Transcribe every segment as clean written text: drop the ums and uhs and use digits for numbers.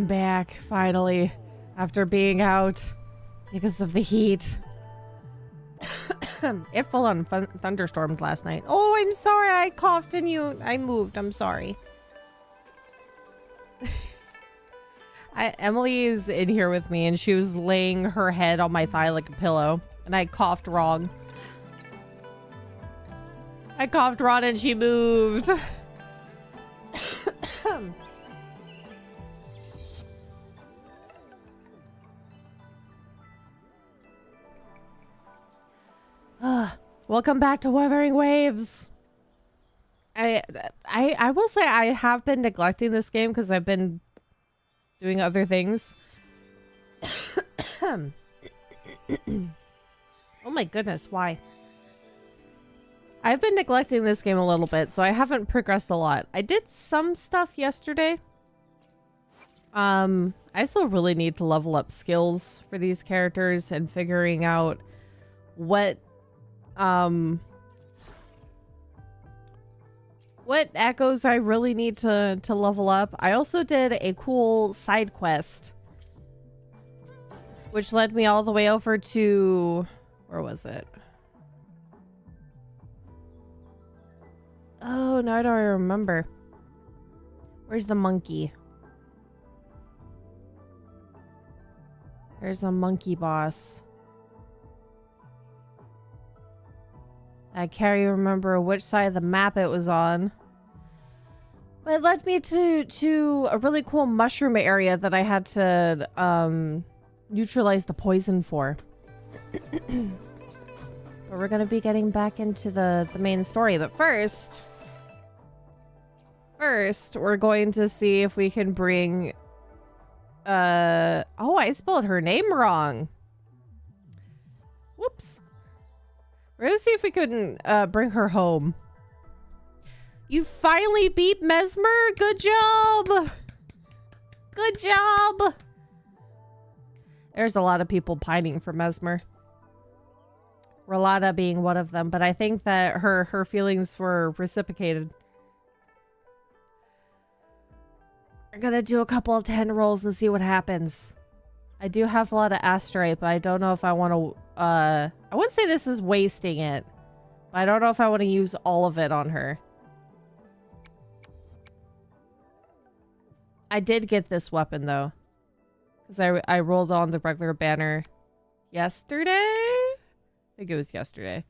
I'm back, finally, after being out because of the heat. It full on thunderstormed last night. Oh, I'm sorry, I coughed and I moved. I'm sorry. Emily is in here with me and she was laying her head on my thigh like a pillow and I coughed wrong. I coughed wrong and she moved. Welcome back to Wuthering Waves. I will say I have been neglecting this game because I've been doing other things. Oh my goodness, why? I've been neglecting this game a little bit, so I haven't progressed a lot. I did some stuff yesterday. I still really need to level up skills for these characters and figuring out what echoes I really need to level up. I also did a cool side quest, which led me all the way over to, where was it? Oh, now I don't remember. Where's the monkey? There's a monkey boss. I can't even remember which side of the map it was on. But it led me to a really cool mushroom area that I had to neutralize the poison for. But we're gonna be getting back into the main story. But first, we're going to see if we can bring... Oh, I spelled her name wrong. Whoops. We're gonna see if we can bring her home. You finally beat Mesmer. Good job. Good job. There's a lot of people pining for Mesmer. Rolata being one of them, but I think that her feelings were reciprocated. We're gonna do a couple of 10 rolls and see what happens. I do have a lot of asterite, but I don't know if I want to... I wouldn't say this is wasting it, but I don't know if I want to use all of it on her. I did get this weapon, though. Because I rolled on the regular banner yesterday? I think it was yesterday.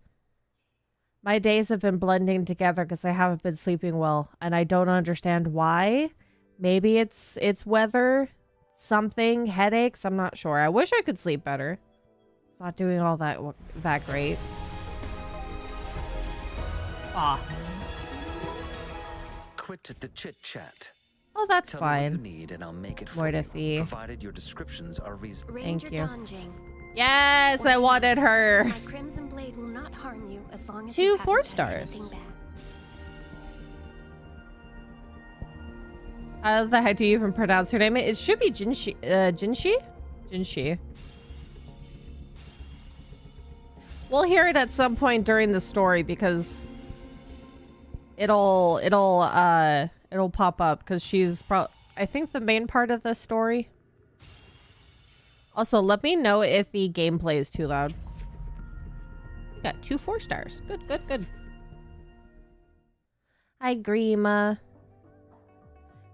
My days have been blending together because I haven't been sleeping well, and I don't understand why. Maybe it's weather, something, headaches, I'm not sure. I wish I could sleep better. It's not doing all that great. Ah. Quit the chit chat. Oh, that's Tell fine. me what you need and I'll make it for you, provided your descriptions are reasonable. Thank you. Yes, I wanted her. My crimson blade will not harm you as long as 2 4-stars. How the heck do you even pronounce her name? It should be Jinshi. Jinshi. We'll hear it at some point during the story because it'll pop up because she's I think the main part of the story. Also, let me know if the gameplay is too loud. We got 2 4-stars. Good, good, good. Hi, Grima.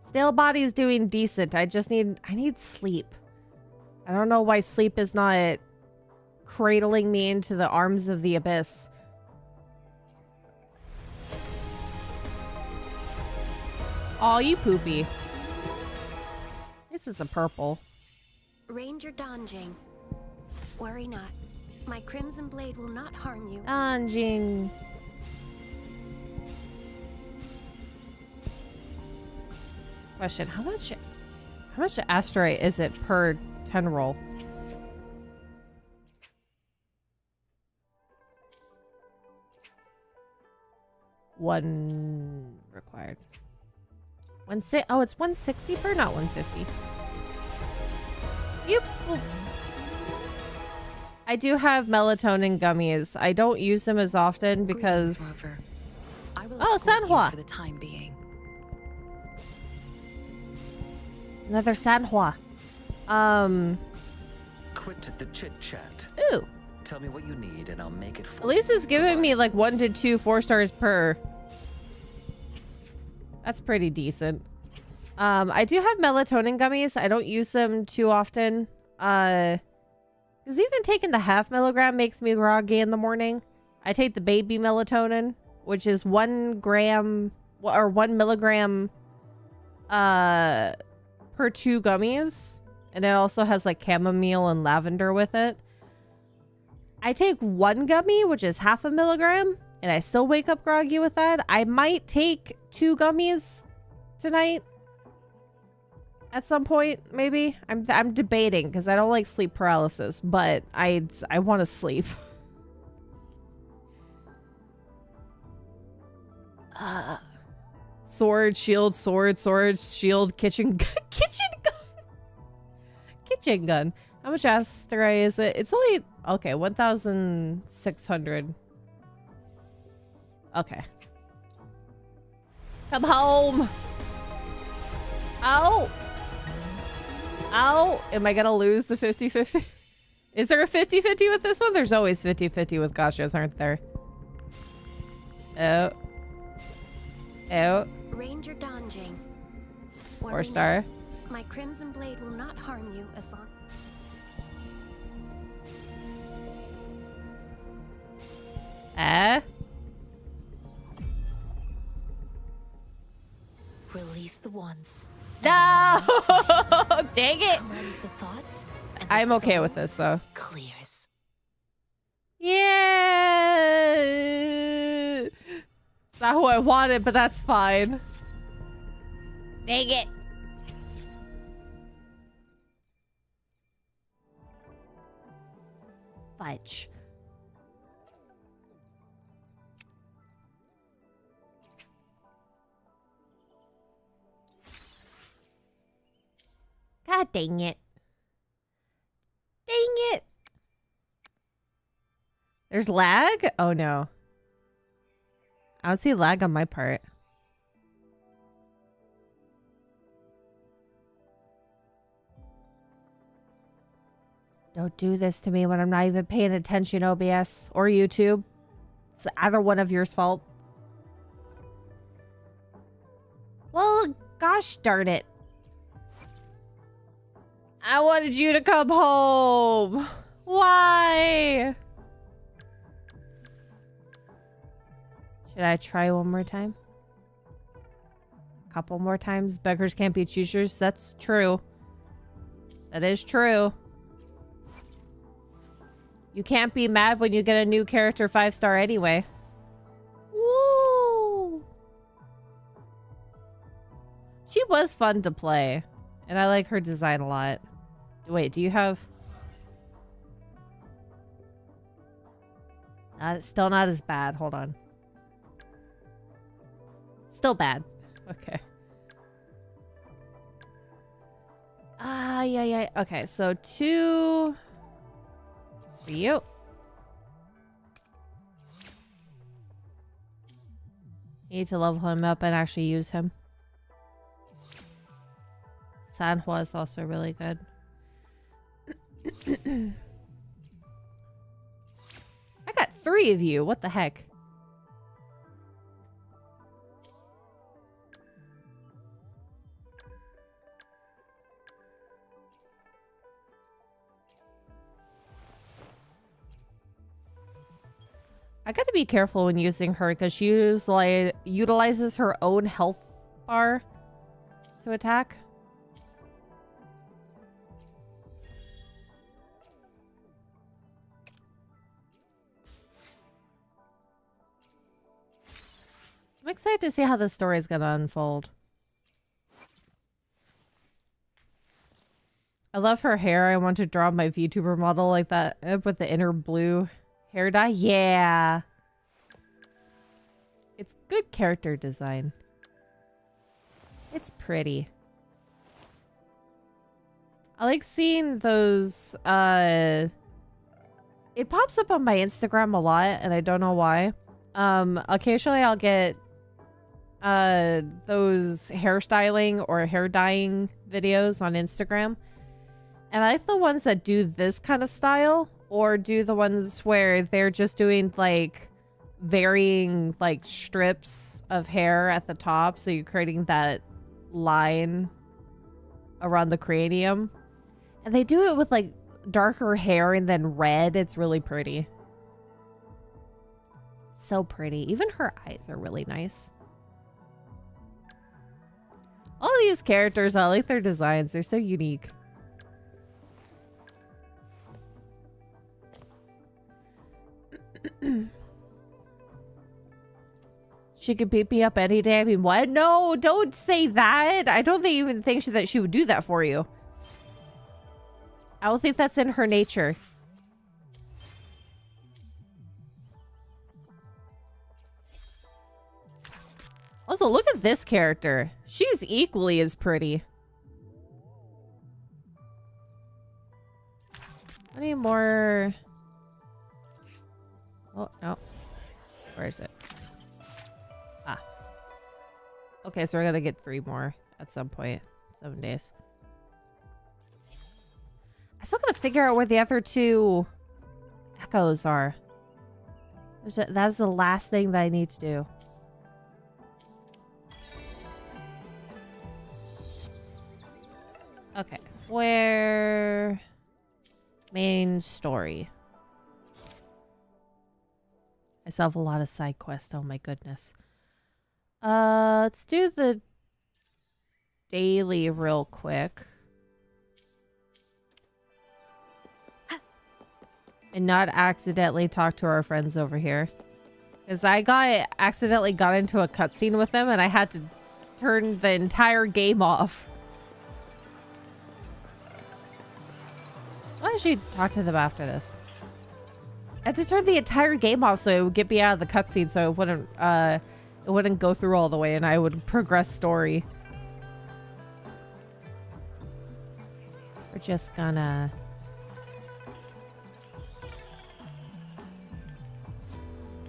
Stale body's doing decent. I need sleep. I don't know why sleep is not cradling me into the arms of the abyss. Aw, you poopy. This is a purple. Ranger Donjing. Worry not. My crimson blade will not harm you. Donjing. Question, how much asteroid is it per 10 roll? One required. Oh, it's 160 per, not 150. Yep. I do have melatonin gummies. I don't use them as often because... Oh, Sanhua! For the time being. Another Sanhua. Quit the chit chat. Ooh. Tell me what you need and I'll make it for At least it's giving me like 1 to 2 4-stars per. That's pretty decent. I do have melatonin gummies. I don't use them too often. Because even taking the 0.5 milligram makes me groggy in the morning. I take the baby melatonin, which is 1 gram or 1 milligram per 2 gummies. And it also has like chamomile and lavender with it. I take 1 gummy, which is 0.5 milligram, and I still wake up groggy with that. I might take 2 gummies tonight at some point, maybe. I'm debating because I don't like sleep paralysis, but I want to sleep. Sword, shield, shield, kitchen gun. Kitchen gun. How much asteroid is it? It's only, okay, 1,600. Okay. Come home. Ow. Ow. Am I gonna lose the 50-50? Is there a 50-50 with this one? There's always 50-50 with gachas, aren't there? Oh. Oh. Ranger Donjing. 4-star. My crimson blade will not harm you as long. Release the wands. No! Dang it! The thoughts and the I'm okay soul with this though. clears. Yeah! It's not who I wanted, but that's fine. Dang it! Fudge. God dang it. Dang it. There's lag? Oh no. I don't see lag on my part. Don't do this to me when I'm not even paying attention, OBS or YouTube. It's either one of yours fault. Well, gosh darn it. I wanted you to come home. Why? Should I try one more time? A couple more times? Beggars can't be choosers. That's true. That is true. You can't be mad when you get a new character 5-star anyway. Woo! She was fun to play. And I like her design a lot. Wait, do you have... still not as bad. Hold on. Still bad. Okay. Yeah. Okay, so 2... for you. Need to level him up and actually use him. Sanhua is also really good. I got 3 of you. What the heck? I gotta be careful when using her because she utilizes her own health bar to attack. I'm excited to see how the story is going to unfold. I love her hair. I want to draw my VTuber model like that with the inner blue hair dye. Yeah. It's good character design. It's pretty. I like seeing those. It pops up on my Instagram a lot and I don't know why. Occasionally I'll get those hairstyling or hair dyeing videos on Instagram. And I like the ones that do this kind of style, or do the ones where they're just doing like varying like strips of hair at the top, so you're creating that line around the cranium. And they do it with like darker hair and then red. It's really pretty. So pretty. Even her eyes are really nice. All these characters, I like their designs. They're so unique. She could beat me up any day. I mean, what? No, don't say that. I don't even think that she would do that for you. I don't think that's in her nature. Also, look at this character. She's equally as pretty. I need more... Oh, no. Where is it? Ah. Okay, so we're gonna get 3 more at some point. 7 days. I still gotta figure out where the other 2 echoes are. That's the last thing that I need to do. Okay, where... Main story. I still have a lot of side quests. Oh my goodness. Let's do the daily real quick. And not accidentally talk to our friends over here. Because I accidentally got into a cutscene with them and I had to turn the entire game off. Why don't you talk to them after this? I had to turn the entire game off so it would get me out of the cutscene, so it wouldn't go through all the way and I would progress story. We're just gonna...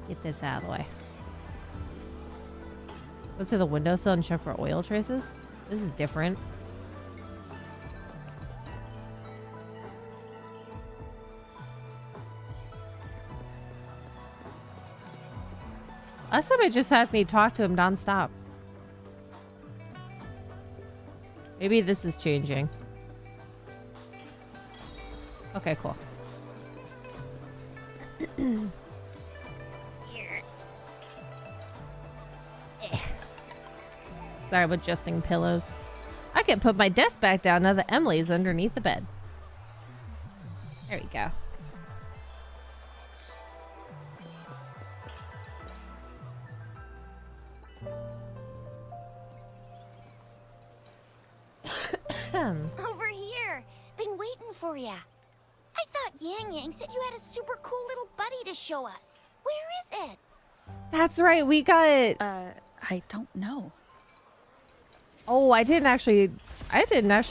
get this out of the way. Go to the windowsill and check for oil traces. This is different. Last time it just had me talk to him nonstop. Maybe this is changing. Okay, cool. Sorry, I'm adjusting pillows. I can put my desk back down now that Emily's underneath the bed. There we go. Over here. Been waiting for ya. I thought Yang Yang said you had a super cool little buddy to show us. Where is it? That's right, we got... I don't know. Oh, I didn't actually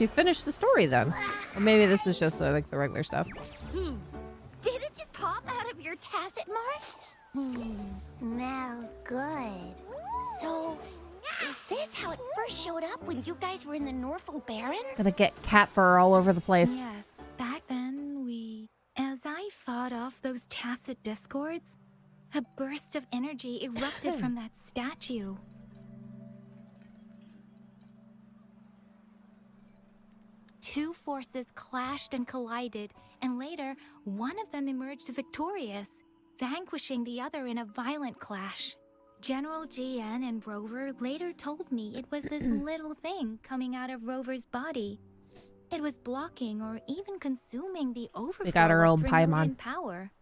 finish the story then. Or maybe this is just like the regular stuff. Did it just pop out of your tacit mark? Smells good. So, is this how it first showed up when you guys were in the Norfolk Barrens? Gonna get cat fur all over the place. Yes, back then as I fought off those tacit discords, a burst of energy erupted from that statue. Two forces clashed and collided, and later, one of them emerged victorious, vanquishing the other in a violent clash. General GN and Rover later told me it was this little thing coming out of Rover's body. It was blocking or even consuming the overflow We got our of own Paimon. power.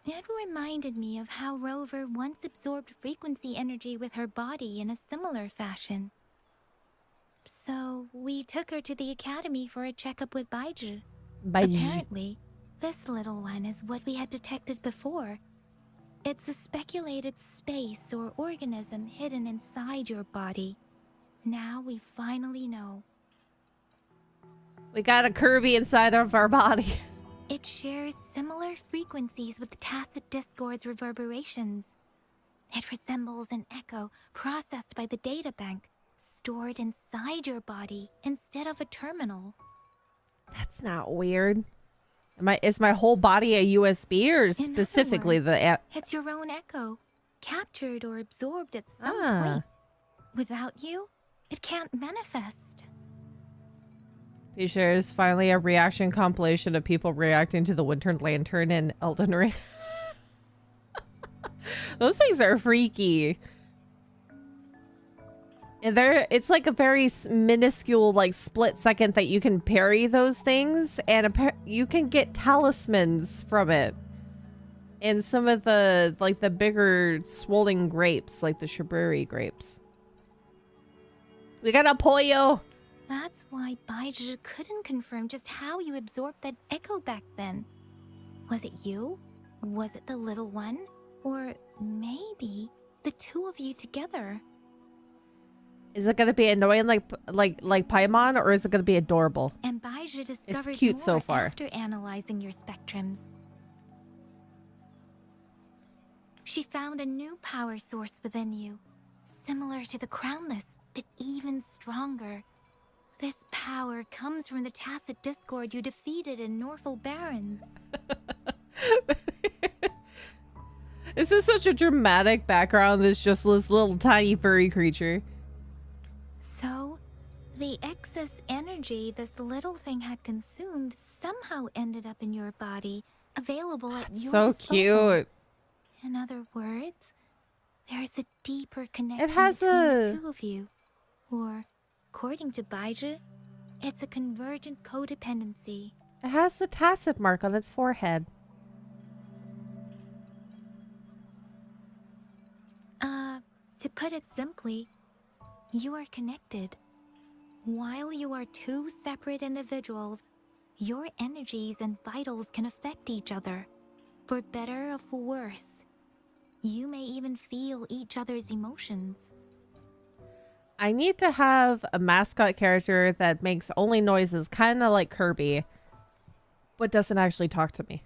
It reminded me of how Rover once absorbed frequency energy with her body in a similar fashion. So, we took her to the academy for a checkup with Baiji. Apparently, this little one is what we had detected before. It's a speculated space or organism hidden inside your body. Now we finally know. We got a Kirby inside of our body. It shares similar frequencies with tacit discord's reverberations. It resembles an echo processed by the data bank, stored inside your body instead of a terminal. That's not weird. Is my whole body a USB or specifically In other the... It's your own echo, captured or absorbed at some point. Without you, it can't manifest. There's finally a reaction compilation of people reacting to the Winter Lantern and Elden Ring. Those things are freaky. And it's like a very minuscule, like, split second that you can parry those things, and you can get talismans from it. And some of the, like, the bigger swollen grapes, like the Shaburi grapes. We got a pollo! That's why Baizhi couldn't confirm just how you absorbed that echo back then. Was it you? Was it the little one? Or maybe the two of you together? Is it gonna be annoying like Paimon, or is it gonna be adorable? And Baizhi discovered It's cute more so far. after analyzing your spectrums. She found a new power source within you, similar to the Crownless, but even stronger. This power comes from the tacit discord you defeated in Norful Barrens. This is such a dramatic background. There's just this little tiny furry creature. So, the excess energy this little thing had consumed somehow ended up in your body, available at your So disposal. cute. In other words, there's a deeper connection has between a- the two of you. Or, according to Baizhi, it's a convergent codependency. It has the tacit mark on its forehead. To put it simply, you are connected. While you are two separate individuals, your energies and vitals can affect each other, for better or for worse. You may even feel each other's emotions. I need to have a mascot character that makes only noises, kind of like Kirby, but doesn't actually talk to me.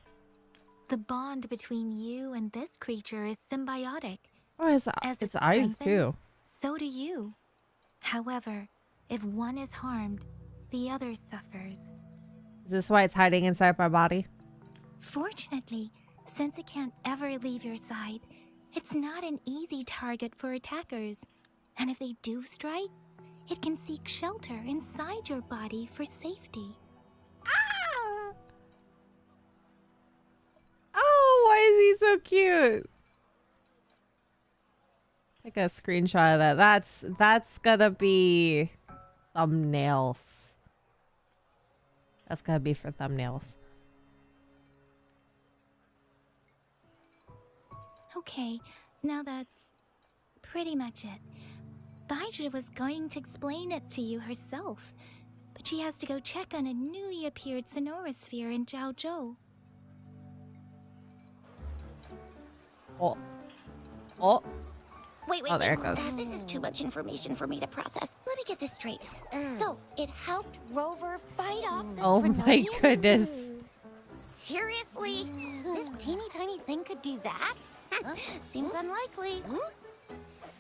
The bond between you and this creature is symbiotic. Oh, its As it eyes too. strengthens, so do you. However, if one is harmed, the other suffers. Is this why it's hiding inside my body? Fortunately, since it can't ever leave your side, it's not an easy target for attackers. And if they do strike, it can seek shelter inside your body for safety. Ah! Oh, why is he so cute? Take a screenshot of that. That's gonna be thumbnails. That's gonna be for thumbnails. Okay, now that's pretty much it. Baizhi was going to explain it to you herself, but she has to go check on a newly appeared sonorosphere in Zhaozhou. Oh. Oh. Wait, Oh, there it goes. This is too much information for me to process. Let me get this straight. So, it helped Rover fight off the Oh my Trinodians? goodness. Seriously? This teeny tiny thing could do that? Seems unlikely.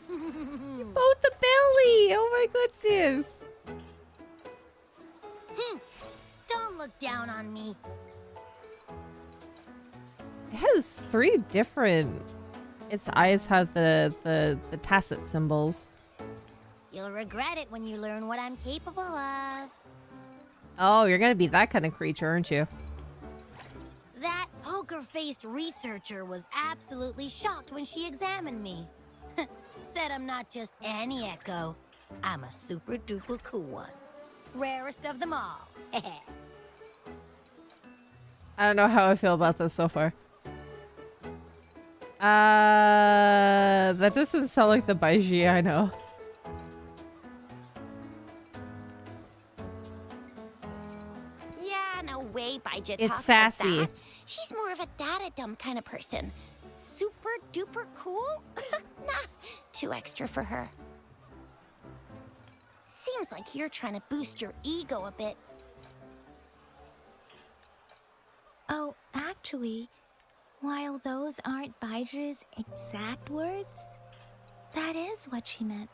Both the belly. Oh my goodness. Don't look down on me. It has 3 different... Its eyes have the tacit symbols. You'll regret it when you learn what I'm capable of. Oh, you're gonna be that kind of creature, aren't you? That poker-faced researcher was absolutely shocked when she examined me. Said I'm not just any echo. I'm a super-duper cool one. Rarest of them all. I don't know how I feel about this so far. That doesn't sound like the Baizhi I know. Yeah, no way Baizhi It's talks sassy. like that. She's more of a data dump kind of person. Super duper cool? Nah, too extra for her. Seems like you're trying to boost your ego a bit. Oh, actually, while those aren't Baizhi's exact words, That is what she meant.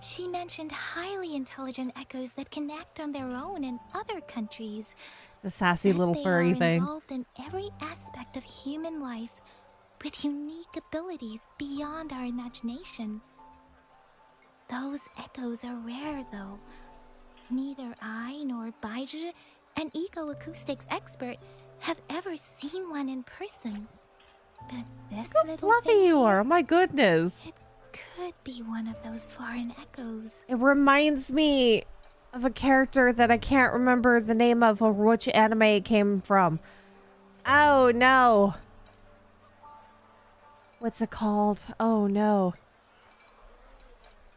She mentioned highly intelligent echoes that can act on their own in other countries. It's a sassy Said little they furry are thing. involved in every aspect of human life with unique abilities beyond our imagination. Those echoes are rare, though. Neither I nor Baiji, an eco-acoustics expert, have ever seen one in person. But this Look how little fluffy thing you are. here, Oh my goodness. it could be one of those foreign echoes. It reminds me of a character that I can't remember the name of or which anime it came from. Oh no. What's it called? Oh no.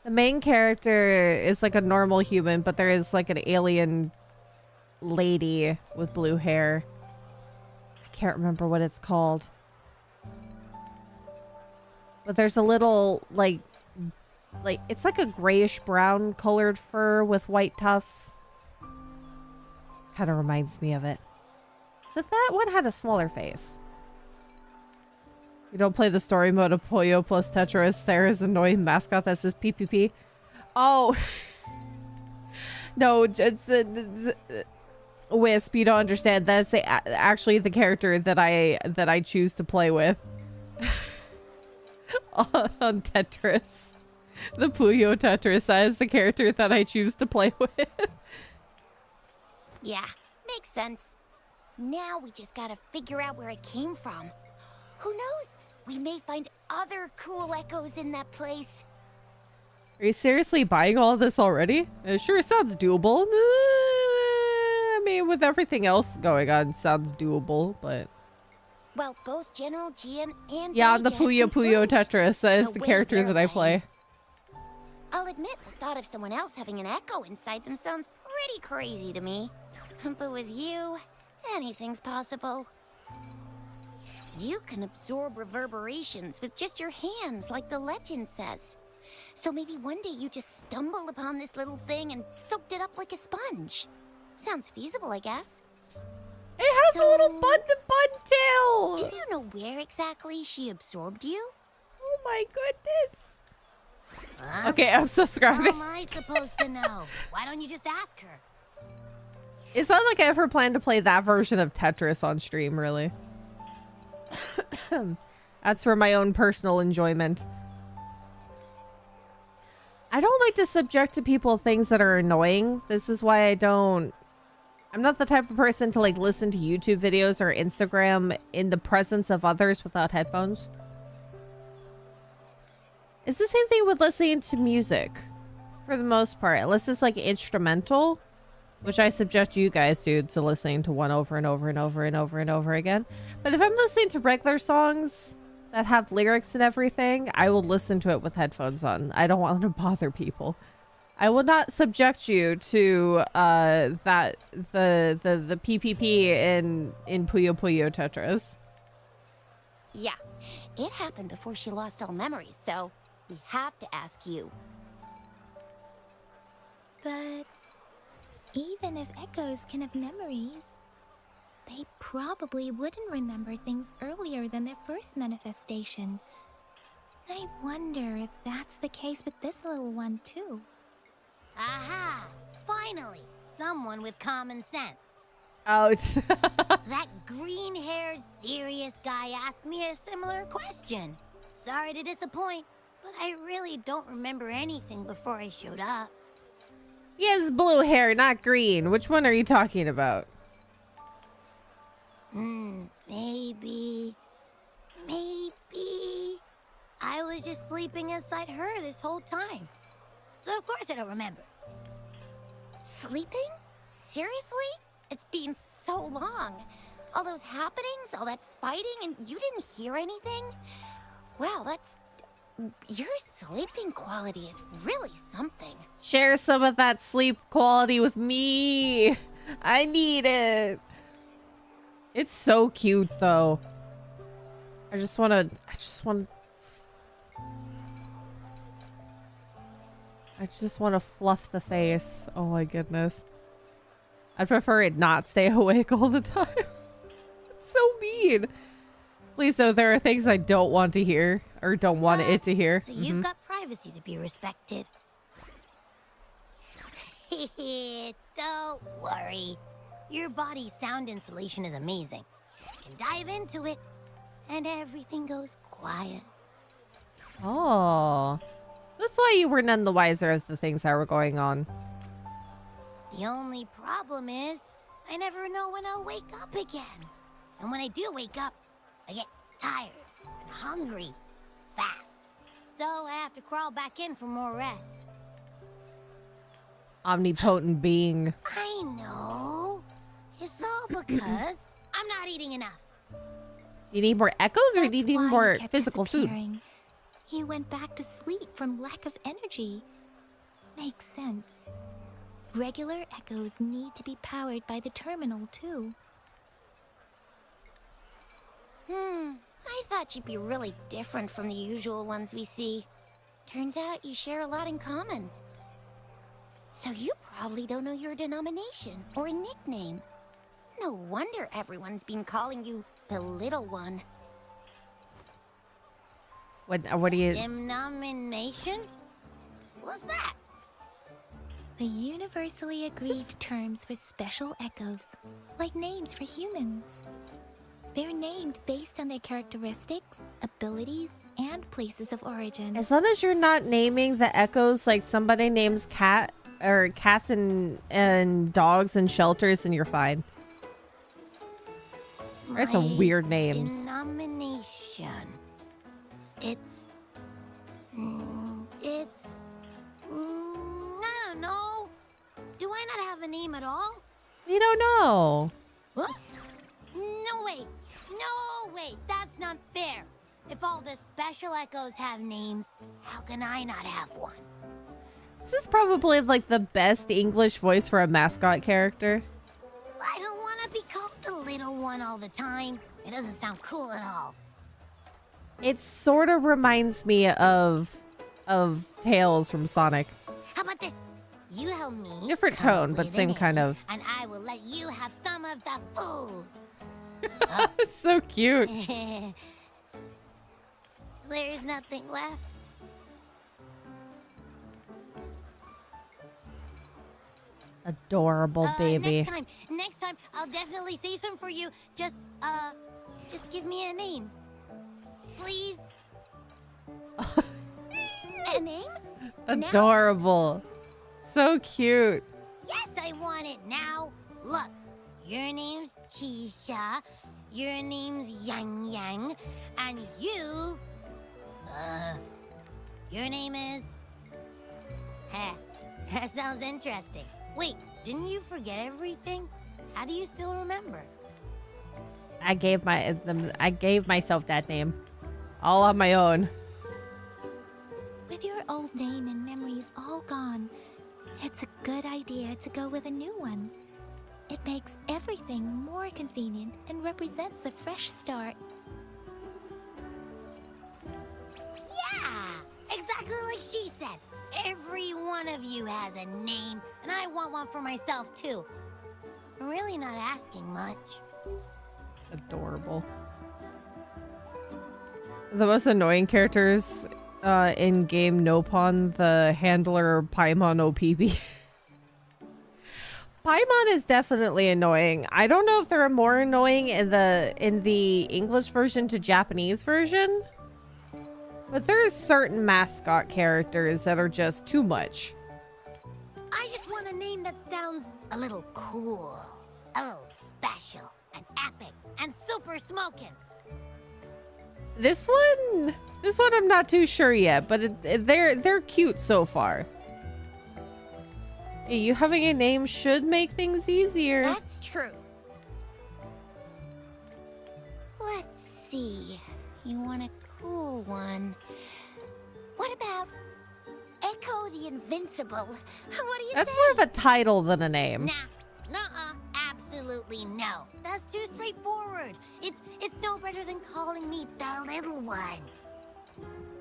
The main character is like a normal human, but there is like an alien lady with blue hair. I can't remember what it's called. But there's a little like it's like a grayish brown colored fur with white tufts. Kind of reminds me of it. Except that one had a smaller face. You don't play the story mode of Puyo plus Tetris. There is an annoying mascot that says PPP. Oh. No, it's Wisp, you don't understand. That's actually the character that I choose to play with. On Tetris. The Puyo Tetris, that is the character that I choose to play with. Yeah, makes sense. Now we just gotta figure out where it came from. Who knows? We may find other cool echoes in that place. Are you seriously buying all of this already? It sure sounds doable. I mean, with everything else going on, sounds doable, but... Well, both General Gian and Yeah, Baija the have Puyo confirmed Tetris, that is the the way character they're that I playing. play. I'll admit the thought of someone else having an echo inside them sounds pretty crazy to me. But with you, anything's possible. You can absorb reverberations with just your hands, like the legend says. So maybe one day you just stumbled upon this little thing and soaked it up like a sponge. Sounds feasible, I guess. It has a little So- bun tail! Do you know where exactly she absorbed you? Oh my goodness. Huh? Okay, I'm How subscribing. am I supposed to know? Why don't you just ask her? It's not like I ever planned to play that version of Tetris on stream, really. That's for my own personal enjoyment. I don't like to subject to people things that are annoying. This is why I'm not the type of person to like listen to YouTube videos or Instagram in the presence of others without headphones. It's the same thing with listening to music for the most part, unless it's like instrumental, which I subject you guys to listening to one over and over and over and over and over again. But if I'm listening to regular songs that have lyrics and everything, I will listen to it with headphones on. I don't want to bother people. I will not subject you to the PPP in Puyo Puyo Tetris. Yeah, it happened before she lost all memories, so we have to ask you. But even if echoes can have memories, they probably wouldn't remember things earlier than their first manifestation. I wonder if that's the case with this little one, too. Aha! Finally, someone with common sense. Oh, That green-haired, serious guy asked me a similar question. Sorry to disappoint, but I really don't remember anything before I showed up. he has blue hair, not green. Which one are you talking about? Maybe... I was just sleeping inside her this whole time. So of course I don't remember. Sleeping? Seriously? It's been so long. All those happenings, all that fighting, and you didn't hear anything? Wow, your sleeping quality is really something. Share some of that sleep quality with me. I need it. It's so cute, though. I just want to fluff the face. Oh my goodness. I'd prefer it not stay awake all the time. It's so mean. Please, though, there are things I don't want to hear or don't want it to hear. So you've got privacy to be respected. Don't worry. Your body's sound insulation is amazing. You can dive into it, and everything goes quiet. Oh. So that's why you were none the wiser of the things that were going on. The only problem is, I never know when I'll wake up again. And when I do wake up, I get tired and hungry fast. So I have to crawl back in for more rest. Omnipotent being. I know. It's all because I'm not eating enough. You need more echoes or do you That's need why more he kept physical food? disappearing. He went back to sleep from lack of energy. Makes sense. Regular echoes need to be powered by the terminal, too. I thought you'd be really different from the usual ones we see. Turns out you share a lot in common. So you probably don't know your denomination or a nickname. No wonder everyone's been calling you the Little One. What do you... Denomination? What's that? The universally agreed terms for special echoes, like names for humans. They're named based on their characteristics, abilities, and places of origin. As long as you're not naming the echoes like somebody names cat or cats and dogs and shelters, then you're fine. There's some My weird names. Denomination. It's. I don't know. Do I not have a name at all? You don't know. What? No way. No way. That's not fair. If all the special echoes have names, how can I not have one? This is probably like the best English voice for a mascot character. I don't want to be called the Little One all the time. It doesn't sound cool at all. It sort of reminds me of Tails from Sonic. How about this? You help me. Different come up tone, but with a same name, kind of. And I will let you have some of the food. So cute. There's nothing left. Adorable baby. Next time, I'll definitely say some for you. Just give me a name. Please. A name? Adorable. So cute. Yes, I want it now. Look, your name's Chisha, your name's Yang Yang, and you, your name is... Heh, that sounds interesting. Wait, didn't you forget everything? How do you still remember? I gave myself that name. All on my own. With your old name and memories all gone, it's a good idea to go with a new one. It makes everything more convenient and represents a fresh start. Yeah, exactly like she said. Every one of you has a name, and I want one for myself too. I'm really not asking much. Adorable. The most annoying characters in game Nopon, the handler Paimon OPB. Paimon is definitely annoying. I don't know if they're more annoying in the English version to Japanese version, but there are certain mascot characters that are just too much. I just want a name that sounds a little cool, a little special, and epic, and super smoking. This one I'm not too sure yet, but they're cute so far. Yeah, you having a name should make things easier. That's true. Let's see. You want a cool one. What about Echo the Invincible? What do you That's say? more of a title than a name. Nah, nuh-uh, absolutely no. That's too straightforward. It's no better than calling me the Little One.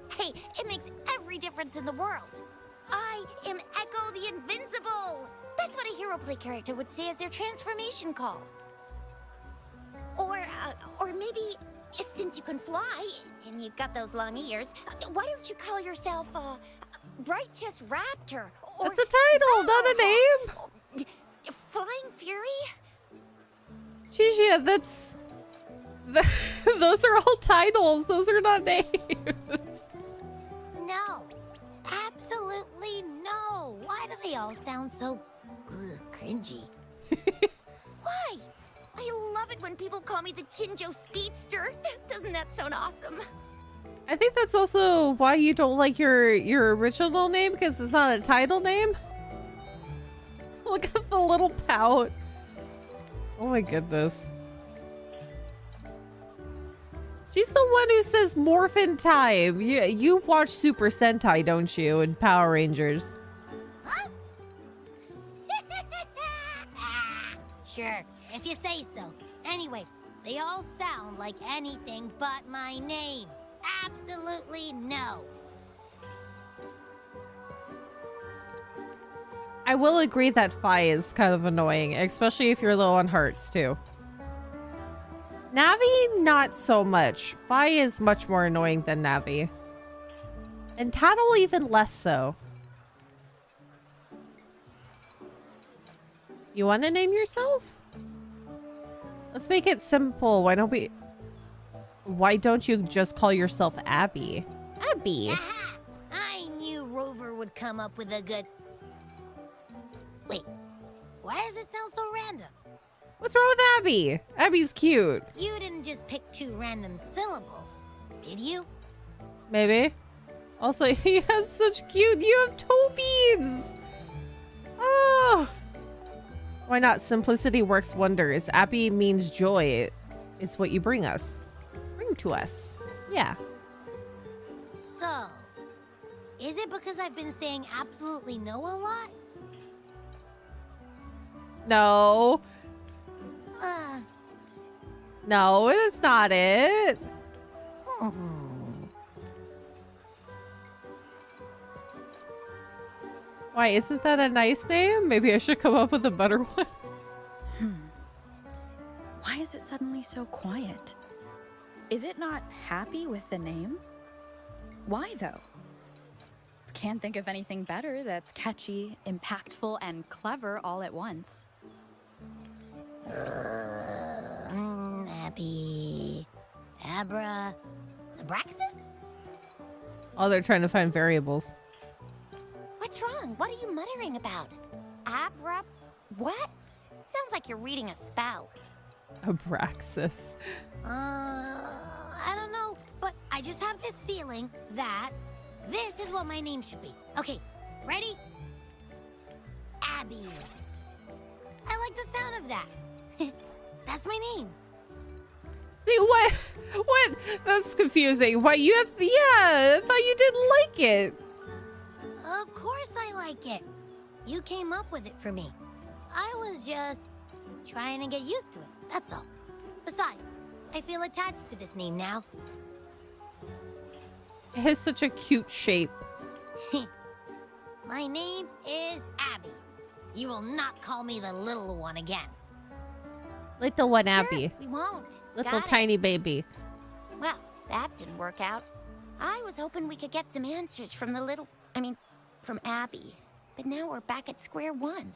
Hey, it makes every difference in the world. I am Echo the Invincible. That's what a hero play character would say as their transformation call. Or maybe a since you can fly and you got those long ears, why don't you call yourself Righteous Raptor? Or That's a title, not a name. Flying Fury? Gigi, that's... Those are all titles. Those are not names. No. Absolutely no. Why do they all sound so cringy? Why? I love it when people call me the Chinjo Speedster. Doesn't that sound awesome? I think that's also why you don't like your original name, because it's not a title name. Look at the little pout. Oh my goodness. She's the one who says morphin time. You watch Super Sentai, don't you, and Power Rangers? Huh? Sure, if you say so. Anyway, they all sound like anything but my name. Absolutely no. I will agree that Phi is kind of annoying, especially if you're low on hearts, too. Navi, not so much. Phi is much more annoying than Navi. And Tattle even less so. You want to name yourself? Let's make it simple. Why don't you just call yourself Abby? Abby. Aha! I knew Rover would come up with a good... Wait, why does it sound so random? What's wrong with Abby? Abby's cute. You didn't just pick two random syllables, did you? Maybe. Also, you have such cute... You have toe beads! Oh! Why not? Simplicity works wonders. Abby means joy. It's what you bring us. Bring to us. Yeah. So, is it because I've been saying absolutely no a lot? No. No, it's not it. Why, isn't that a nice name? Maybe I should come up with a better one. Why is it suddenly so quiet? Is it not happy with the name? Why, though? Can't think of anything better that's catchy, impactful, and clever all at once. Abby... Abra... Abraxas? Oh, they're trying to find variables. What's wrong? What are you muttering about? Abra... What? Sounds like you're reading a spell. Abraxas. I don't know, but I just have this feeling that this is what my name should be. Okay, ready? Abby. I like the sound of that. That's my name. See, what? What? That's confusing. Why, you have... Yeah, I thought you didn't like it. Of course I like it. You came up with it for me. I was just trying to get used to it, that's all. Besides, I feel attached to this name now. It has such a cute shape. My name is Abby. You will not call me the little one again. Little one, Sure, Abby. we won't. Little Got it. tiny baby. Well, that didn't work out. I was hoping we could get some answers from from Abby. But now we're back at square one.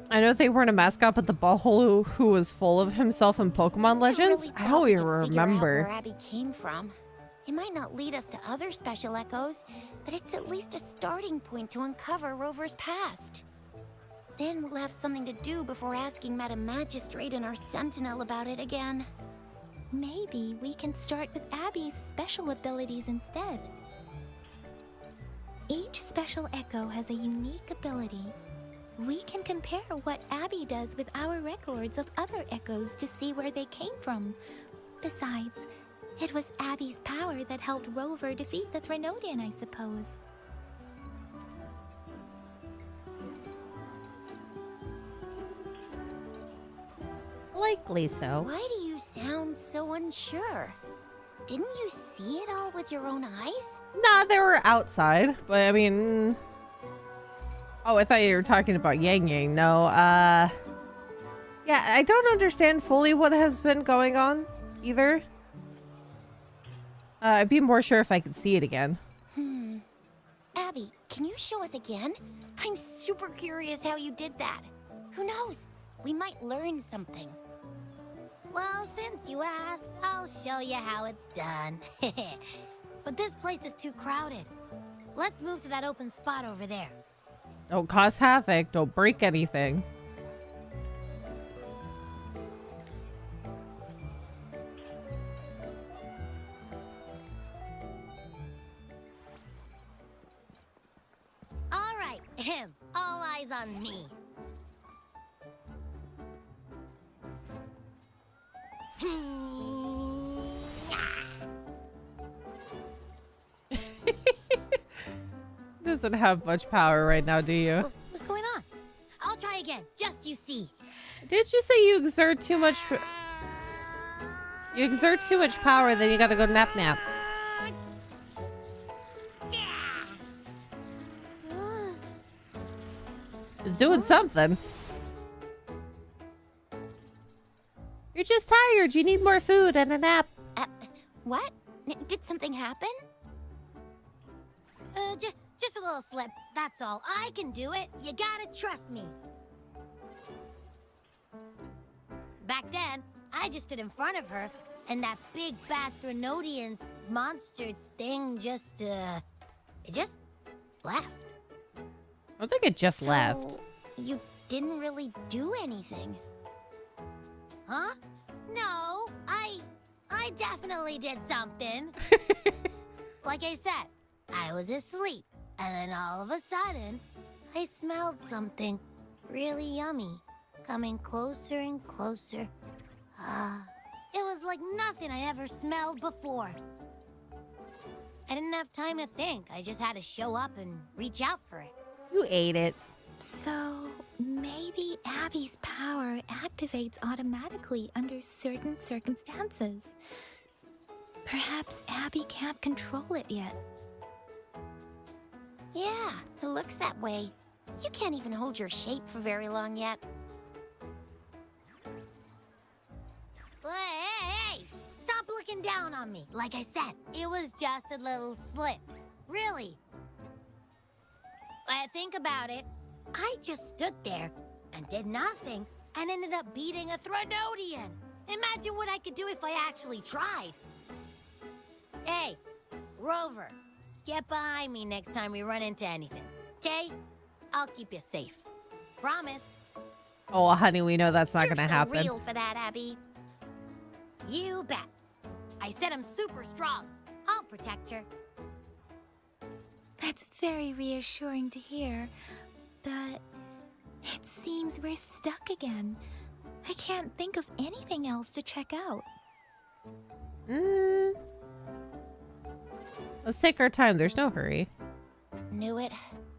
I know they weren't a mascot, but the ball who was full of himself in Pokemon Legends? I don't even Figure out remember. where Abby came from. It might not lead us to other special echoes, but it's at least a starting point to uncover Rover's past. Then we'll have something to do before asking Madam Magistrate and our Sentinel about it again. Maybe we can start with Abby's special abilities instead. Each special echo has a unique ability. We can compare what Abby does with our records of other echoes to see where they came from. Besides, it was Abby's power that helped Rover defeat the Threnodian, I suppose. Likely so. Why do you sound so unsure? Didn't you see it all with your own eyes? Nah, they were outside, but I mean... Oh, I thought you were talking about Yang Yang. No, Yeah, I don't understand fully what has been going on either. I'd be more sure if I could see it again. Abby, can you show us again? I'm super curious how you did that. Who knows? We might learn something. Well, since you asked, I'll show you how it's done. But this place is too crowded. Let's move to that open spot over there. Don't cause havoc. Don't break anything. All right, all eyes on me. Doesn't have much power right now, do you? What's going on? I'll try again, just you see. Did you say you exert too much? You exert too much power, then you gotta go nap. Doing something. You're just tired. You need more food and a nap. What? Did something happen? Just a little slip, that's all. I can do it. You gotta trust me. Back then, I just stood in front of her, and that big bad Threnodian monster thing just left. I don't think it just left. You didn't really do anything. Huh? No, I definitely did something. Like I said, I was asleep, and then all of a sudden, I smelled something really yummy, coming closer and closer. It was like nothing I ever smelled before. I didn't have time to think. I just had to show up and reach out for it. You ate it. So maybe Abby's power activates automatically under certain circumstances. Perhaps Abby can't control it yet. Yeah, it looks that way. You can't even hold your shape for very long yet. Hey! Stop looking down on me. Like I said, it was just a little slip. Really. Think about it. I just stood there and did nothing and ended up beating a Threnodian. Imagine what I could do if I actually tried. Hey, Rover, get behind me next time we run into anything, okay? I'll keep you safe. Promise. Oh, honey, we know that's not You're gonna so happen. real for that, Abby. You bet. I said I'm super strong. I'll protect her. That's very reassuring to hear, but it seems we're stuck again. I can't think of anything else to check out. Let's take our time. There's no hurry. Knew it.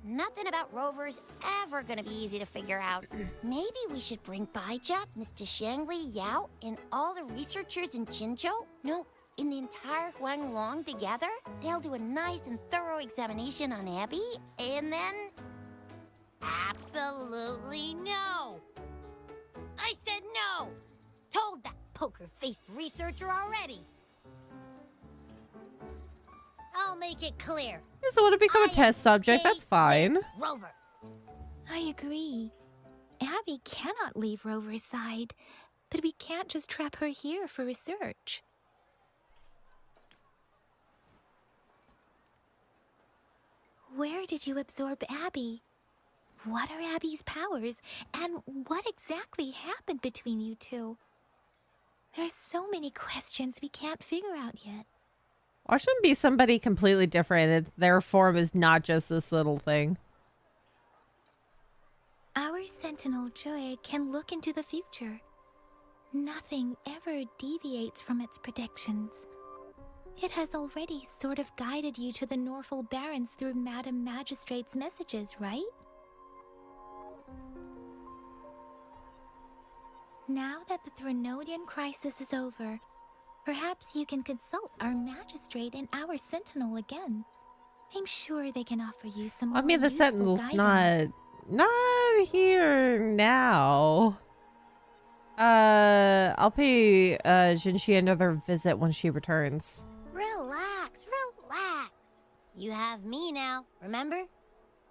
Nothing about Rover's ever gonna be easy to figure out. Maybe we should bring Baija, Mr. Shangli, Yao, and all the researchers in Jinzhou? No, in the entire Huanglong together? They'll do a nice and thorough examination on Abby, and then... Absolutely no! I said no! Told that poker-faced researcher already! I'll make it clear. You just want to become a test subject. That's fine. Rover. I agree. Abby cannot leave Rover's side, but we can't just trap her here for research. Where did you absorb Abby? What are Abby's powers, and what exactly happened between you two? There are so many questions we can't figure out yet. Watch them be somebody completely different. Their form is not just this little thing. Our Sentinel Joy can look into the future. Nothing ever deviates from its predictions. It has already sort of guided you to the Norfolk Barrens through Madam Magistrate's messages, right? Now that the Threnodian crisis is over, perhaps you can consult our Magistrate and our Sentinel again. I'm sure they can offer you some more I mean, the useful Sentinel's guidance. not here now. I'll pay Jinxie another visit when she returns. Relax, relax. You have me now, remember?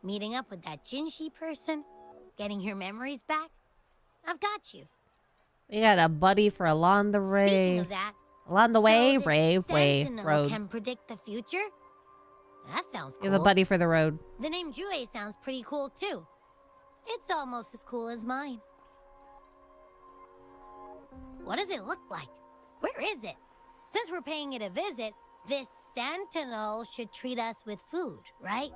Meeting up with that Jinxie person, getting your memories back. I've got you. We got a buddy for along the way. Speaking of that, Along the way, so way, Sentinel road. can predict the future? That sounds cool. We have a buddy for the road. The name Jue sounds pretty cool too. It's almost as cool as mine. What does it look like? Where is it? Since we're paying it a visit, this Sentinel should treat us with food, right?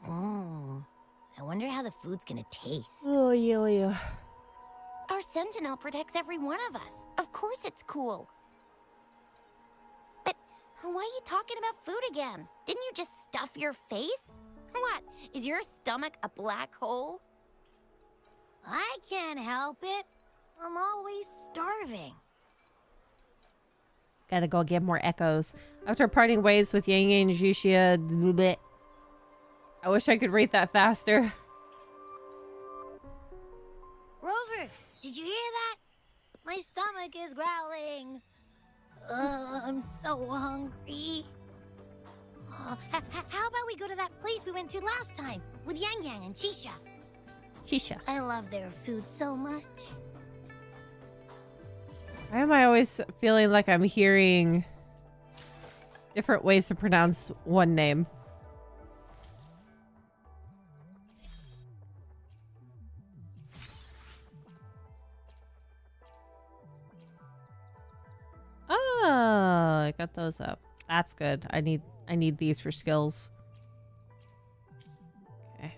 I wonder how the food's gonna taste. Oh, yeah. Our Sentinel protects every one of us. Of course it's cool. But why are you talking about food again? Didn't you just stuff your face? What? Is your stomach a black hole? I can't help it. I'm always starving. Gotta go get more echoes. After parting ways with Yang and Jixia, I wish I could read that faster. Rover, did you hear that? My stomach is growling. I'm so hungry. How about we go to that place we went to last time with Yang Yang and Chisha? Shisha. I love their food so much. Why am I always feeling like I'm hearing different ways to pronounce one name? Oh, I got those up. That's good. I need these for skills. Okay.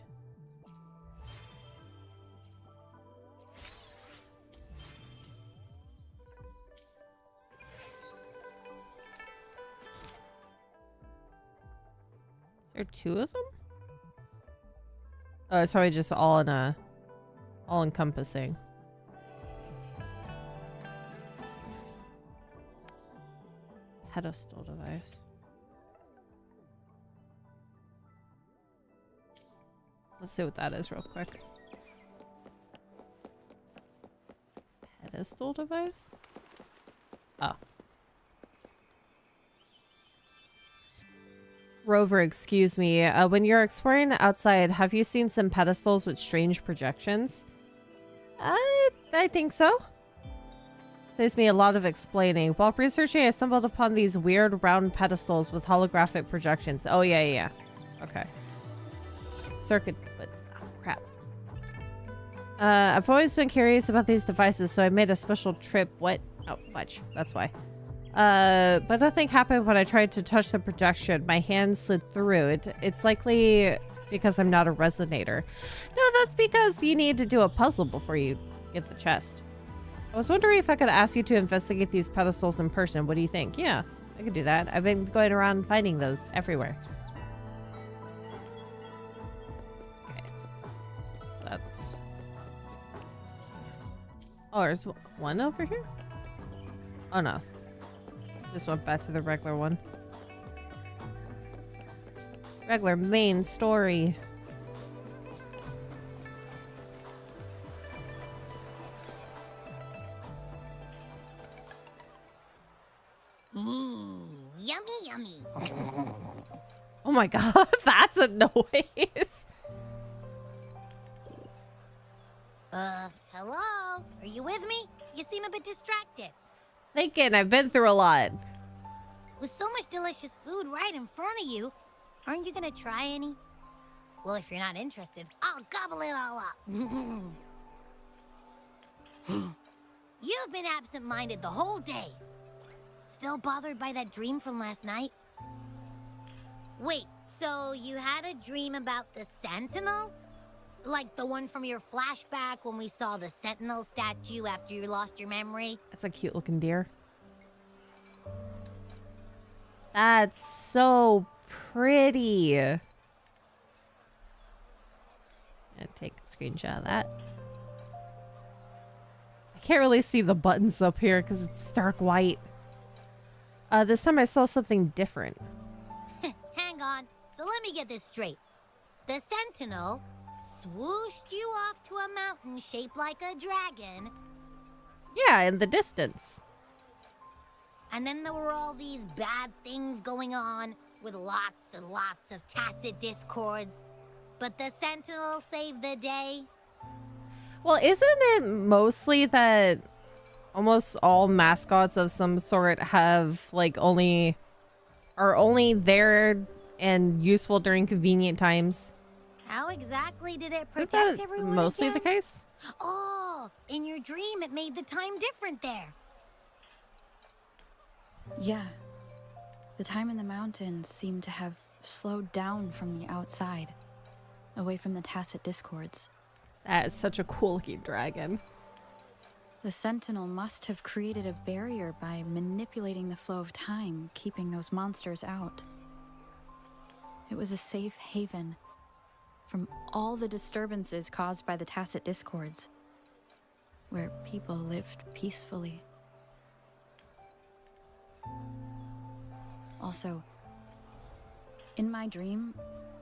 Is there two of them? Oh, it's probably just all in a all encompassing. Pedestal device. Let's see what that is real quick. Pedestal device? Oh. Rover, excuse me. When you're exploring outside, have you seen some pedestals with strange projections? I think so. Saves me a lot of explaining. While researching, I stumbled upon these weird round pedestals with holographic projections. Oh, yeah. Okay. Circuit, but oh, crap. I've always been curious about these devices, so I made a special trip. What? Oh, fudge. That's why. But nothing happened when I tried to touch the projection. My hand slid through. It's likely because I'm not a resonator. No, that's because you need to do a puzzle before you get the chest. I was wondering if I could ask you to investigate these pedestals in person. What do you think? Yeah, I could do that. I've been going around finding those everywhere. Okay. So that's... Oh, there's one over here? Oh, no. Just went back to the regular one. Regular main story. Yummy, yummy. Oh my god, that's a noise. Hello? Are you with me? You seem a bit distracted. Thinking, I've been through a lot. With so much delicious food right in front of you, aren't you gonna try any? Well, if you're not interested, I'll gobble it all up. You've been absent-minded the whole day. Still bothered by that dream from last night? Wait, so you had a dream about the Sentinel? Like the one from your flashback when we saw the Sentinel statue after you lost your memory? That's a cute looking deer. That's so pretty. I'm gonna take a screenshot of that. I can't really see the buttons up here because it's stark white. This time I saw something different. Hang on. So let me get this straight. The Sentinel swooshed you off to a mountain shaped like a dragon, Yeah, in the distance. And then there were all these bad things going on, with lots and lots of tacit discords. But the Sentinel saved the day. Well, isn't it mostly that almost all mascots of some sort have like are only there and useful during convenient times? How exactly did it Isn't protect that everyone mostly again? the case? Oh, in your dream it made the time different there. Yeah. The time in the mountains seemed to have slowed down from the outside, away from the tacit discords. That is such a cool looking dragon. The Sentinel must have created a barrier by manipulating the flow of time, keeping those monsters out. It was a safe haven from all the disturbances caused by the tacit discords, where people lived peacefully. Also, in my dream,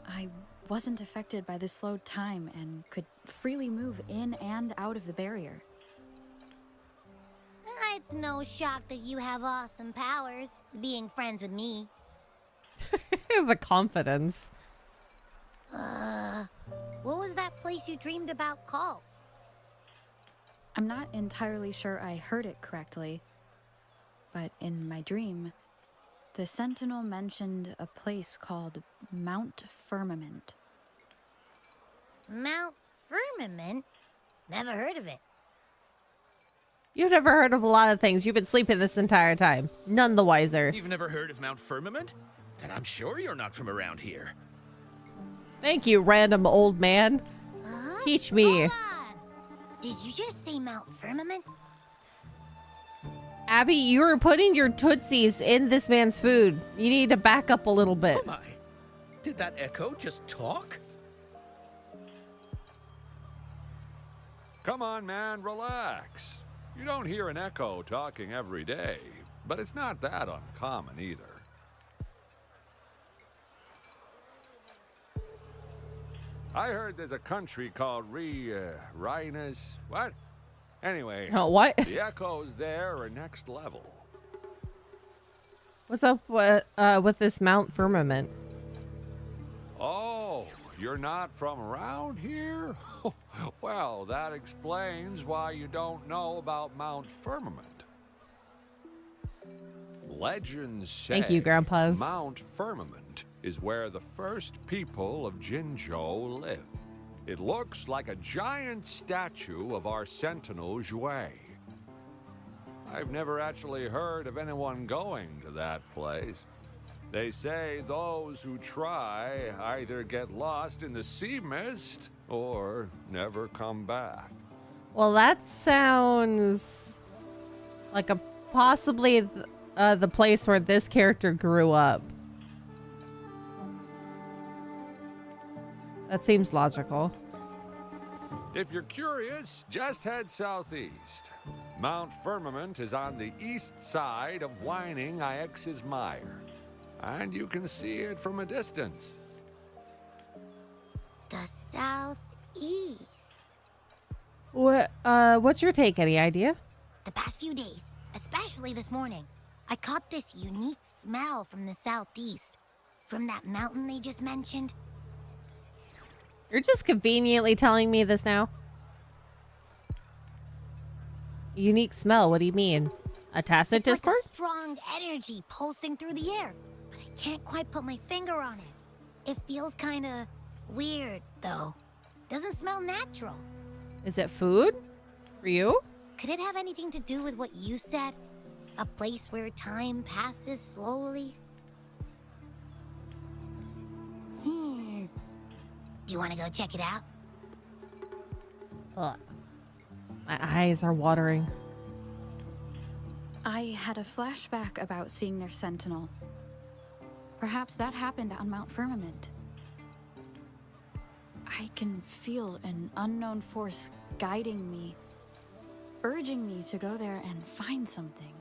I wasn't affected by the slowed time and could freely move in and out of the barrier. It's no shock that you have awesome powers, being friends with me. The confidence. What was that place you dreamed about called? I'm not entirely sure I heard it correctly, but in my dream, the Sentinel mentioned a place called Mount Firmament. Mount Firmament? Never heard of it. You've never heard of a lot of things. You've been sleeping this entire time. None the wiser. You've never heard of Mount Firmament? Then I'm sure you're not from around here. Thank you, random old man. Huh? Teach me. Hold on. Did you just say Mount Firmament? Abby, you were putting your Tootsies in this man's food. You need to back up a little bit. Oh my. Did that echo just talk? Come on, man, relax. You don't hear an echo talking every day, but it's not that uncommon either. I heard there's a country called Rudeness. What? Anyway, Oh, what? the echoes there are next level. What's up with this Mount Firmament? Oh, you're not from around here? Well, that explains why you don't know about Mount Firmament. Legends say Thank you, Grandpas. Mount Firmament is where the first people of Jinzhou lived. It looks like a giant statue of our Sentinel Jue. I've never actually heard of anyone going to that place. They say those who try either get lost in the sea mist or never come back. Well, that sounds like a possibly the place where this character grew up. That seems logical. If you're curious, just head southeast. Mount Firmament is on the east side of Whining Ix's Mire, and you can see it from a distance. The southeast. What's your take? Any idea? The past few days, especially this morning, I caught this unique smell from the southeast. From that mountain they just mentioned. You're just conveniently telling me this now. Unique smell. What do you mean? A tacit It's discord? like a strong energy pulsing through the air, but I can't quite put my finger on it. It feels kind of weird, though. Doesn't smell natural. Is it food for you? Could it have anything to do with what you said? A place where time passes slowly? Do you want to go check it out? Ugh. My eyes are watering. I had a flashback about seeing their sentinel. Perhaps that happened on Mount Firmament. I can feel an unknown force guiding me, urging me to go there and find something.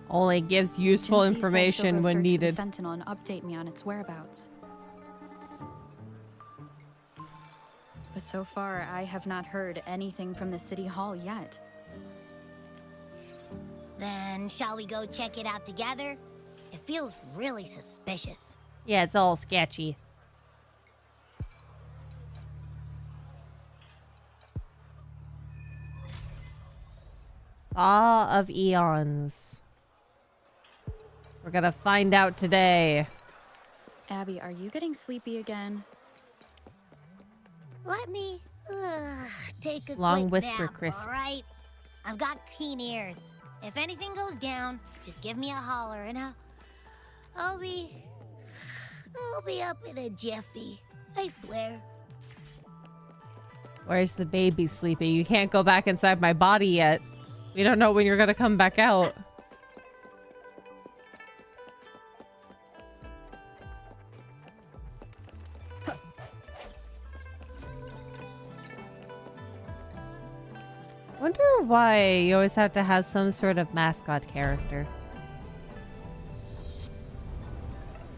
Only gives useful Jinxie said she'll information go when search for the needed. sentinel and update me on its whereabouts. But so far, I have not heard anything from the City Hall yet. Then shall we go check it out together? It feels really suspicious. Yeah, it's all sketchy. Thaw of Eons. We're gonna find out today. Abby, are you getting sleepy again? Let me take a Long quick whisper, nap, Crisp. all right? I've got keen ears. If anything goes down, just give me a holler and I'll be up in a jiffy. I swear. Where's the baby sleeping? You can't go back inside my body yet. We don't know when you're gonna come back out. Wonder why you always have to have some sort of mascot character.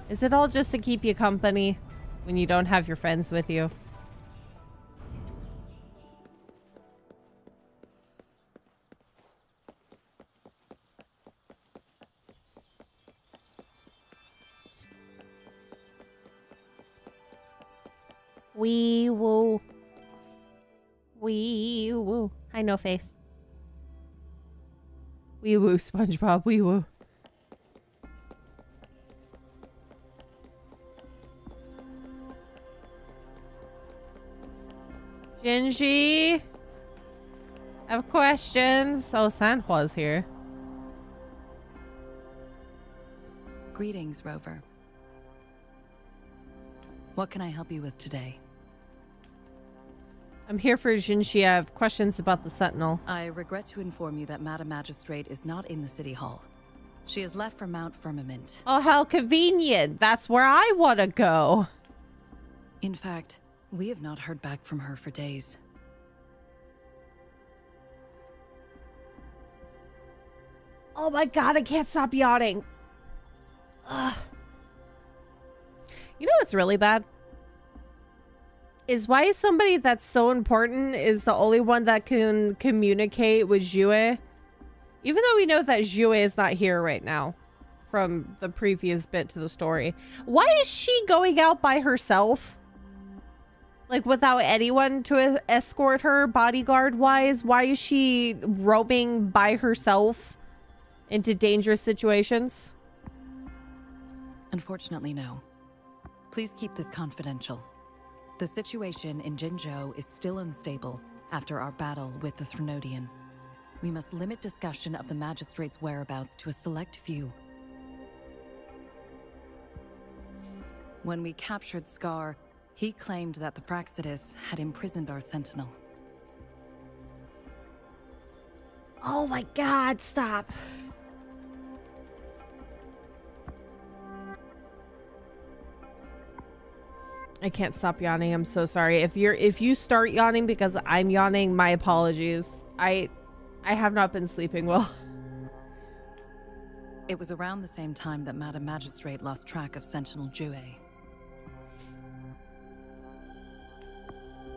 Is it all just to keep you company when you don't have your friends with you? Wee woo. Wee woo. Hi, no face. Wee woo, SpongeBob. Wee woo. Shinji, I have questions. Oh, Sanhua's here. Greetings, Rover. What can I help you with today? I'm here for Jinshi. I have questions about the Sentinel. I regret to inform you that Madam Magistrate is not in the City Hall. She has left for Mount Firmament. Oh, how convenient. That's where I want to go. In fact, we have not heard back from her for days. Oh my god, I can't stop yawning. Ugh. You know what's really bad? Is why somebody that's so important is the only one that can communicate with Jue. Even though we know that Jue is not here right now from the previous bit to the story. Why is she going out by herself? Like without anyone to escort her bodyguard wise? Why is she roaming by herself into dangerous situations? Unfortunately, no. Please keep this confidential. The situation in Jinzhou is still unstable after our battle with the Threnodian. We must limit discussion of the Magistrate's whereabouts to a select few. When we captured Scar, he claimed that the Fraxidus had imprisoned our Sentinel. Oh my god, stop. I can't stop yawning. I'm so sorry. If you start yawning because I'm yawning, my apologies. I have not been sleeping well. It was around the same time that Madam Magistrate lost track of Sentinel Jue.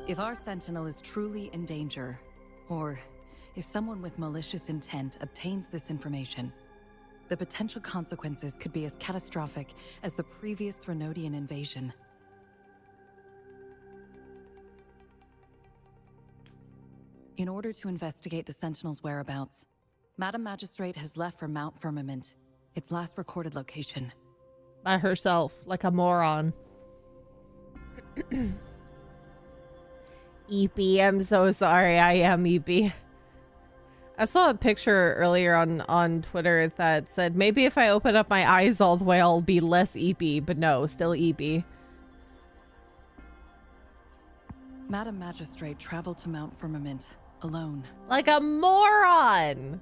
If our Sentinel is truly in danger, or if someone with malicious intent obtains this information, the potential consequences could be as catastrophic as the previous Threnodian invasion. In order to investigate the Sentinel's whereabouts, Madam Magistrate has left for Mount Firmament, its last recorded location. By herself, like a moron. EP, I'm so sorry. I am EP. I saw a picture earlier on Twitter that said, maybe if I open up my eyes all the way, I'll be less EP, but no, still EP. Madam Magistrate traveled to Mount Firmament alone. Like a moron!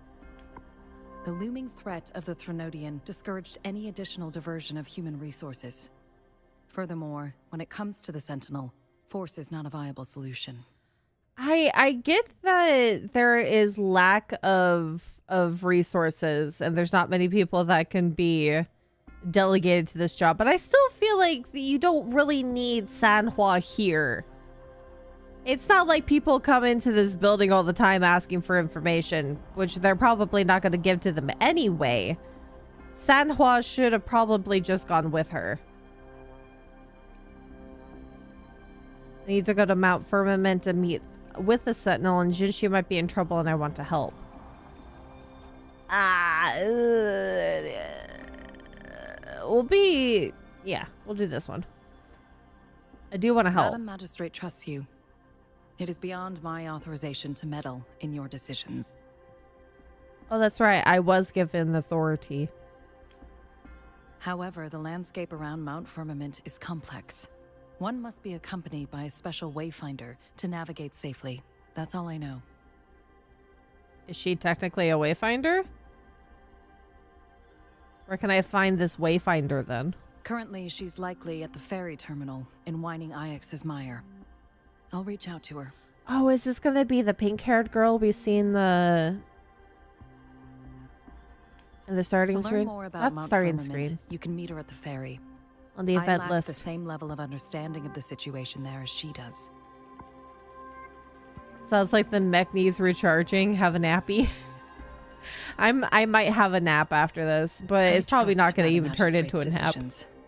The looming threat of the Threnodian discouraged any additional diversion of human resources. Furthermore, when it comes to the Sentinel, force is not a viable solution. I get that there is lack of resources and there's not many people that can be delegated to this job, but I still feel like you don't really need Sanhua here. It's not like people come into this building all the time asking for information, which they're probably not going to give to them anyway. Sanhua should have probably just gone with her. I need to go to Mount Firmament to meet with the Sentinel, and Jinshi might be in trouble and I want to help. We'll do this one. I do want to help. Madam Magistrate trusts you. It is beyond my authorization to meddle in your decisions. Oh, that's right. I was given authority. However, the landscape around Mount Firmament is complex. One must be accompanied by a special wayfinder to navigate safely. That's all I know. Is she technically a wayfinder? Where can I find this wayfinder then? Currently, she's likely at the ferry terminal in Whining Ix's Mire. I'll reach out to her. Oh, is this gonna be the pink-haired girl we see in the starting To screen? learn more about That's Mount starting Firmament, screen. you can meet her at the ferry. On the event I lack list. the same level of understanding of the situation there as she does. Sounds like the mech needs recharging. Have a nappy. I might have a nap after this, but it's probably not going to even turn into a nap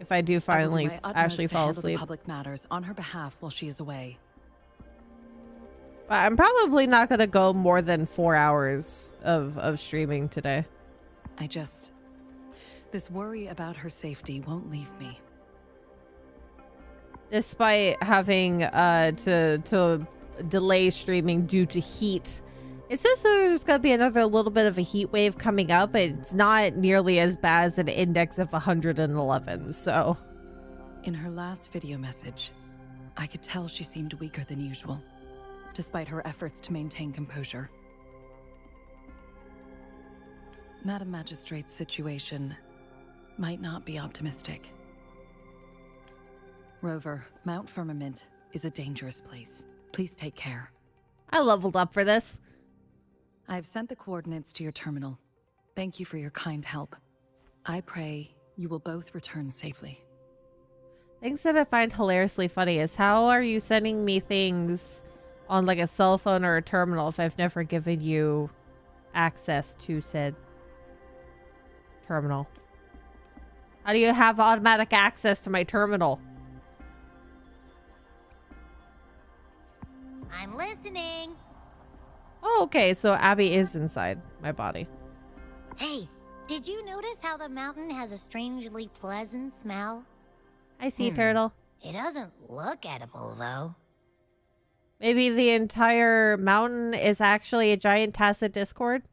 if I do finally actually fall asleep. Public matters on her behalf while she is away. But I'm probably not going to go more than 4 hours of streaming today. This worry about her safety won't leave me. Despite having to delay streaming due to heat. It says there's going to be another little bit of a heat wave coming up, but it's not nearly as bad as an index of 111, so. In her last video message, I could tell she seemed weaker than usual, despite her efforts to maintain composure. Madam Magistrate's situation might not be optimistic. Rover, Mount Firmament is a dangerous place. Please take care. I leveled up for this. I've sent the coordinates to your terminal. Thank you for your kind help. I pray you will both return safely. Things that I find hilariously funny is how are you sending me things on like a cell phone or a terminal if I've never given you access to said terminal? How do you have automatic access to my terminal? I'm listening. Oh, okay, so Abby is inside my body. Hey, did you notice how the mountain has a strangely pleasant smell? I see, turtle. It doesn't look edible, though. Maybe the entire mountain is actually a giant tacit discord?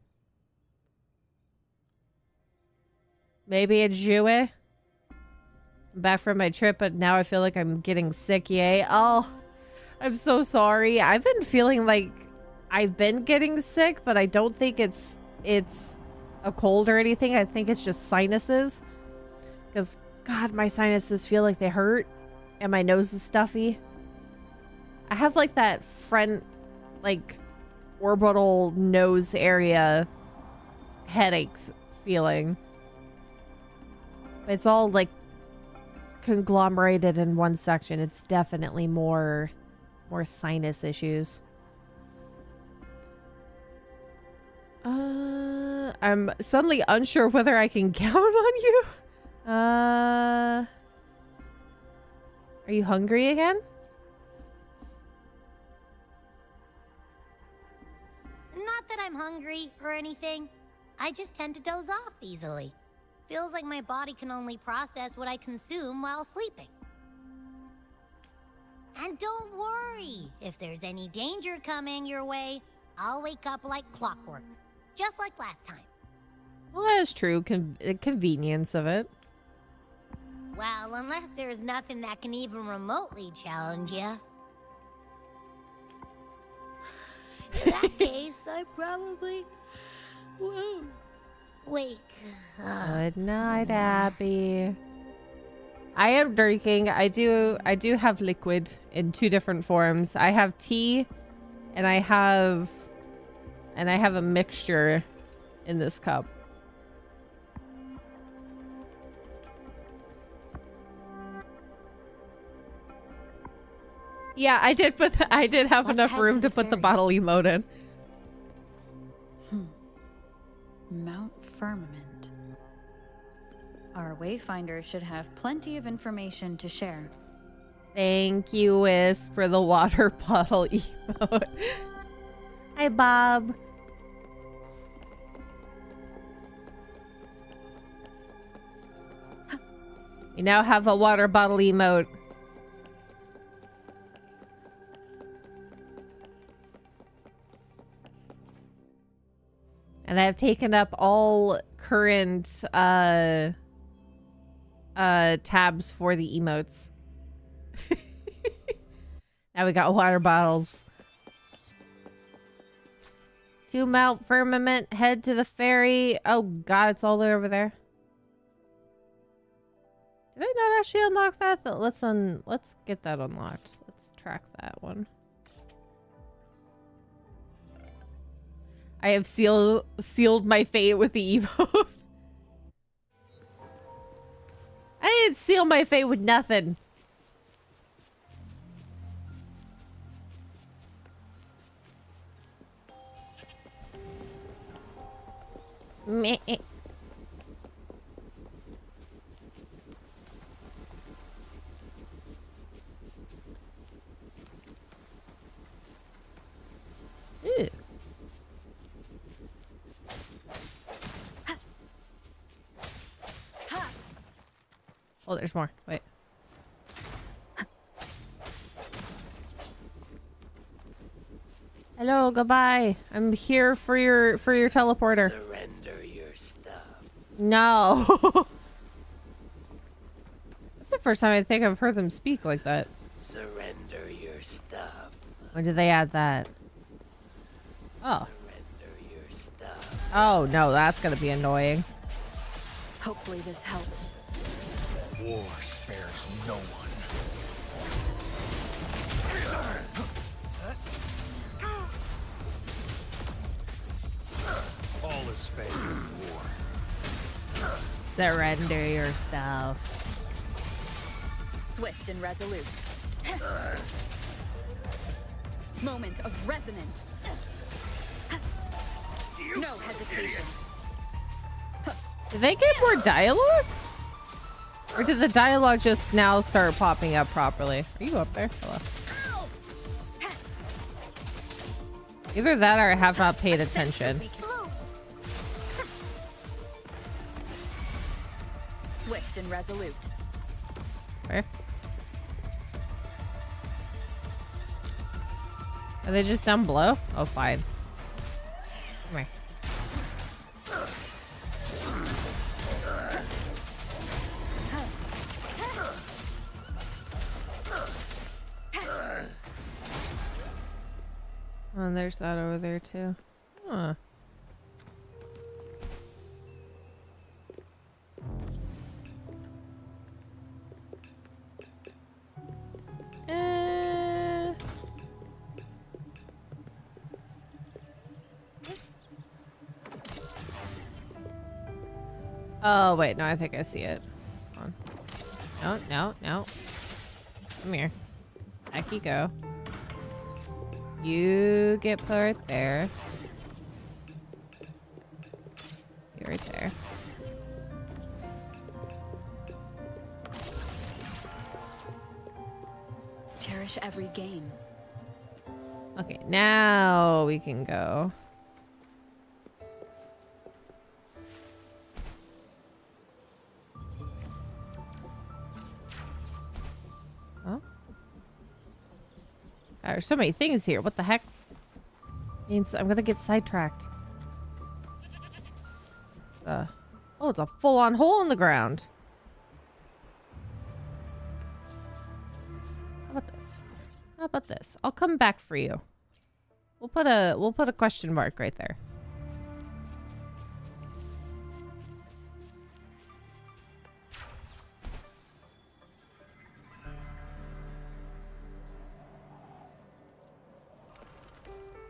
Maybe a Jue? I'm back from my trip, but now I feel like I'm getting sick, yay. Oh, I'm so sorry. I've been feeling like I've been getting sick, but I don't think it's a cold or anything. I think it's just sinuses. Because, God, my sinuses feel like they hurt. And my nose is stuffy. I have, like, that front, like, orbital nose area headaches feeling. But it's all, like, conglomerated in one section. It's definitely more sinus issues. I'm suddenly unsure whether I can count on you. Are you hungry again? Not that I'm hungry or anything. I just tend to doze off easily. Feels like my body can only process what I consume while sleeping. And don't worry, if there's any danger coming your way, I'll wake up like clockwork, just like last time. Well, that is true. Convenience of it. Well, unless there's nothing that can even remotely challenge you. In that case, I probably won't wake up. Good night, Abby. I am drinking. I do have liquid in 2 different forms. I have tea and I have a mixture in this cup. Yeah, I did put. I did have Let's enough head room to to the put the ferry. bottle emote in. Mount Firmament. Our wayfinder should have plenty of information to share. Thank you, Wiz, for the water bottle emote. Hi, Bob. You now have a water bottle emote. And I've taken up all current tabs for the emotes. Now we got water bottles. To Mount Firmament, head to the ferry. Oh god, it's all the way over there. Did I not actually unlock that? Let's get that unlocked. Let's track that one. I have sealed my fate with the emote. I didn't seal my fate with nothing. Meh. Ew. Oh, there's more. Wait. Hello, goodbye. I'm here for your teleporter. Surrender your stuff. No. That's the first time I think I've heard them speak like that. Surrender your stuff. When did they add that? Oh. Surrender your stuff. Oh, no, that's gonna be annoying. Hopefully this helps. War spares no one. All is fair in war. Surrender your stuff. Swift and resolute. Moment of resonance. No hesitations. Did they get more dialogue? Or did the dialogue just now start popping up properly? Are you up there? Hello. Either that or I have not paid attention. Swift and resolute. Where? Are they just down below? Oh, fine. Come here. Oh, and there's that over there too. Huh. Oh, wait. No, I think I see it. Hold on. No. Come here. Back you go. You get put right there. You right there. Cherish every gain. Okay, now we can go. Oh. God, there's so many things here. What the heck? Means I'm gonna get sidetracked. Oh, it's a full-on hole in the ground. How about this? How about this? I'll come back for you. We'll put a question mark right there.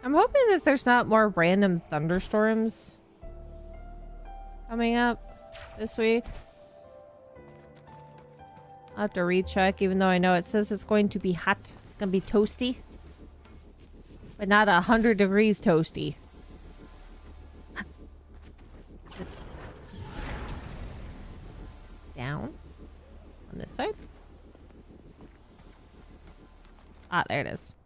I'm hoping that there's not more random thunderstorms coming up this week. I'll have to recheck, even though I know it says it's going to be hot. It's gonna be toasty. But not 100 degrees toasty. Down. On this side. Ah, there it is.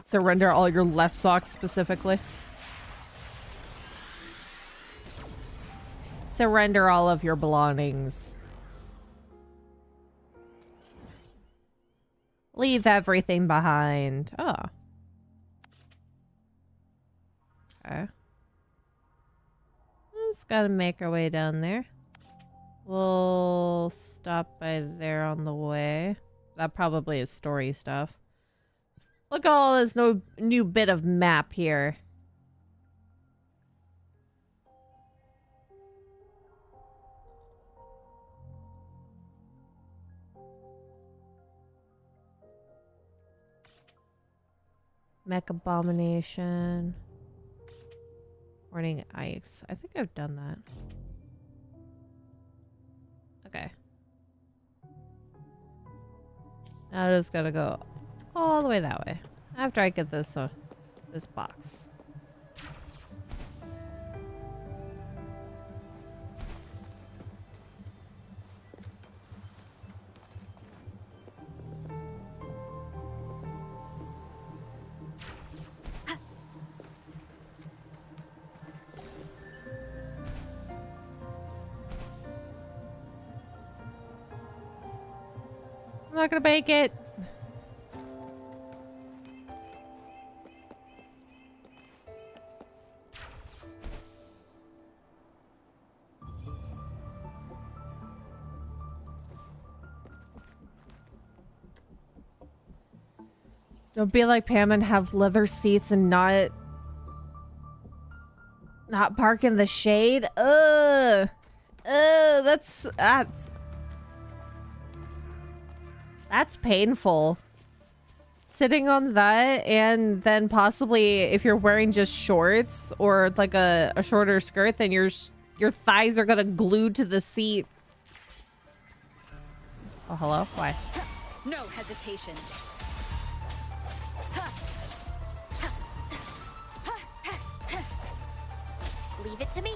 Surrender all your left socks specifically. Surrender all of your belongings. Leave everything behind. Oh. Okay. Just gotta make our way down there. We'll stop by there on the way. That probably is story stuff. Look at all this new bit of map here. Mech Abomination. Morning Ice. I think I've done that. Okay. Now I just gotta go all the way that way. After I get this this box. I'm not gonna make it. Don't be like Pam and have leather seats and not park in the shade. That's painful. Sitting on that, and then possibly if you're wearing just shorts or like a shorter skirt, then your thighs are gonna glue to the seat. Oh, hello? Why? No hesitation. Leave it to me.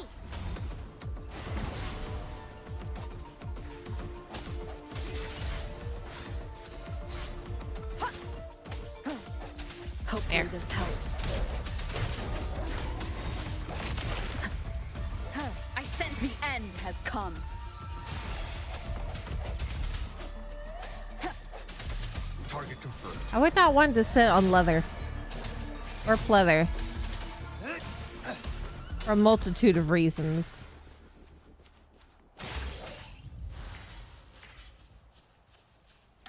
Hopefully this helps. I sense the end has come. Target confirmed. I would not want to sit on leather. Or pleather. For a multitude of reasons.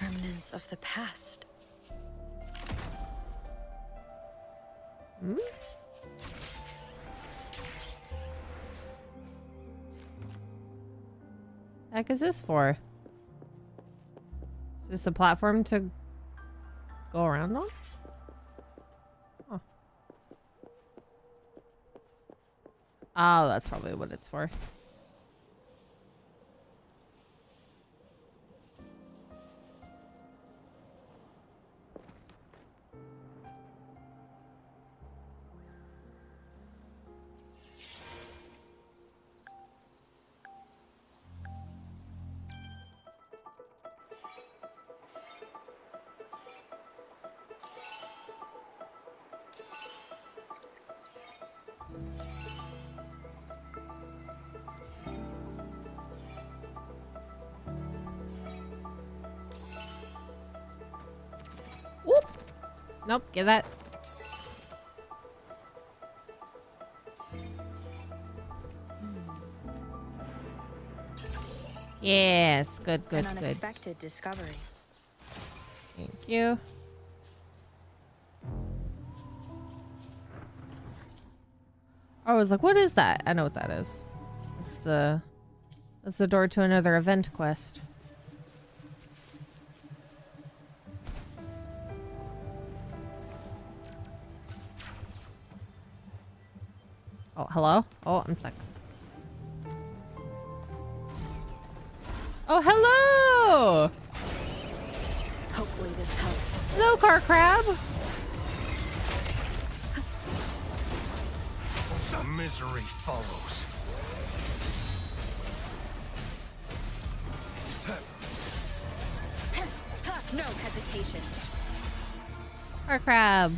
Remnants of the past. Hmm? The heck is this for? Is this a platform to go around on? Oh. Oh, that's probably what it's for. Whoop. Nope, get that. Yes, good. An unexpected discovery. Thank you. I was like, what is that? I know what that is. That's the door to another event quest. Oh, hello? Oh, I'm stuck. Oh, hello! Hopefully this helps. Hello, car crab. The misery follows. No hesitation. Car crab.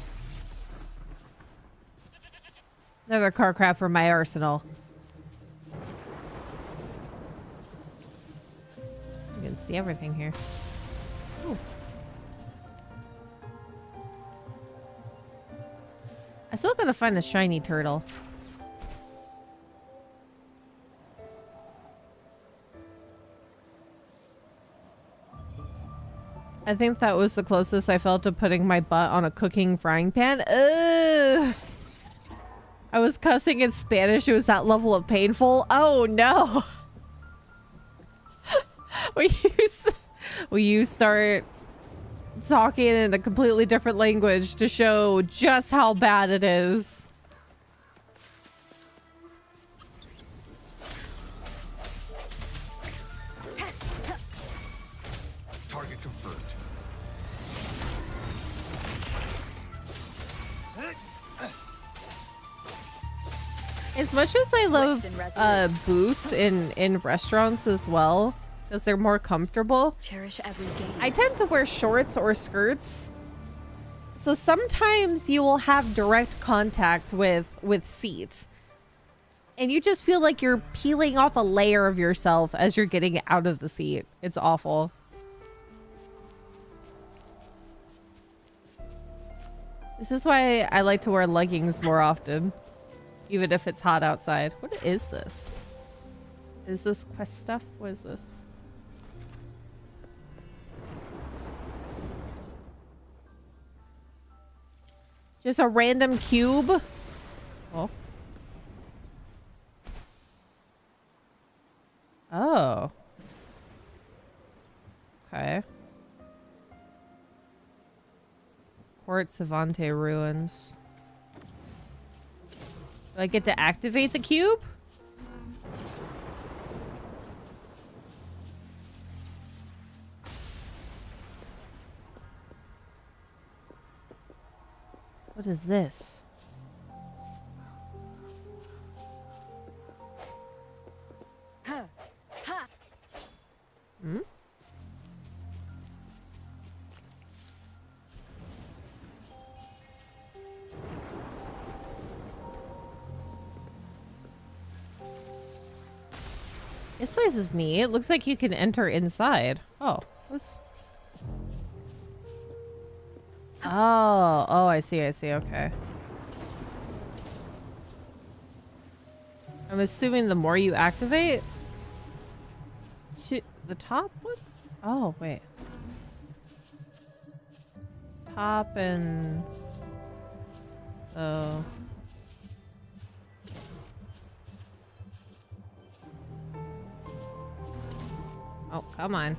Another car crab for my arsenal. You can see everything here. Ooh. I still gotta find the shiny turtle. I think that was the closest I felt to putting my butt on a cooking frying pan. Ugh. I was cussing in Spanish. It was that level of painful. Oh no. Will you start talking in a completely different language to show just how bad it is? Target confirmed. As much as I love booths in restaurants as well, because they're more comfortable, Cherish every game. I tend to wear shorts or skirts. So sometimes you will have direct contact with seat. And you just feel like you're peeling off a layer of yourself as you're getting out of the seat. It's awful. This is why I like to wear leggings more often. Even if it's hot outside. What is this? Is this quest stuff? What is this? Just a random cube? Oh. Oh. Okay. Port Savante Ruins. Do I get to activate the cube? What is this? Hmm? This place is neat. It looks like you can enter inside. Oh, what's... Oh, I see, okay. I'm assuming the more you activate... To the top? What? Oh, wait. Top and... So... Oh, come on.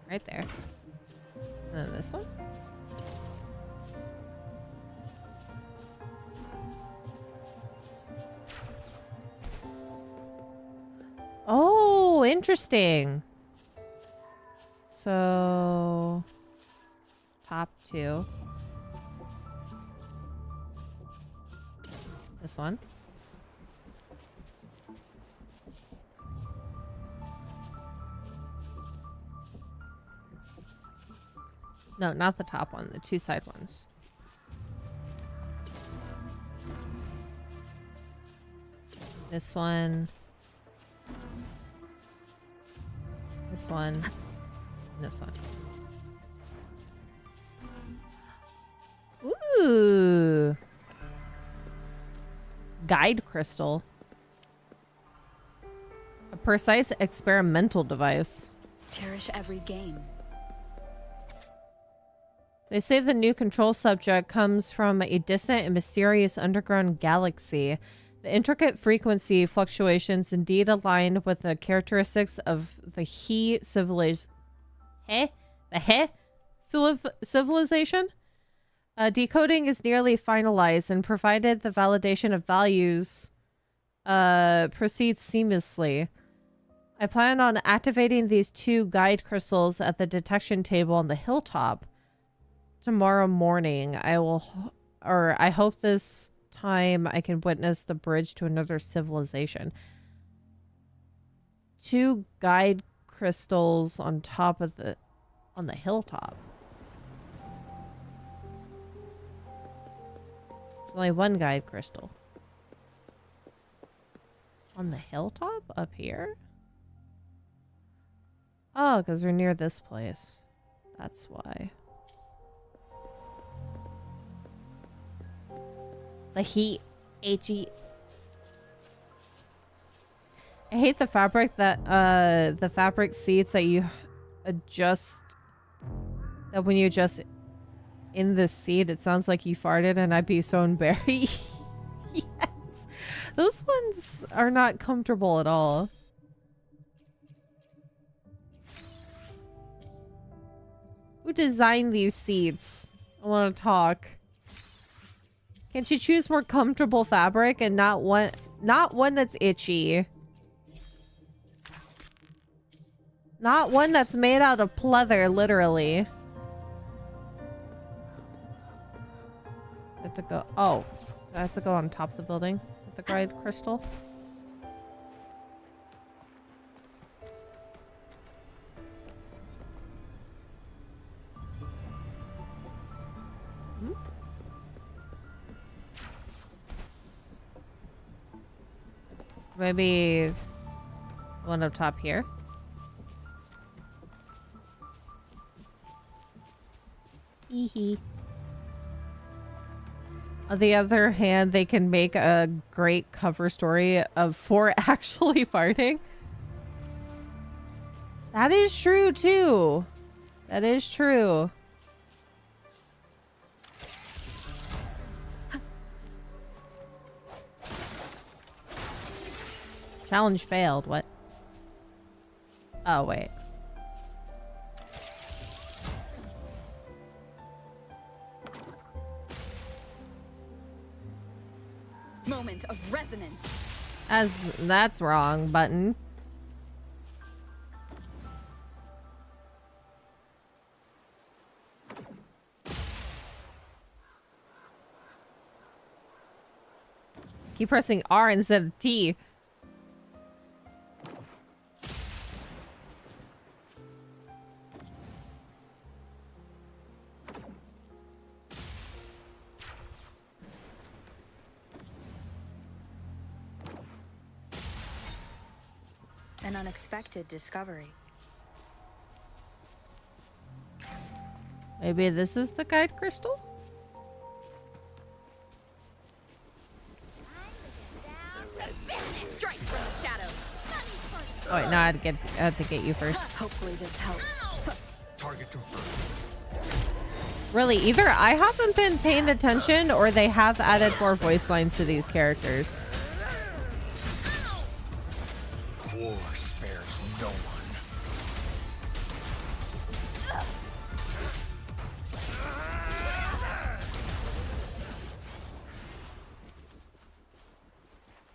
Right there. And then this one. Oh, interesting. So, top two. This one. No, not the top one, the two side ones. This one. This one. And this one. Ooh. Guide crystal. A precise experimental device. Cherish every game. They say the new control subject comes from a distant and mysterious underground galaxy. The intricate frequency fluctuations indeed align with the characteristics of the civilization. Decoding is nearly finalized, and provided the validation of values proceeds seamlessly, I plan on activating these 2 guide crystals at the detection table on the hilltop tomorrow morning. I hope this time I can witness the bridge to another civilization. 2 guide crystals on the hilltop. There's only 1 guide crystal. On the hilltop? Up here? Oh, because we're near this place. That's why. The heat. H-E. I hate the fabric that, the fabric seats that you adjust, that when you adjust in the seat, it sounds like you farted, and I'd be so embarrassed. Yes. Those ones are not comfortable at all. Who designed these seats? I want to talk. Can't you choose more comfortable fabric and not one that's itchy? Not one that's made out of pleather, literally. I have to go. Oh, so I have to go on top of the building with the guide crystal. Maybe one up top here. Hee. On the other hand, they can make a great cover story for actually farting. That is true too. That is true. Challenge failed. What? Oh, wait. Moment of resonance. That's wrong button. Keep pressing R instead of T. An unexpected discovery. Maybe this is the guide crystal? Strike from the shadows. Oh wait, no, I had to get you first. Hopefully this helps. Target confirmed. Really, either I haven't been paying attention or they have added more voice lines to these characters. War spares no one.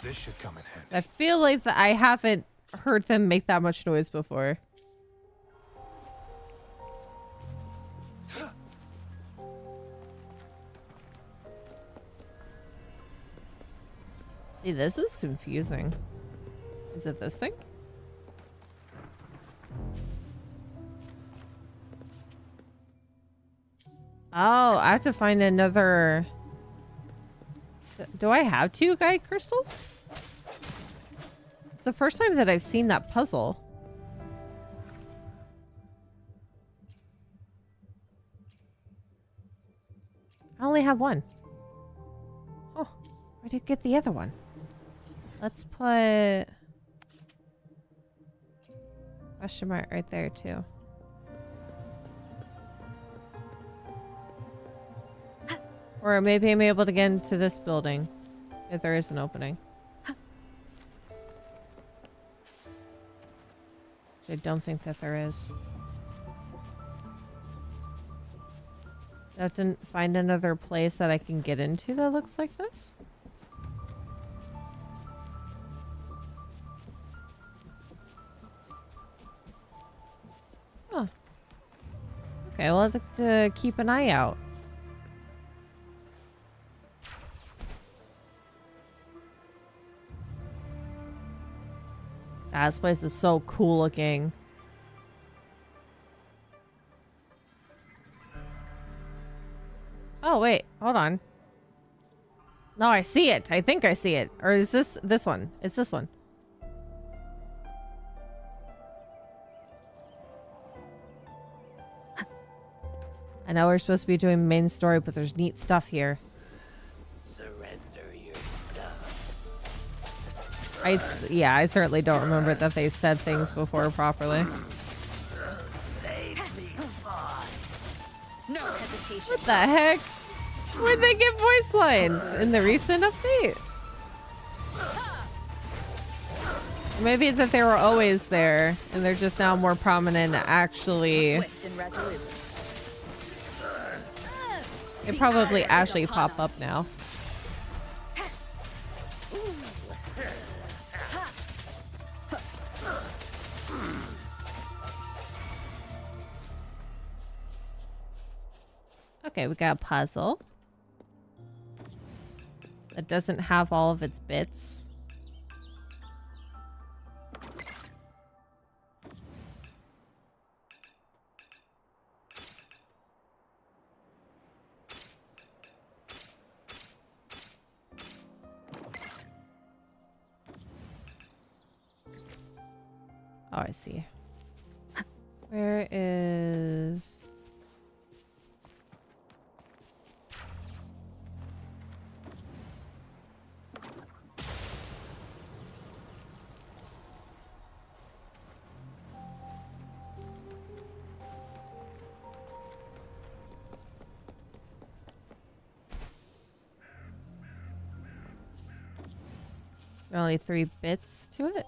This should come in handy. I feel like I haven't heard them make that much noise before. See, this is confusing. Is it this thing? Oh, I have to find another... Do I have 2 guide crystals? It's the first time that I've seen that puzzle. I only have 1. Oh, where did you get the other one? Let's put... question mark right there, too. Or maybe I'm able to get into this building. If there is an opening. I don't think that there is. I have to find another place that I can get into that looks like this. Oh. Okay, well, I'll have to keep an eye out. Ah, this place is so cool looking. Oh, wait. Hold on. No, I see it. I think I see it. Or is this one? It's this one. I know we're supposed to be doing main story, but there's neat stuff here. Surrender your stuff. Yeah, I certainly don't remember that they said things before properly. Save me, boss. No hesitation. What the heck? Where'd they get voice lines? In the recent update? Maybe that they were always there, and they're just now more prominent actually. Swift and resolute. They probably actually pop up now. Okay, we got a puzzle that doesn't have all of its bits. Oh, I see. Where is... Is there only 3 bits to it?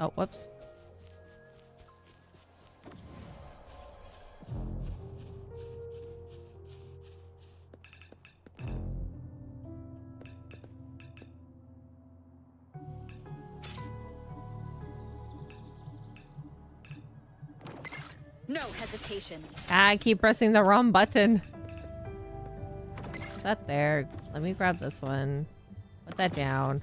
Oh, whoops. No hesitation. I keep pressing the wrong button. Put that there. Let me grab this one. Put that down.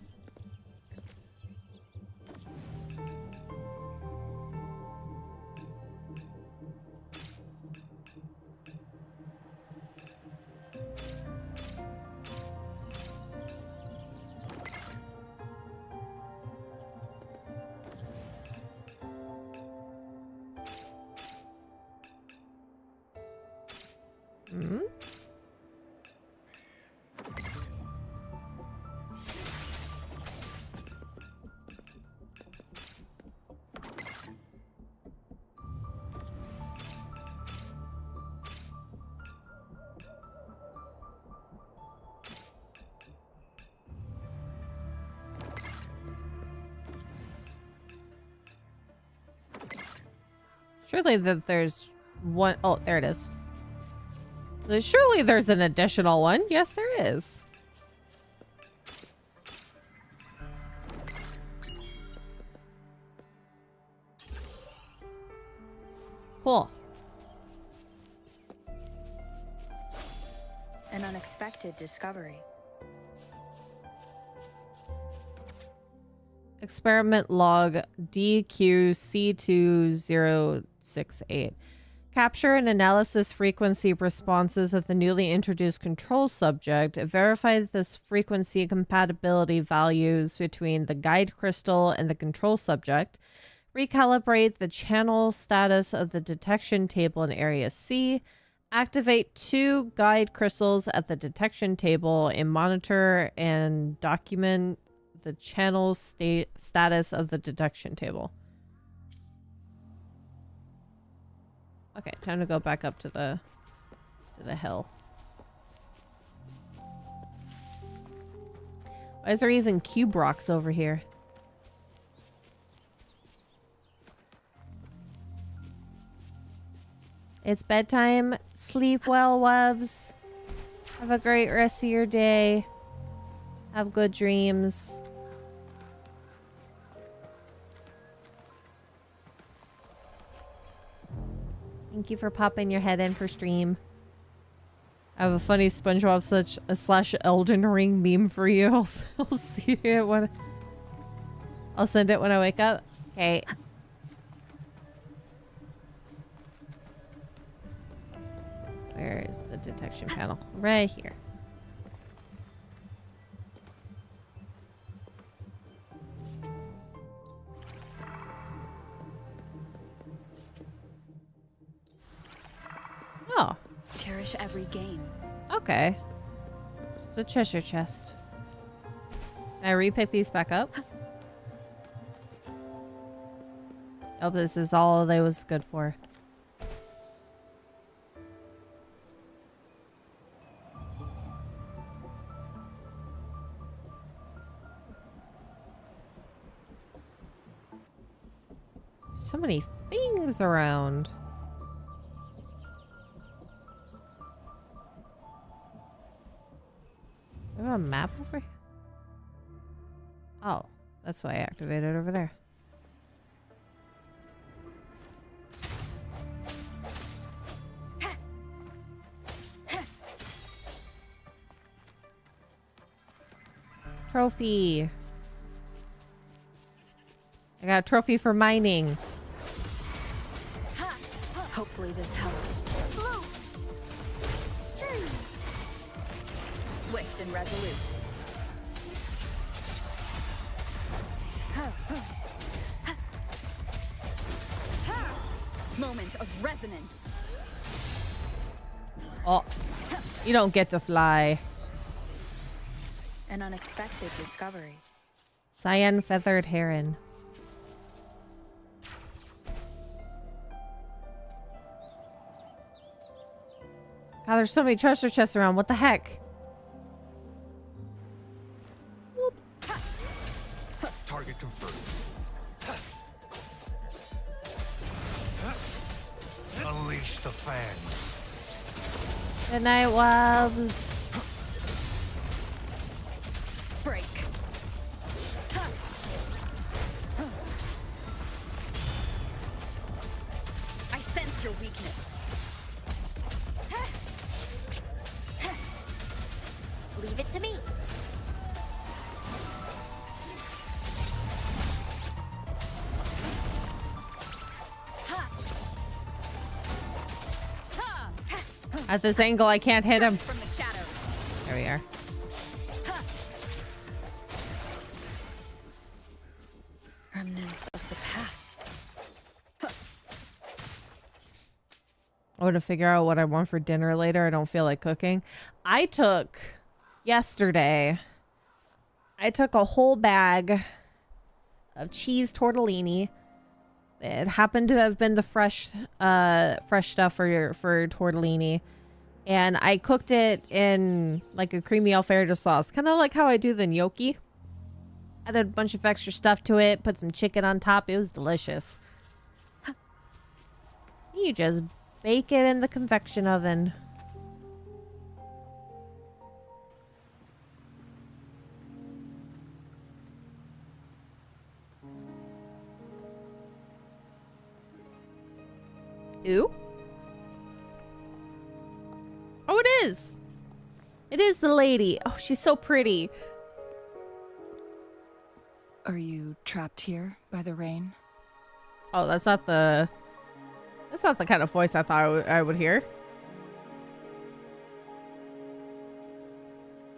Hmm? Surely that there's one oh there it is. Surely there's an additional one. Yes, there is. Cool. An unexpected discovery. Experiment log DQC2068. Capture and analysis frequency responses of the newly introduced control subject. Verify this frequency compatibility values between the guide crystal and the control subject. Recalibrate the channel status of the detection table in Area C. Activate 2 guide crystals at the detection table and monitor and document the channel status of the detection table. Okay, time to go back up to the hill. Why is there even cube rocks over here? It's bedtime. Sleep well, Wubs. Have a great rest of your day. Have good dreams. Thank you for popping your head in for stream. I have a funny SpongeBob slash Elden Ring meme for you. I'll see it when I'll send it when I wake up. Okay. Where is the detection panel? Right here. Oh. Cherish every gain. Okay. It's a treasure chest. Can I repick these back up? Oh, this is all they was good for. So many things around. Do I have a map over here? Oh, that's why I activated over there. Trophy. I got a trophy for mining. Hopefully this helps. Swift and resolute. Moment of resonance. Oh, you don't get to fly. An unexpected discovery. Cyan feathered heron. God, there's so many treasure chests around. What the heck? Target confirmed. Unleash the fans. Good night, Wubs. Break. I sense your weakness. Leave it to me. At this angle, I can't hit him. From the shadows. There we are. Remnants of the past. I want to figure out what I want for dinner later. I don't feel like cooking. I took yesterday. I took a whole bag of cheese tortellini. It happened to have been the fresh stuff for tortellini, and I cooked it in like a creamy Alfredo sauce, kind of like how I do the gnocchi. Added a bunch of extra stuff to it, put some chicken on top. It was delicious. You just bake it in the convection oven. Ooh. Oh, it is. It is the lady. Oh, she's so pretty. Are you trapped here by the rain? Oh, that's not the kind of voice I thought I would hear.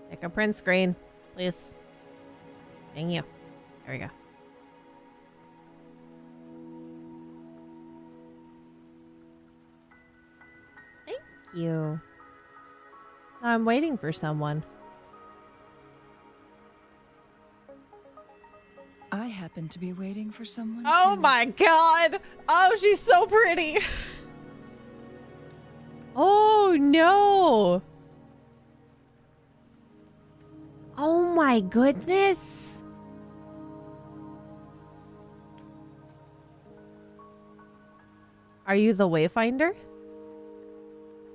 Take a print screen, please. Thank you. There we go. Thank you. I'm waiting for someone. I happen to be waiting for someone. Oh too. my god! Oh, she's so pretty! Oh no! Oh my goodness! Are you the Wayfinder?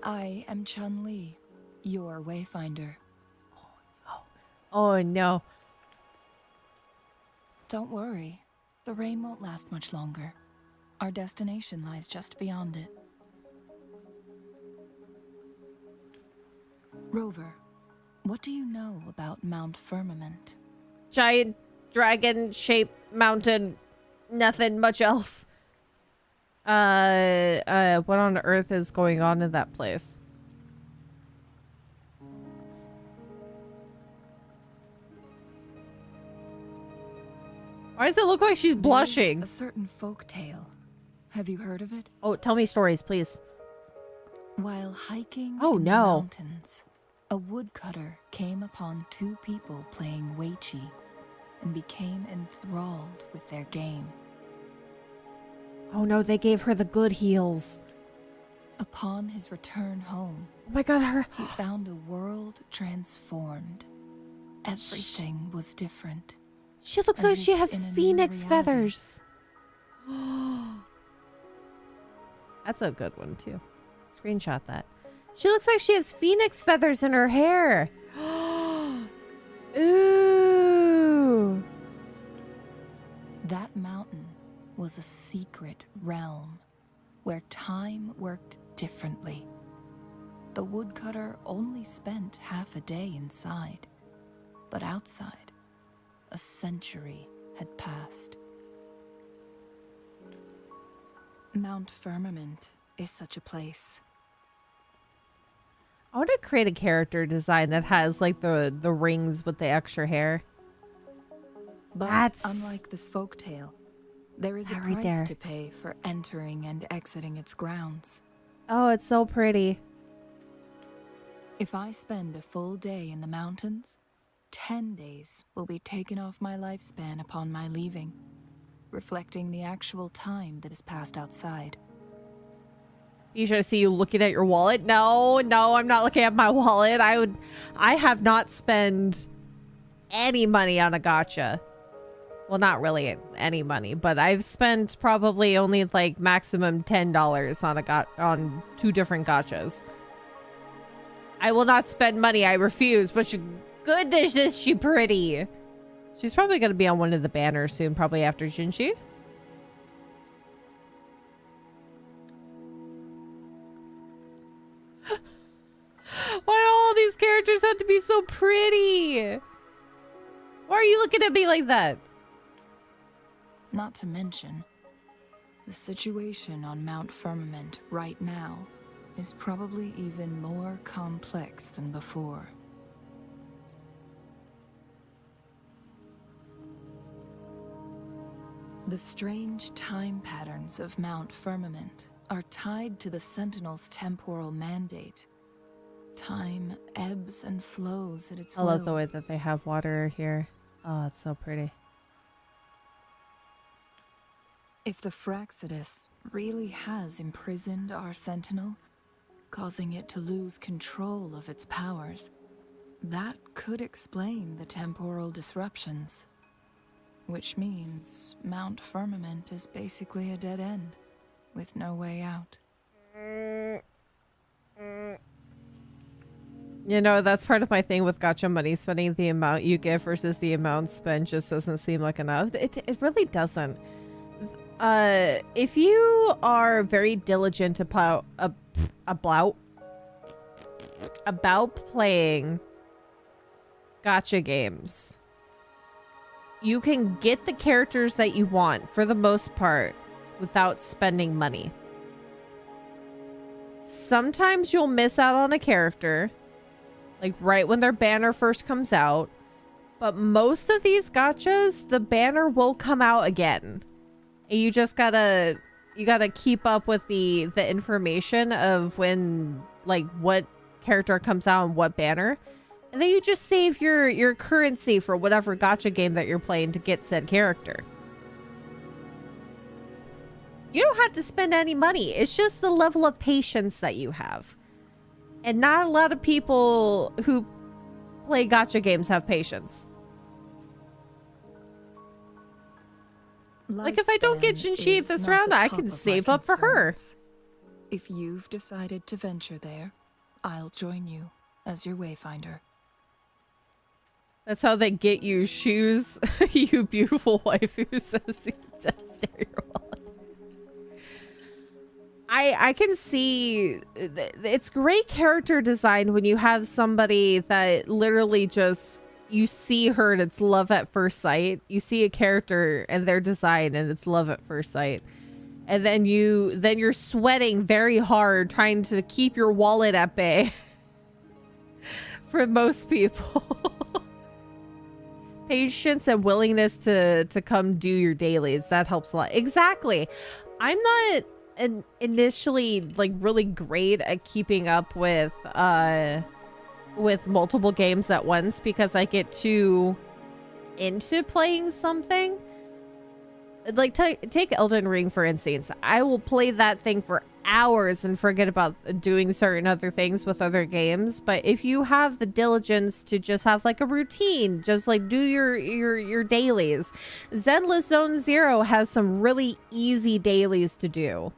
I am Chun-Li, your wayfinder. Oh no. Don't worry. The rain won't last much longer. Our destination lies just beyond it. Rover, what do you know about Mount Firmament? Giant dragon-shaped mountain. Nothing much else. What on earth is going on in that place? Why does it look like she's blushing? There's a certain folk tale. Have you heard of it? Oh, tell me stories, please. While hiking Oh, in the no. mountains, a woodcutter came upon two people playing Weiqi and became enthralled with their game. Oh no, they gave her the good heels. Upon his return home, Oh my god, her. he found a world transformed. Everything was different. She looks As like if she has in a new phoenix reality. feathers. That's a good one, too. Screenshot that. She looks like she has phoenix feathers in her hair. Ooh. That mountain was a secret realm where time worked differently. The woodcutter only spent half a day inside, but outside, a century had passed. Mount Firmament is such a place. I want to create a character design that has like the rings with the extra hair. But That's- unlike this folktale, there is a That right price there. to pay for entering and exiting its grounds. Oh, it's so pretty. If I spend a full day in the mountains, 10 days will be taken off my lifespan upon my leaving, reflecting the actual time that is passed outside. You should see you looking at your wallet. No, I'm not looking at my wallet. I have not spent any money on a gacha. Well, not really any money, but I've spent probably only like maximum $10 on on 2 different gachas. I will not spend money. I refuse. But goodness, is she pretty? She's probably going to be on one of the banners soon, probably after Jinshi. Why do all these characters have to be so pretty? Why are you looking at me like that? Not to mention, the situation on Mount Firmament right now is probably even more complex than before. The strange time patterns of Mount Firmament are tied to the Sentinel's temporal mandate. Time ebbs and flows at its I will. love the way that they have water here. Oh, it's so pretty. If the Fraxidus really has imprisoned our Sentinel, causing it to lose control of its powers, that could explain the temporal disruptions. Which means Mount Firmament is basically a dead end, with no way out. You know, that's part of my thing with gacha money. Spending the amount you give versus the amount spent just doesn't seem like enough. It really doesn't. If you are very diligent about playing gacha games, you can get the characters that you want for the most part without spending money. Sometimes you'll miss out on a character, like right when their banner first comes out, but most of these gachas, the banner will come out again. And you just gotta keep up with the information of when, like, what character comes out on what banner. And then you just save your currency for whatever gacha game that you're playing to get said character. You don't have to spend any money. It's just the level of patience that you have. And not a lot of people who play gacha games have patience. Like, if I don't get Lifespan Jinshi is this not round, the I top can of our save up for her. concerns. If you've decided to venture there, I'll join you as your wayfinder. That's how they get you shoes, you beautiful waifu, says stereo. I can see it's great character design when you have somebody that literally just, you see her and it's love at first sight. You see a character and their design and it's love at first sight. And then you're sweating very hard trying to keep your wallet at bay. For most people. Patience and willingness to come do your dailies, that helps a lot. Exactly. I'm not initially like really great at keeping up with multiple games at once because I get too into playing something. Like take Elden Ring for instance. I will play that thing for hours and forget about doing certain other things with other games. But if you have the diligence to just have like a routine, just like do your dailies. Zenless Zone Zero has some really easy dailies to do.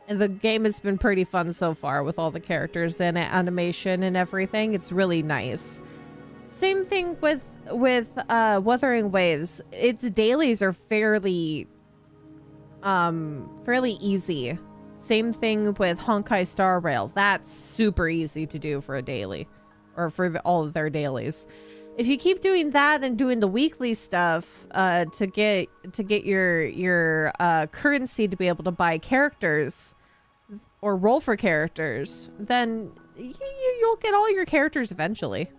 And the game has been pretty fun so far with all the characters and animation and everything. It's really nice. Same thing with Wuthering Waves. Its dailies are fairly easy. Same thing with Honkai Star Rail. That's super easy to do for a daily, or for all of their dailies. If you keep doing that and doing the weekly stuff to get your currency to be able to buy characters or roll for characters, then you'll get all your characters eventually.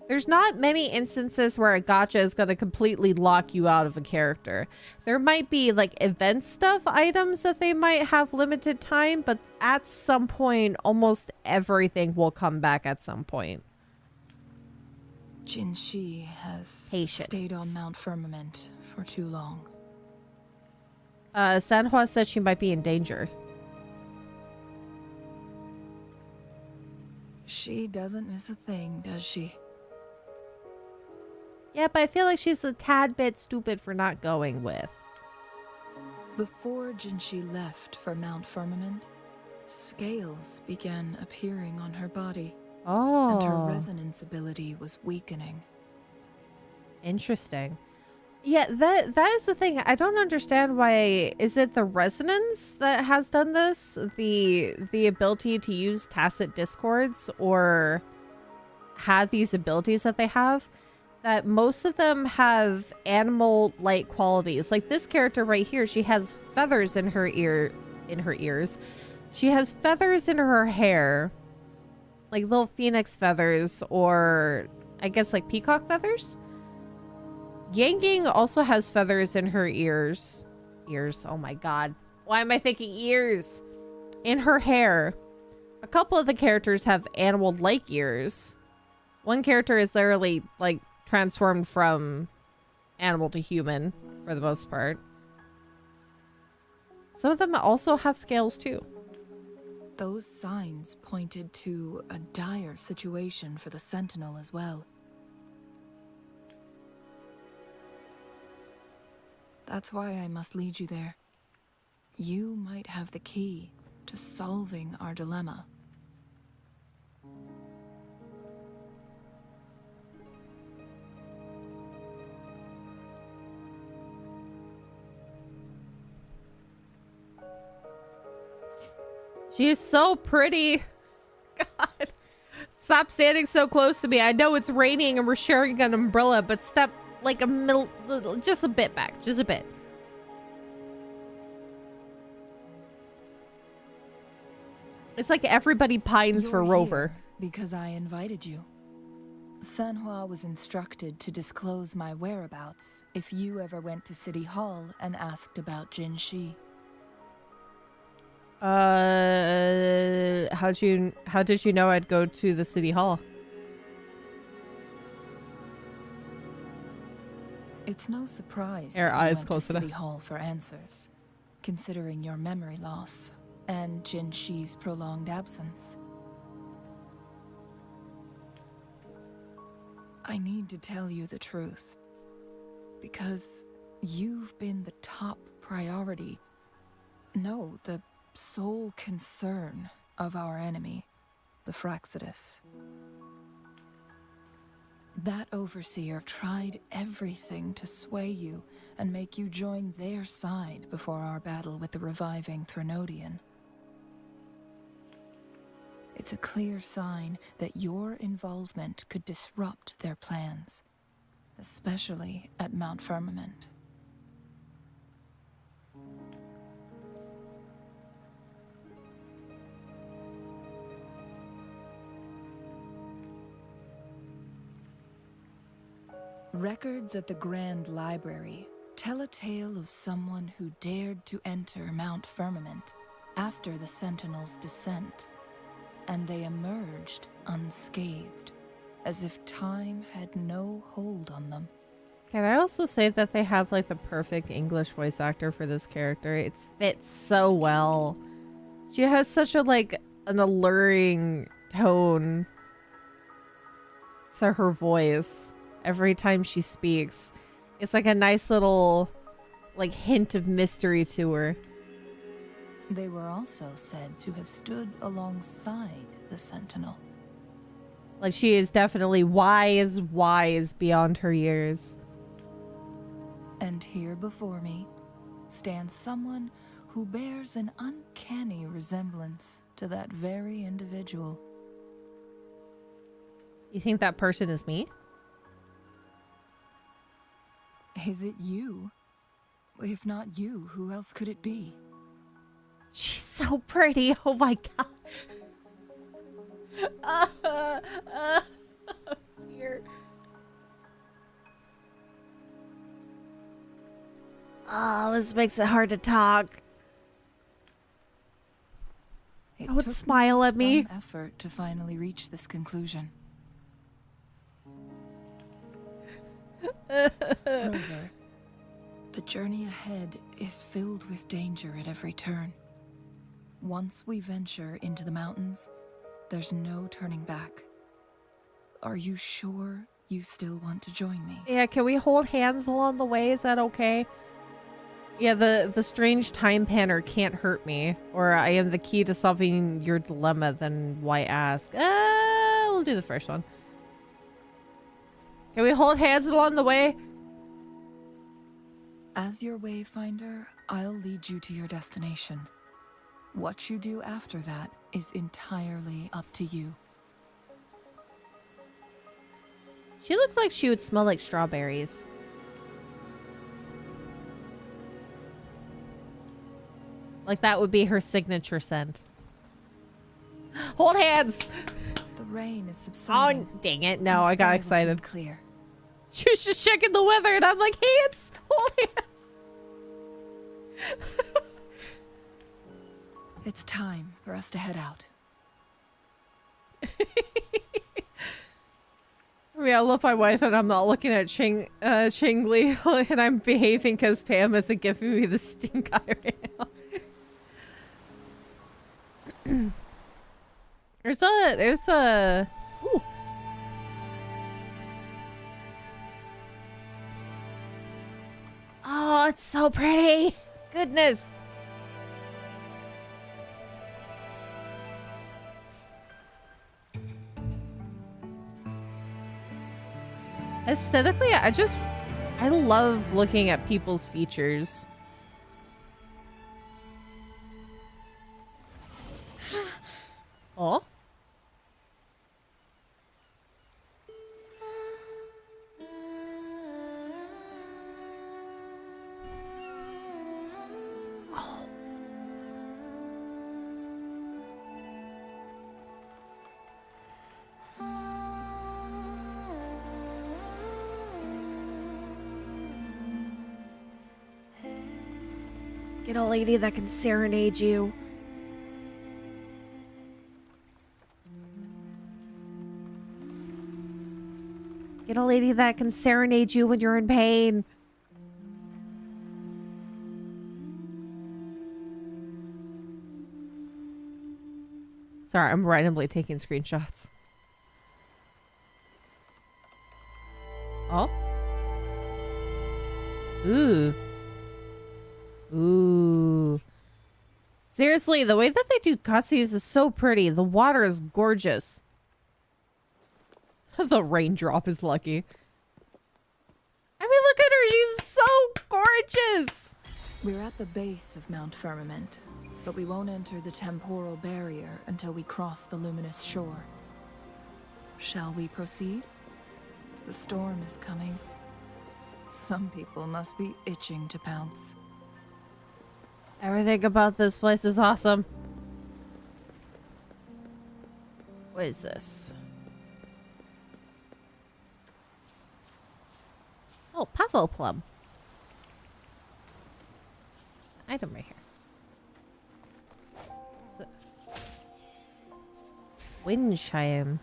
There's not many instances where a gacha is going to completely lock you out of a character. There might be like event stuff items that they might have limited time, but at some point, almost everything will come back at some point. Jinshi has stayed on Mount Firmament for too long. Sanhua says she might be in danger. She doesn't miss a thing, does she? Yeah, but I feel like she's a tad bit stupid for not going with. Before Jinshi left for Mount Firmament, scales began appearing on her body. Oh. And her resonance ability was weakening. Interesting. Yeah, that is the thing. I don't understand why. Is it the resonance that has done this? The ability to use tacit discords or have these abilities that they have? That most of them have animal-like qualities. Like this character right here, she has feathers in her ears. She has feathers in her hair. Like little phoenix feathers, or I guess like peacock feathers. Yangang also has feathers in her ears. Oh my god. Why am I thinking ears? In her hair. A couple of the characters have animal-like ears. One character is literally like transformed from animal to human for the most part. Some of them also have scales too. Those signs pointed to a dire situation for the Sentinel as well. That's why I must lead you there. You might have the key to solving our dilemma. She is so pretty. God. Stop standing so close to me. I know it's raining and we're sharing an umbrella, but step like just a bit back. Just a bit. It's like everybody pines for Rover. Because I invited you. Sanhua was instructed to disclose my whereabouts if you ever went to City Hall and asked about Jinshi. How did you know I'd go to the City Hall? It's no surprise Your that you eyes went close to enough. City Hall for answers, considering your memory loss and Jinshi's prolonged absence. I need to tell you the truth, because you've been the top priority. No, the sole concern of our enemy, the Fraxidus. That overseer tried everything to sway you and make you join their side before our battle with the reviving Threnodian. It's a clear sign that your involvement could disrupt their plans, especially at Mount Firmament. Records at the Grand Library tell a tale of someone who dared to enter Mount Firmament after the Sentinels' descent, and they emerged unscathed, as if time had no hold on them. Can I also say that they have like the perfect English voice actor for this character? It fits so well. She has such a like an alluring tone to her voice every time she speaks. It's like a nice little like hint of mystery to her. They were also said to have stood alongside the Sentinel. Like she is definitely wise beyond her years. And here before me stands someone who bears an uncanny resemblance to that very individual. You think that person is me? Is it you? If not you, who else could it be? She's so pretty. Oh my god. Oh dear. Oh, this makes it hard to talk. It would took smile at me. Some effort to finally reach this conclusion. Rover, the journey ahead is filled with danger at every turn. Once we venture into the mountains, there's no turning back. Are you sure you still want to join me? Yeah, can we hold hands along the way? Is that okay? Yeah, the strange time panner can't hurt me. Or I am the key to solving your dilemma, then why ask? We'll do the first one. Can we hold hands along the way? As your wayfinder, I'll lead you to your destination. What you do after that is entirely up to you. She looks like she would smell like strawberries. Like that would be her signature scent. Hold hands! The rain is Oh, subsiding. dang it. No, I got excited. Clear. She was just checking the weather and I'm like, hey, it's hold hands. It's time for us to head out. I mean, I love my wife and I'm not looking at Chingli and I'm behaving because Pam isn't giving me the stink eye right now. There's a ooh. Oh, it's so pretty. Goodness. Aesthetically, I love looking at people's features. Oh? Get a lady that can serenade you. Get a lady that can serenade you when you're in pain. Sorry, I'm randomly taking screenshots. Oh? Ooh. Ooh. Seriously, the way that they do cutscenes is so pretty. The water is gorgeous. The raindrop is lucky. I mean, look at her. She's so gorgeous. We're at the base of Mount Firmament, but we won't enter the temporal barrier until we cross the luminous shore. Shall we proceed? The storm is coming. Some people must be itching to pounce. Everything about this place is awesome. What is this? Oh, Pavo Plum. Item right here. What's it? Wind chime.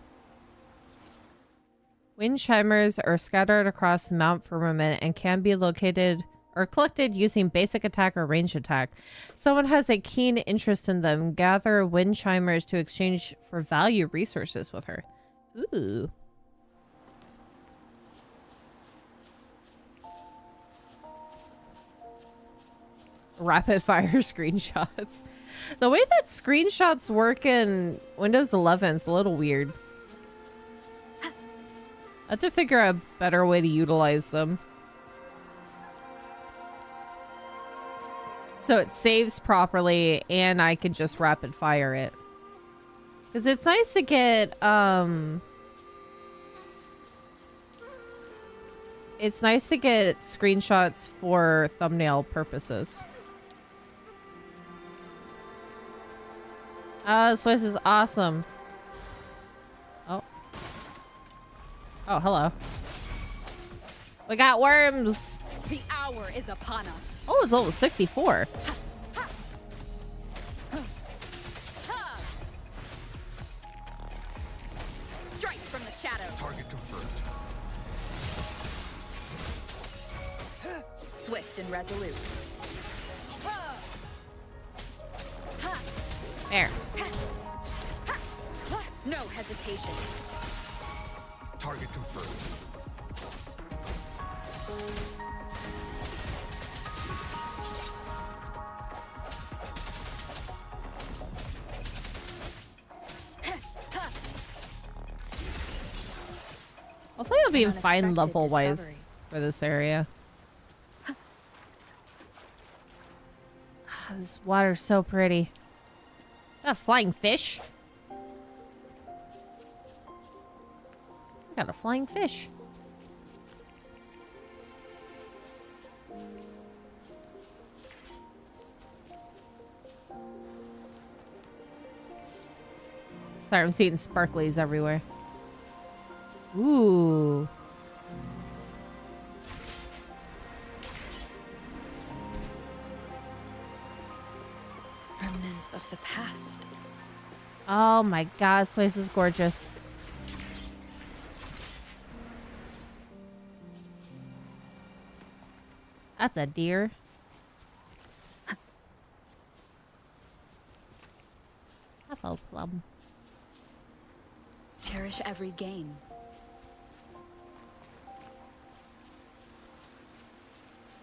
Wind chimers are scattered across Mount Firmament and can be located or collected using basic attack or range attack. Someone has a keen interest in them. Gather wind chimers to exchange for value resources with her. Ooh. Rapid fire screenshots. The way that screenshots work in Windows 11 is a little weird. I have to figure out a better way to utilize them. So it saves properly and I can just rapid fire it. Because it's nice to get, it's nice to get screenshots for thumbnail purposes. Oh, this place is awesome. Oh. Oh, hello. We got worms. The hour is upon us. Oh, it's level 64. Strike from the shadow. Target confirmed. Swift and resolute. There. No hesitation. Target confirmed. Hopefully I'll be fine Unexpected level-wise discovery. for this area. This water's so pretty. Got a flying fish. Got a flying fish. Sorry, I'm seeing sparklies everywhere. Ooh. Remnants of the past. Oh my god, this place is gorgeous. That's a deer. Apple plum. Cherish every gain.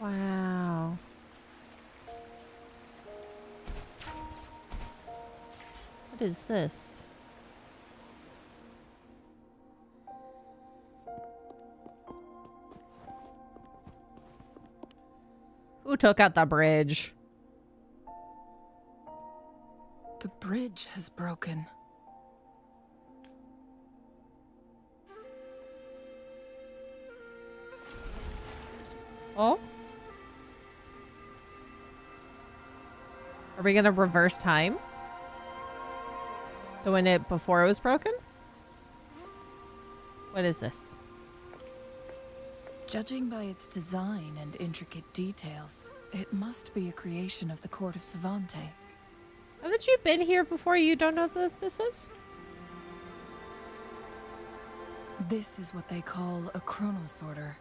Wow. What is this? Who took out the bridge? The bridge has broken. Oh? Are we gonna reverse time? To win it before it was broken? What is this? Judging by its design and intricate details, it must be a creation of the court of Savante. Haven't you been here before? You don't know what this is? This is what they call a chronosorter.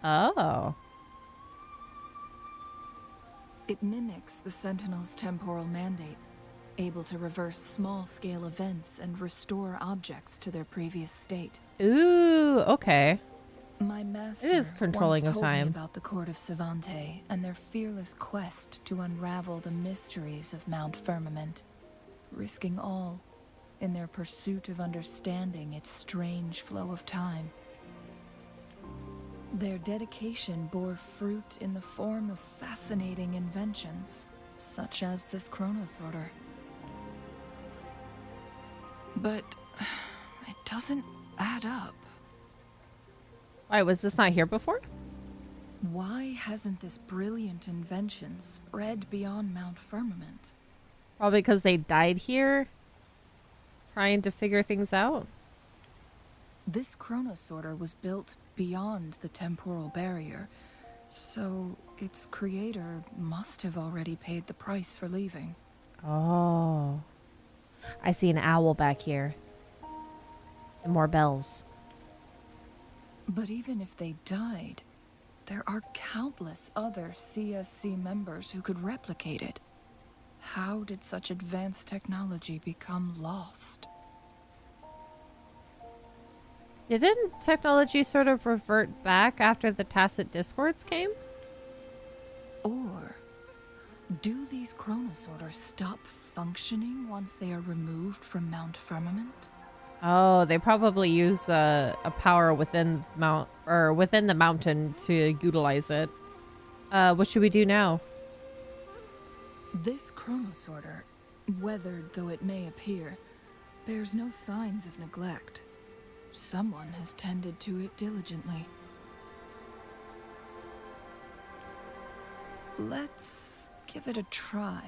Oh. It mimics the Sentinel's temporal mandate, able to reverse small-scale events and restore objects to their previous state. Ooh, okay. My master It is controlling once of told time. me about the court of Savante and their fearless quest to unravel the mysteries of Mount Firmament, risking all in their pursuit of understanding its strange flow of time. Their dedication bore fruit in the form of fascinating inventions, such as this chronosorter. But it doesn't add up. Why, was this not here before? Why hasn't this brilliant invention spread beyond Mount Firmament? Probably because they died here trying to figure things out. This chronosorter was built beyond the temporal barrier, so its creator must have already paid the price for leaving. Oh. I see an owl back here. And more bells. But even if they died, there are countless other CSC members who could replicate it. How did such advanced technology become lost? Didn't technology sort of revert back after the Tacit Discords came? Or do these chronosorters stop functioning once they are removed from Mount Firmament? Oh, they probably use a power within the mountain to utilize it. What should we do now? This chronosorter, weathered though it may appear, bears no signs of neglect. Someone has tended to it diligently. Let's give it a try.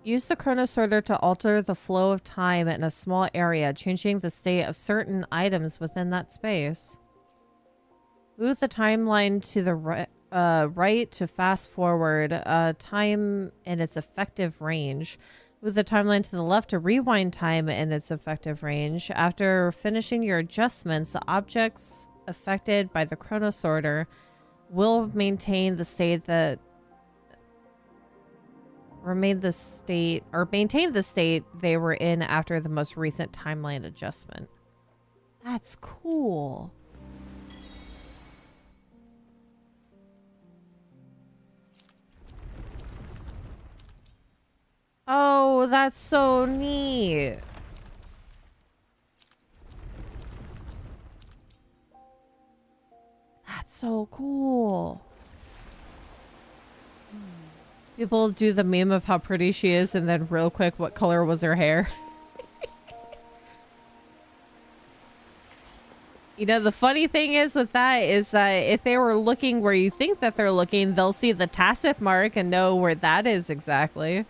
Use the chronosorter to alter the flow of time in a small area, changing the state of certain items within that space. Move the timeline to the right to fast forward time in its effective range. Move the timeline to the left to rewind time in its effective range. After finishing your adjustments, the objects affected by the chronosorter will maintain the state they were in after the most recent timeline adjustment. That's cool. Oh, that's so neat. That's so cool. People do the meme of how pretty she is and then real quick, what color was her hair? You know, the funny thing is with that is that if they were looking where you think that they're looking, they'll see the tacit mark and know where that is exactly.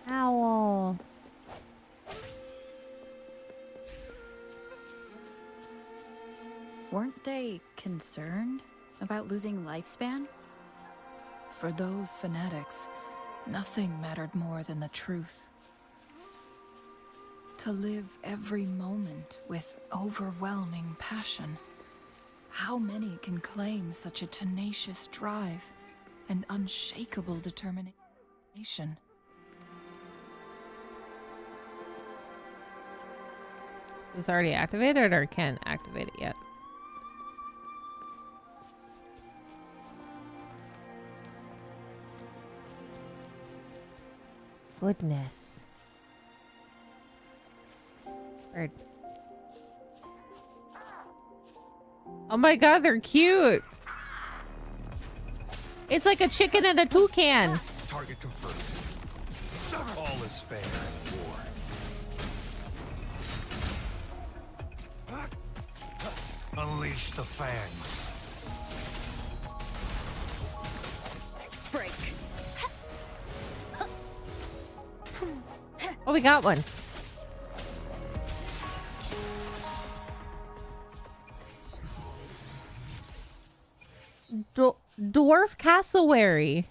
Owl. Weren't they concerned about losing lifespan? For those fanatics, nothing mattered more than the truth. To live every moment with overwhelming passion. How many can claim such a tenacious drive and unshakable determination? Is this already activated or can't activate it yet? Goodness. Bird. Oh my god, they're cute. It's like a chicken and a toucan. Target confirmed. All is fair in war. Unleash the fangs. Break. Oh, we got one. Dwarf cassowary.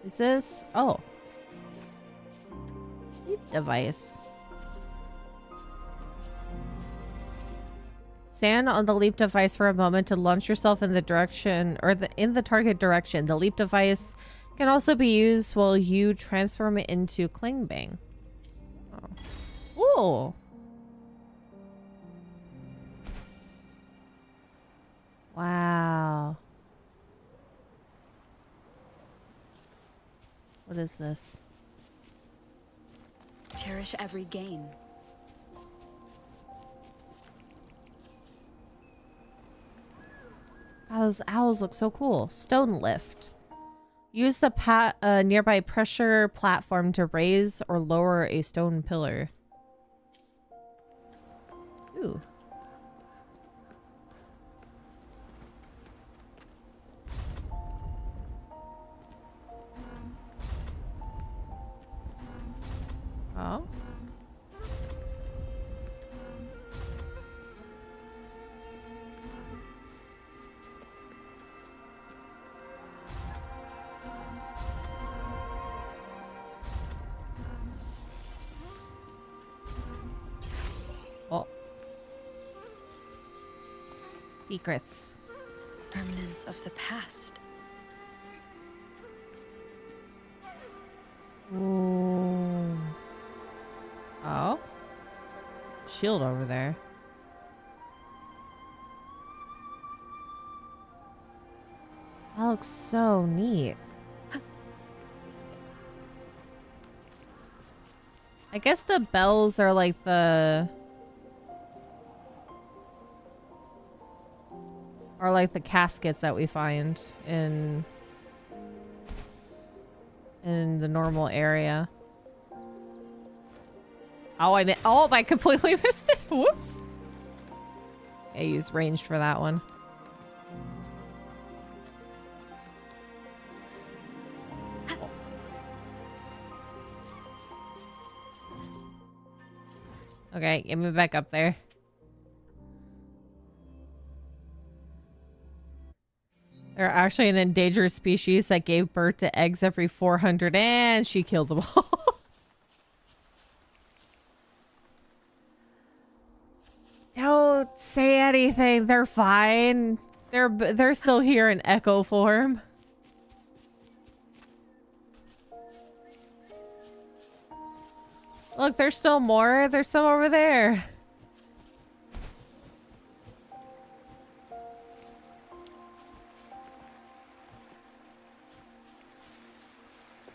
Is this? Oh. Device. Stand on the leap device for a moment to launch yourself in the direction or in the target direction. The leap device can also be used while you transform it into Klingbang. Oh. Ooh. Wow. What is this? Cherish every gain. Those owls look so cool. Stone lift. Use the nearby pressure platform to raise or lower a stone pillar. Ooh. Oh. Oh. Secrets. Remnants of the past. Ooh. Oh. Shield over there. That looks so neat. I guess the bells are like the caskets that we find in the normal area. Oh, I completely missed it. Whoops. I used ranged for that one. Okay, get me back up there. They're actually an endangered species that gave birth to eggs every 400, and she killed them all. Don't say anything. They're fine. They're still here in echo form. Look, there's still more. There's some over there.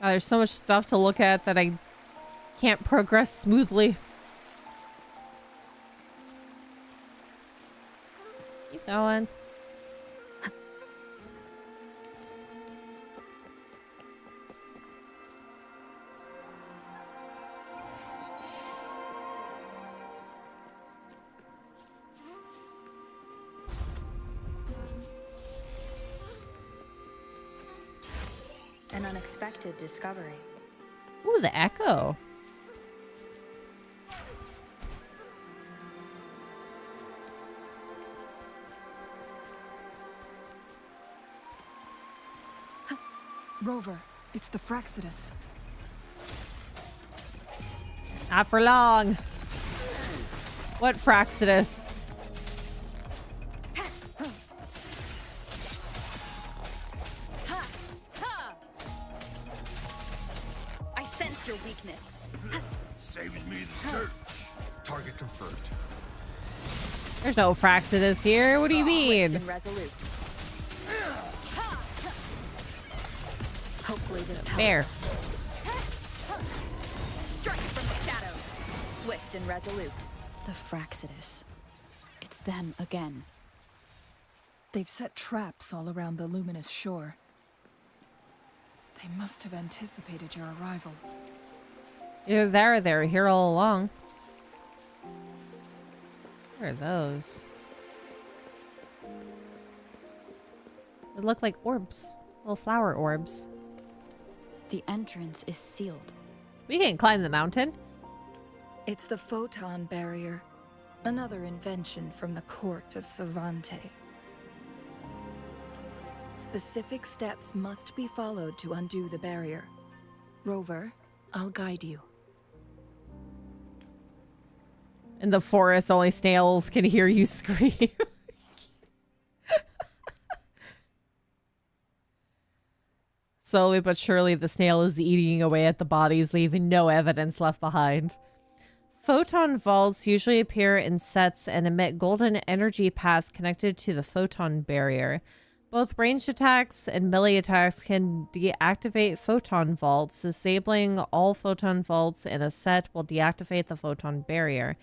There's so much stuff to look at that I can't progress smoothly. Keep going. An unexpected discovery. Ooh, the echo. Rover, it's the Fraxidus. Not for long. What Fraxidus? I sense your weakness. Saves me the search. Target confirmed. There's no Fraxidus here. What do you Swift mean? and resolute. Hopefully this helps. There. Strike from the shadows. Swift and resolute. The Fraxidus. It's them again. They've set traps all around the luminous shore. They must have anticipated your arrival. Either there or they're here all along. What are those? They look like orbs. Little flower orbs. The entrance is sealed. We can climb the mountain. It's the photon barrier, another invention from the court of Savante. Specific steps must be followed to undo the barrier. Rover, I'll guide you. In the forest, only snails can hear you scream. Slowly but surely, the snail is eating away at the bodies, leaving no evidence left behind. Photon vaults usually appear in sets and emit golden energy paths connected to the photon barrier. Both ranged attacks and melee attacks can deactivate photon vaults. Disabling all photon vaults in a set will deactivate the photon barrier.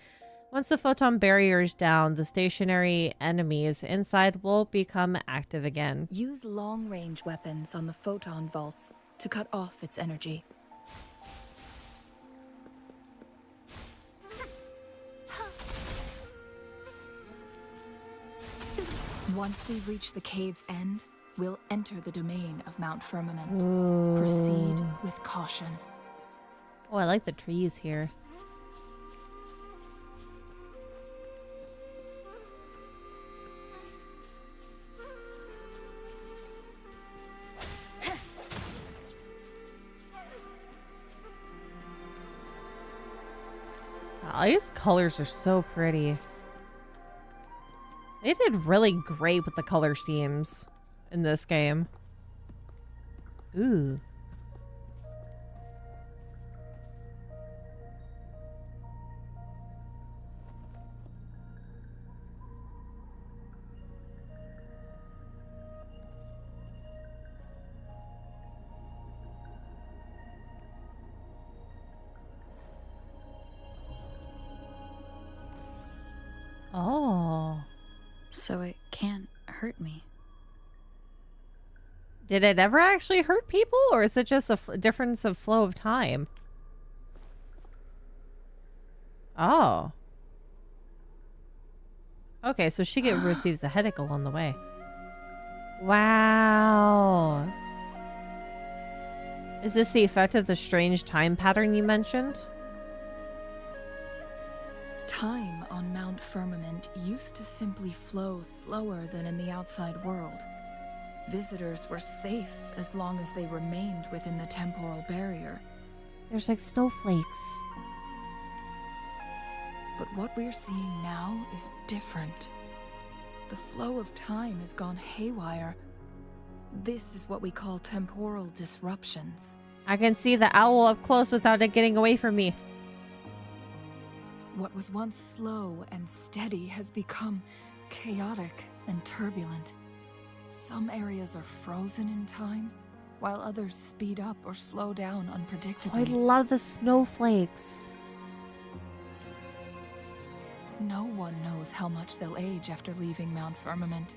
Once the photon barrier is down, the stationary enemies inside will become active again. Use long-range weapons on the photon vaults to cut off its energy. Once we reach the cave's end, we'll enter the domain of Mount Firmament. Ooh. Proceed with caution. Oh, I like the trees here. Wow, these colors are so pretty. They did really great with the color schemes in this game. Ooh. Oh. So it can't hurt me. Did it ever actually hurt people, or is it just a difference of flow of time? Oh. Okay, so she receives a headache along the way. Wow. Is this the effect of the strange time pattern you mentioned? Time on Mount Firmament used to simply flow slower than in the outside world. Visitors were safe as long as they remained within the temporal barrier. There's like snowflakes. But what we're seeing now is different. The flow of time has gone haywire. This is what we call temporal disruptions. I can see the owl up close without it getting away from me. What was once slow and steady has become chaotic and turbulent. Some areas are frozen in time, while others speed up or slow down unpredictably. I love the snowflakes. No one knows how much they'll age after leaving Mount Firmament.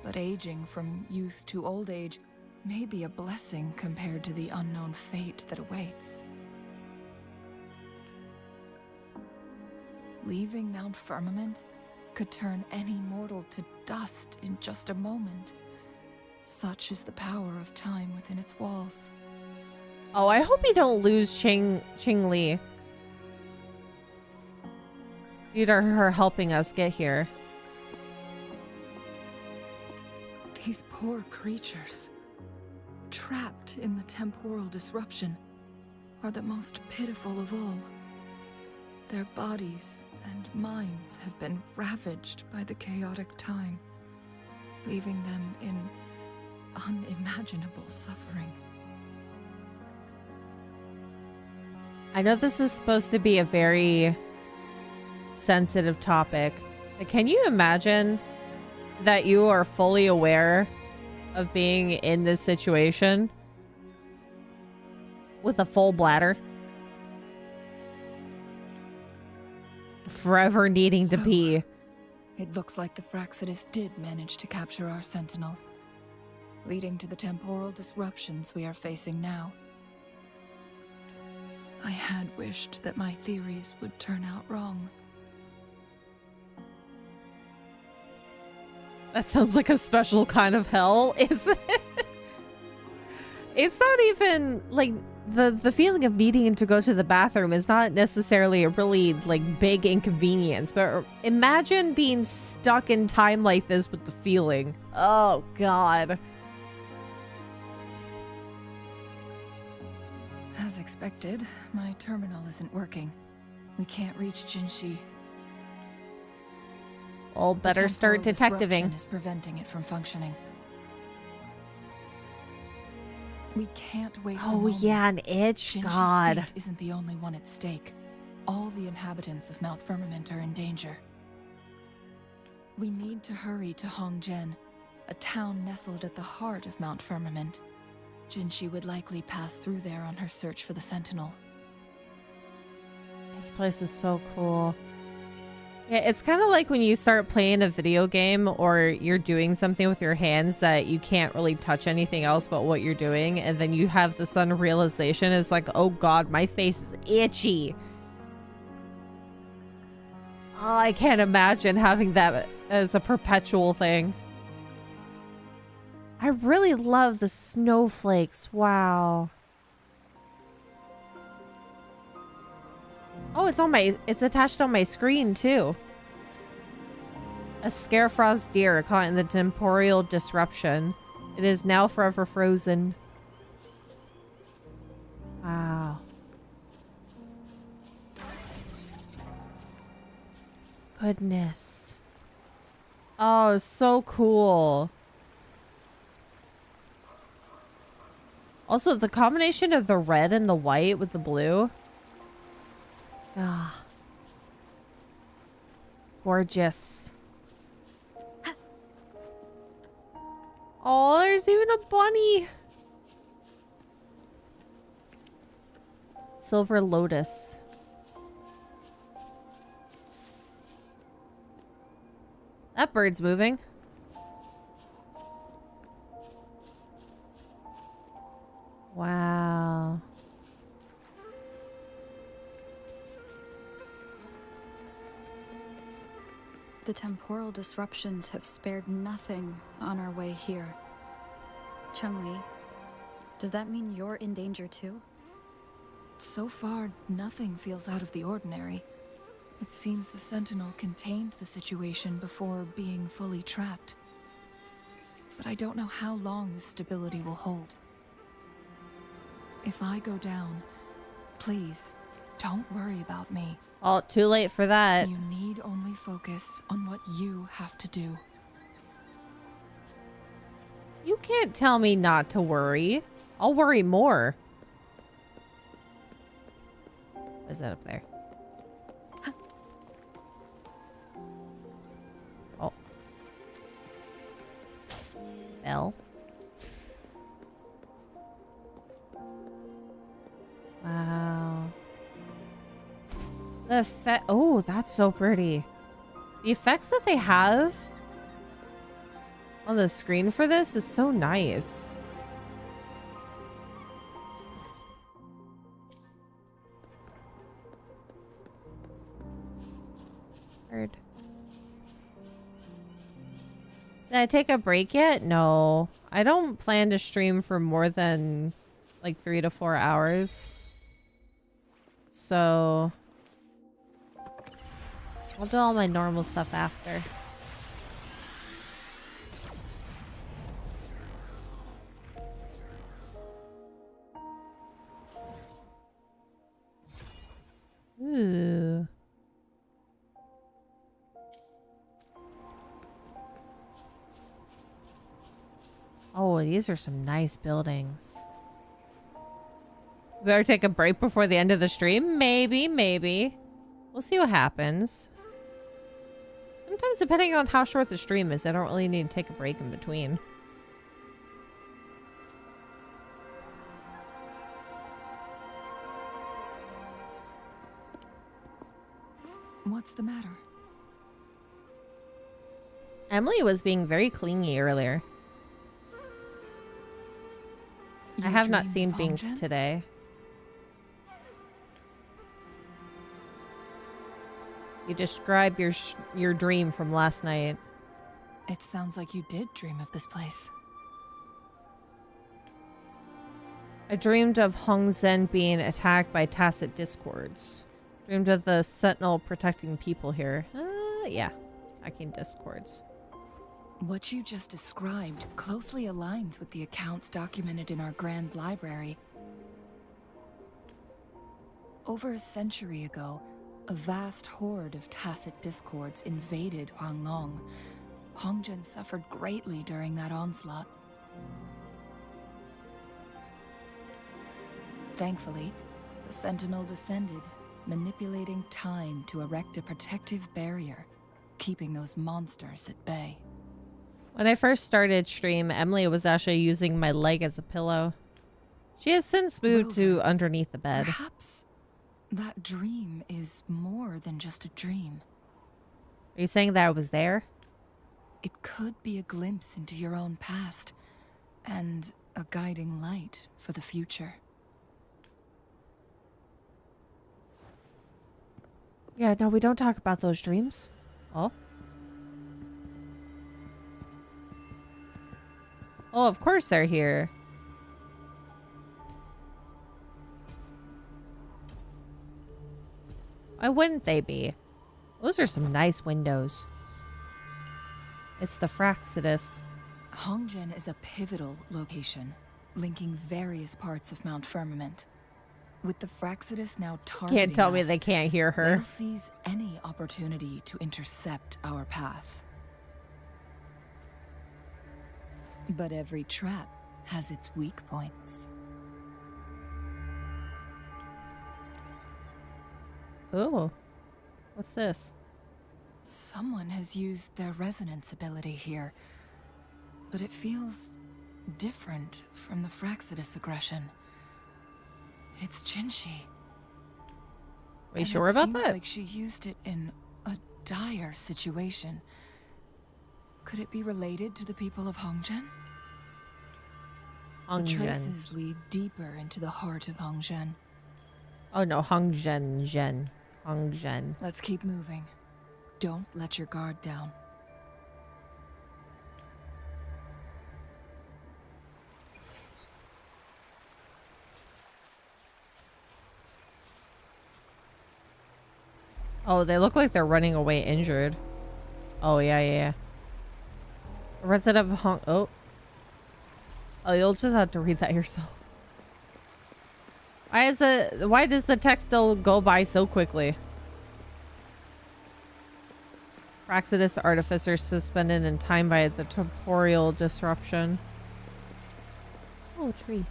But aging from youth to old age may be a blessing compared to the unknown fate that awaits. Leaving Mount Firmament could turn any mortal to dust in just a moment. Such is the power of time within its walls. Oh, I hope you don't lose Ching Li. Due to her helping us get here. These poor creatures, trapped in the temporal disruption, are the most pitiful of all. Their bodies and minds have been ravaged by the chaotic time, leaving them in unimaginable suffering. I know this is supposed to be a very sensitive topic, but can you imagine that you are fully aware of being in this situation with a full bladder? Forever needing to pee. It looks like the Fraxidus did manage to capture our sentinel, leading to the temporal disruptions we are facing now. I had wished that my theories would turn out wrong. That sounds like a special kind of hell, isn't it? It's not even like the feeling of needing to go to the bathroom is not necessarily a really like big inconvenience, but imagine being stuck in time like this with the feeling. Oh God. As expected, my terminal isn't working. We can't reach Jinshi, Well, better start The temporal detectiving. disruption is preventing it from functioning. We can't waste a Oh moment. yeah, an itch. Jinji's God. fate isn't the only one at stake. All the inhabitants of Mount Firmament are in danger. We need to hurry to Hongzhen, a town nestled at the heart of Mount Firmament. Jinji would likely pass through there on her search for the Sentinel. This place is so cool. Yeah, it's kind of like when you start playing a video game or you're doing something with your hands that you can't really touch anything else but what you're doing, and then you have the sudden realization is like, oh god, my face is itchy. Oh, I can't imagine having that as a perpetual thing. I really love the snowflakes. Wow. Oh, it's attached on my screen too. A Scarefrost deer caught in the temporal disruption. It is now forever frozen. Wow. Goodness. Oh, so cool. Also, the combination of the red and the white with the blue. Ah. Gorgeous. Oh, there's even a bunny. Silver lotus. That bird's moving. Wow. The temporal disruptions have spared nothing on our way here. Chun-Li, does that mean you're in danger too? So far, nothing feels out of the ordinary. It seems the Sentinel contained the situation before being fully trapped. But I don't know how long this stability will hold. If I go down, please, don't worry about me. Oh, too late for that. You need only focus on what you have to do. You can't tell me not to worry. I'll worry more. What is that up there? Oh. Bell. Wow. The effect. Oh, that's so pretty. The effects that they have on the screen for this is so nice. Heard. Did I take a break yet? No. I don't plan to stream for more than like 3 to 4 hours. So I'll do all my normal stuff after. Ooh. Oh, these are some nice buildings. Better take a break before the end of the stream? Maybe, maybe. We'll see what happens. Sometimes, depending on how short the stream is, I don't really need to take a break in between. What's the matter? Emily was being very clingy earlier. I have not seen Binks today. You describe your dream from last night. It sounds like you did dream of this place. I dreamed of Hongzhen being attacked by tacit discords. Dreamed of the Sentinel protecting people here. Yeah. Attacking discords. What you just described closely aligns with the accounts documented in our Grand Library. Over a century ago, A vast horde of tacit discords invaded Huanglong. Hongzhen suffered greatly during that onslaught. Thankfully, the Sentinel descended, manipulating time to erect a protective barrier, keeping those monsters at bay. When I first started stream, Emily was actually using my leg as a pillow. She has since moved to underneath the bed. Perhaps that dream is more than just a dream. Are you saying that I was there? It could be a glimpse into your own past, and a guiding light for the future. Yeah, no, we don't talk about those dreams. Oh. Oh, of course they're here. Why wouldn't they be? Those are some nice windows. It's the Fraxidus. Hongzhen is a pivotal location, linking various parts of Mount Firmament. With the Fraxidus now targeting Can't tell me us, they can't hear her. they'll seize any opportunity to intercept our path. But every trap has its weak points. Oh, what's this? Someone has used their resonance ability here, but it feels different from the Fraxidus aggression. It's Jinshi. Are you sure about It that? seems like she used it in a dire situation. Could it be related to the people of Hongzhen? The traces lead deeper into the heart of Hongzhen. Oh no, Hongzhen. Let's keep moving. Don't let your guard down. Oh, they look like they're running away injured. Oh, yeah. A resident of Oh, you'll just have to read that yourself. Why does the text still go by so quickly? Fraxidus artificer suspended in time by the temporal disruption. Oh, tree.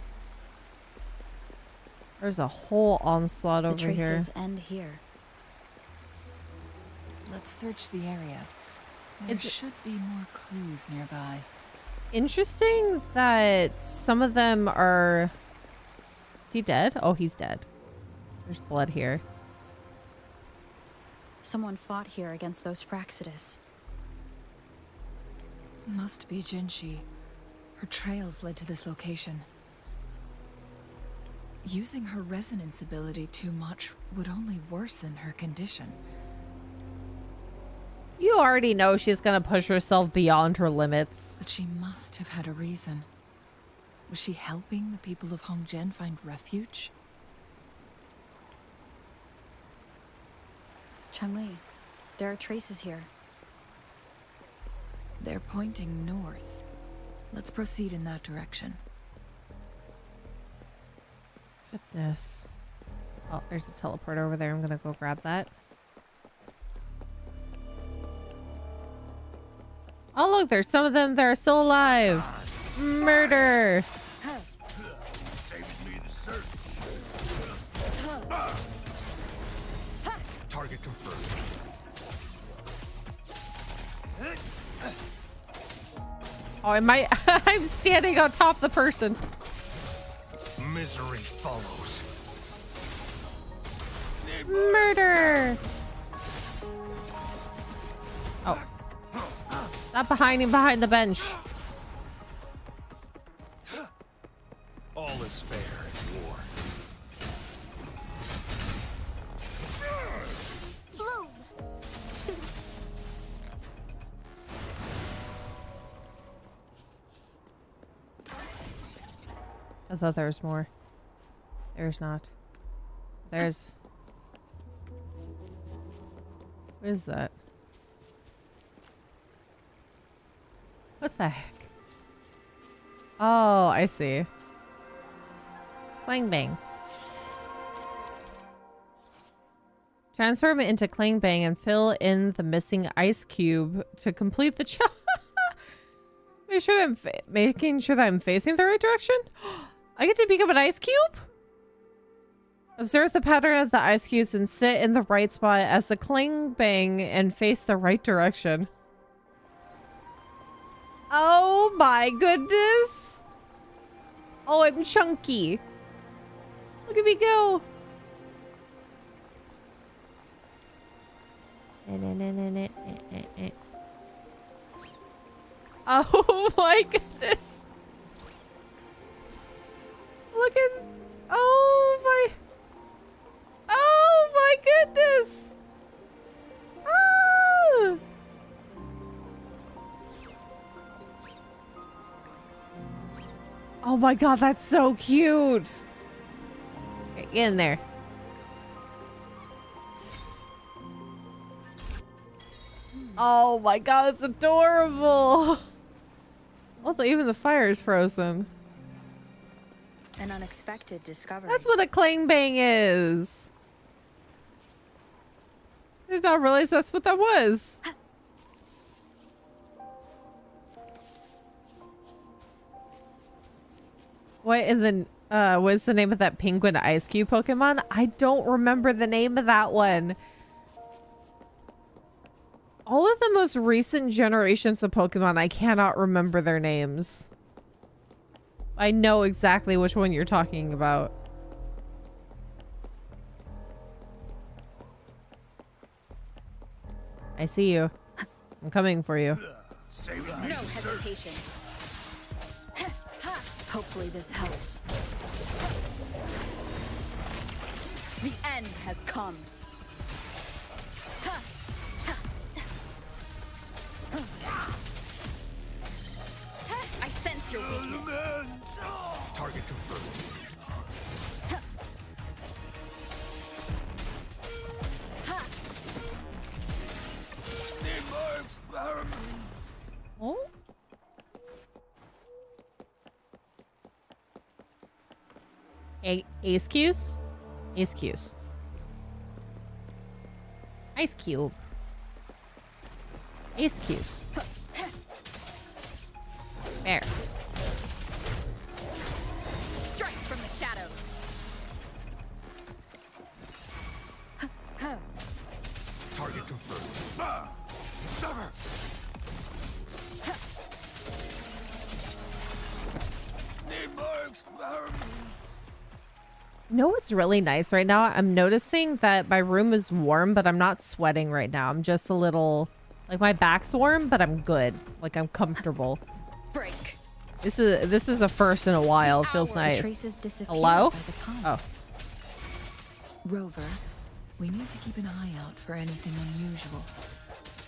There's a whole onslaught over here. The traces end here. Let's search the area. There should be more clues nearby. Interesting that some of them are... Is he dead? Oh, he's dead. There's blood here. Someone fought here against those Fraxidus. Must be Jinshi. Her trails led to this location. Using her resonance ability too much would only worsen her condition. You already know she's gonna push herself beyond her limits. But she must have had a reason. Was she helping the people of Hongzhen find refuge? Chun-Li, there are traces here. They're pointing north. Let's proceed in that direction. Goodness. Oh, there's a teleporter over there. I'm gonna go grab that. Oh, look, there's some of them that are still alive. Murder. Saves me the search. Target confirmed. Oh, I'm standing on top of the person. Misery follows. Murder. Oh. Not behind him, behind the bench. All is fair in war. Bloom! I thought there was more. There's not. There's... What is that? What the heck? Oh, I see. Clang bang. Transform it into Klangbang and fill in the missing ice cube to complete the challenge. Making sure that I'm facing the right direction. I get to become an ice cube? Observe the pattern of the ice cubes and sit in the right spot as the Klangbang and face the right direction. Oh my goodness. Oh, I'm chunky. Look at me go. Oh my goodness. Look at, oh my goodness. Ah. Oh my god, that's so cute. Okay, get in there. Oh my god, it's adorable. Although even the fire is frozen. An unexpected discovery. That's what a Klangbang is. I did not realize that's what that was. What in the what's the name of that penguin ice cube Pokemon? I don't remember the name of that one. All of the most recent generations of Pokemon, I cannot remember their names. I know exactly which one you're talking about. I see you. I'm coming for you. No hesitation. Hopefully this helps. The end has come. I sense your weakness. Target confirmed. Need more experiments. Oh? Ace Cuse? Ace Cuse. Ice Cube. Ace Cuse. There. Strike from the shadows. Target confirmed. Sever. Need more experiments. You know what's really nice right now? I'm noticing that my room is warm, but I'm not sweating right now. I'm just a little, like my back's warm, but I'm good. Like I'm comfortable. Break. This is a first in a while. It feels nice. Hello? Oh. Rover, we need to keep an eye out for anything unusual.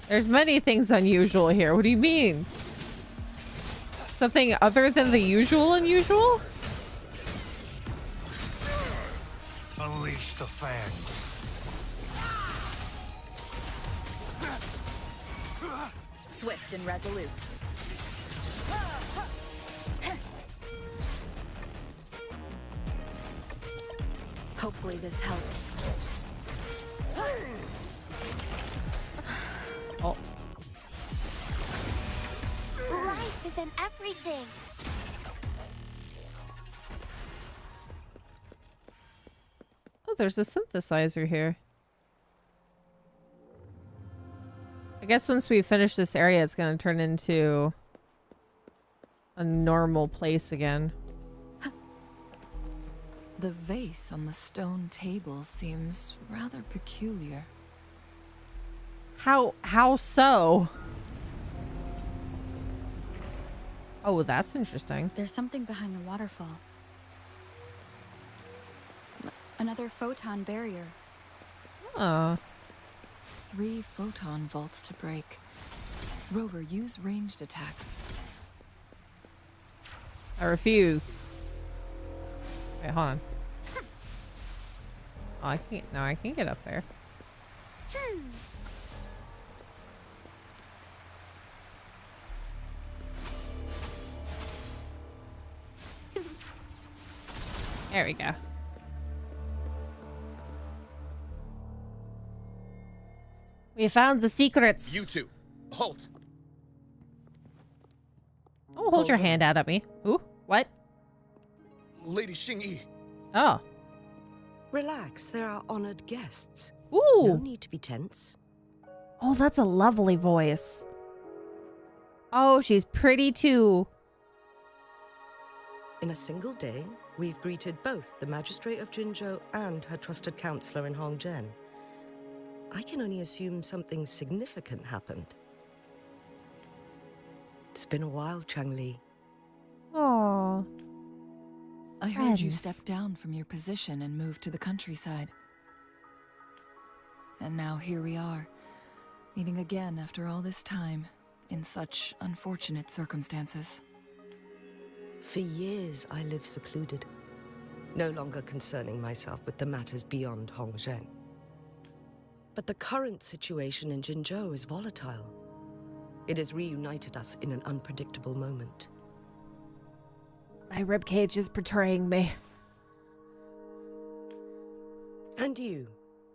There's many things unusual here. What do you mean? Something other than the usual unusual? Unleash the fangs. Swift and resolute. Hopefully this helps. Oh. Life is in everything. Oh, there's a synthesizer here. I guess once we finish this area, it's going to turn into a normal place again. The vase on the stone table seems rather peculiar. How so? Oh, that's interesting. There's something behind the waterfall. Another photon barrier. Oh. 3 photon vaults to break. Rover, use ranged attacks. I refuse. Wait, hold on. Oh, I can't. No, I can't get up there. There we go. We found the secrets. You two, halt. Oh, hold your hand out at me. Ooh, what? Lady Xingyi. Oh. Relax, there are honored guests. Ooh. No need to be tense. Oh, that's a lovely voice. Oh, she's pretty too. In a single day, we've greeted both the Magistrate of Jinzhou and her trusted counselor in Hongzhen. I can only assume something significant happened. It's been a while, Changli. Oh. I heard you stepped down from your position and moved to the countryside. And now here we are, meeting again after all this time, in such unfortunate circumstances. For years, I lived secluded, no longer concerning myself with the matters beyond Hongzhen. But the current situation in Jinzhou is volatile. It has reunited us in an unpredictable moment. My ribcage is betraying me. And you,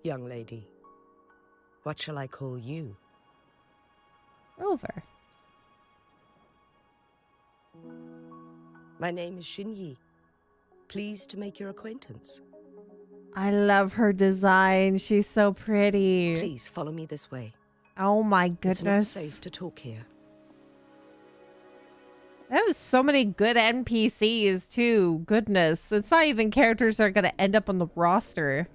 young lady, what shall I call you? Rover. My name is Xinyi. Pleased to make your acquaintance. I love her design. She's so pretty. Please follow me this way. Oh my It's not goodness. safe to talk here. That was so many good NPCs too. Goodness. It's not even characters that are going to end up on the roster.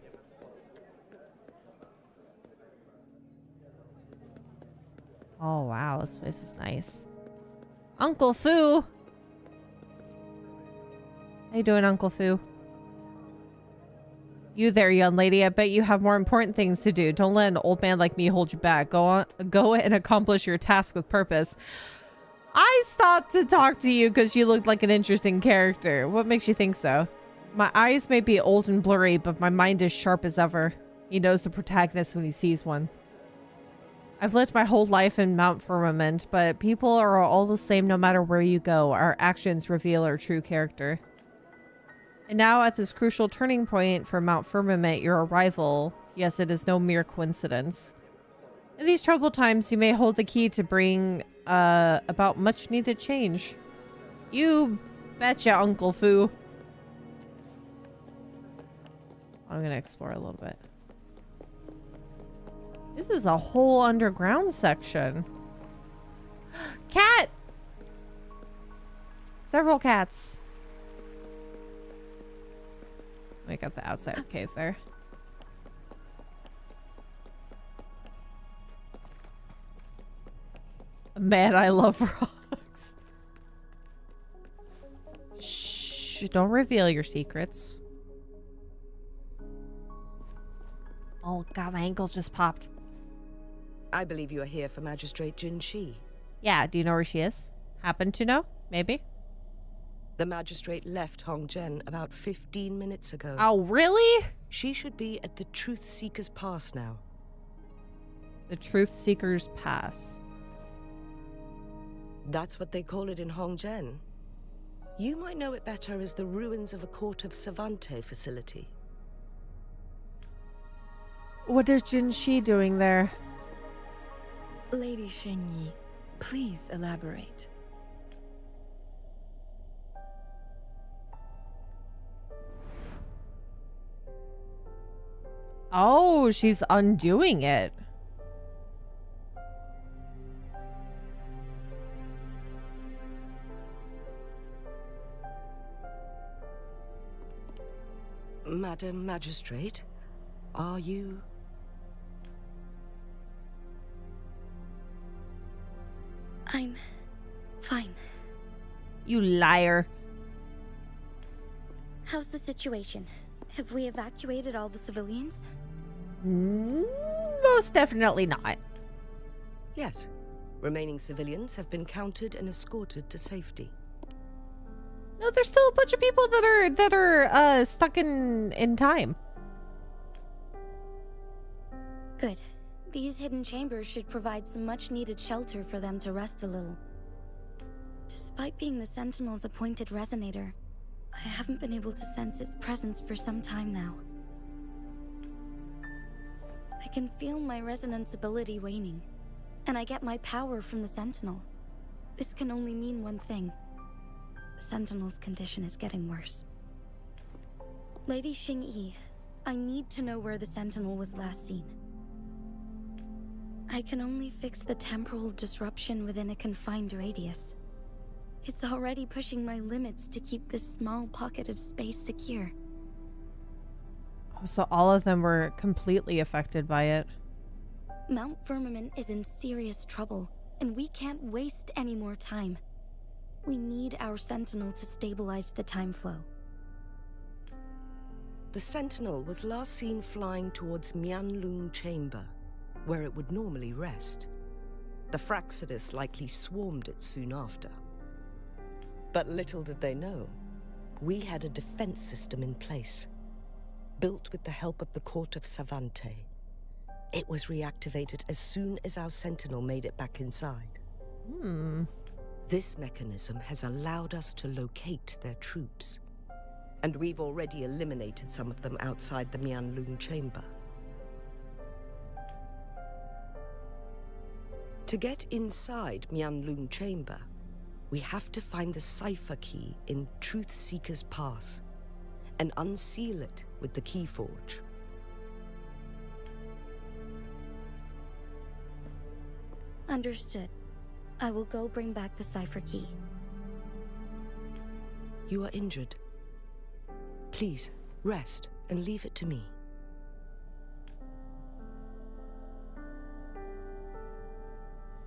Oh wow, this place is nice. Uncle Fu. How you doing, Uncle Fu? You there, young lady. I bet you have more important things to do. Don't let an old man like me hold you back. Go and accomplish your task with purpose. I stopped to talk to you because you looked like an interesting character. What makes you think so? My eyes may be old and blurry, but my mind is sharp as ever. He knows the protagonist when he sees one. I've lived my whole life in Mount Firmament, but people are all the same no matter where you go. Our actions reveal our true character. And now at this crucial turning point for Mount Firmament, your arrival, yes, it is no mere coincidence. In these troubled times, you may hold the key to bring about much needed change. You betcha, Uncle Fu. I'm gonna explore a little bit. This is a whole underground section. Cat! Several cats. We got the outside of the cave there. Man, I love rocks. Shh, don't reveal your secrets. Oh god, my ankle just popped. I believe you are here for Magistrate Jin Shi. Yeah, do you know where she is? Happen to know? Maybe? The magistrate left Hongzhen about 15 minutes ago. Oh, really? She should be at the Truth Seeker's Pass now. The Truth Seeker's Pass. That's what they call it in Hongzhen. You might know it better as the ruins of a Court of Savante facility. What is Jin Shi doing there? Lady Xinyi, please elaborate. Oh, she's undoing it. Madam Magistrate, are you... I'm fine. You liar. How's the situation? Have we evacuated all the civilians? Most definitely not. Yes. Remaining civilians have been counted and escorted to safety. No, there's still a bunch of people that are stuck in time. Good. These hidden chambers should provide some much-needed shelter for them to rest a little. Despite being the Sentinel's appointed resonator, I haven't been able to sense its presence for some time now. I can feel my resonance ability waning, and I get my power from the Sentinel. This can only mean one thing. The Sentinel's condition is getting worse. Lady Xingyi, I need to know where the Sentinel was last seen. I can only fix the temporal disruption within a confined radius. It's already pushing my limits to keep this small pocket of space secure. Oh, so all of them were completely affected by it. Mount Firmament is in serious trouble, and we can't waste any more time. We need our Sentinel to stabilize the time flow. The Sentinel was last seen flying towards Mianlung Chamber, where it would normally rest. The Fraxidus likely swarmed it soon after. But little did they know, we had a defense system in place, built with the help of the court of Savante. It was reactivated as soon as our Sentinel made it back inside. This mechanism has allowed us to locate their troops, and we've already eliminated some of them outside the Mianlung Chamber. To get inside Mianlung Chamber, we have to find the cipher key in Truth Seeker's Pass and unseal it with the Keyforge. Understood. I will go bring back the cipher key. You are injured. Please, rest and leave it to me.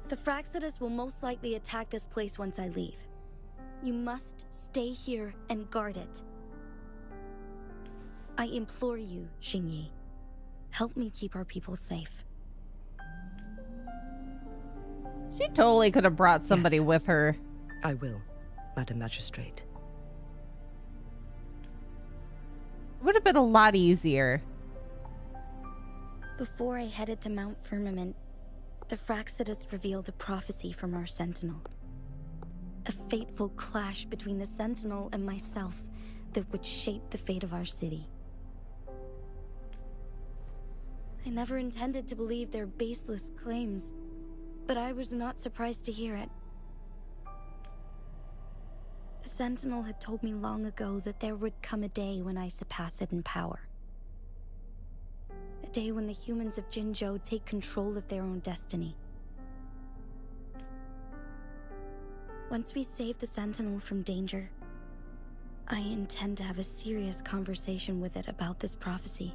The Fraxidus will most likely attack this place once I leave. You must stay here and guard it. I implore you, Xingyi. Help me keep our people safe. She totally could have brought somebody with her. I will, Madam Magistrate. Would have been a lot easier. Before I headed to Mount Firmament, the Fraxidus revealed a prophecy from our Sentinel. A fateful clash between the Sentinel and myself that would shape the fate of our city. I never intended to believe their baseless claims, but I was not surprised to hear it. The Sentinel had told me long ago that there would come a day when I surpass it in power. A day when the humans of Jinzhou take control of their own destiny. Once we save the Sentinel from danger, I intend to have a serious conversation with it about this prophecy.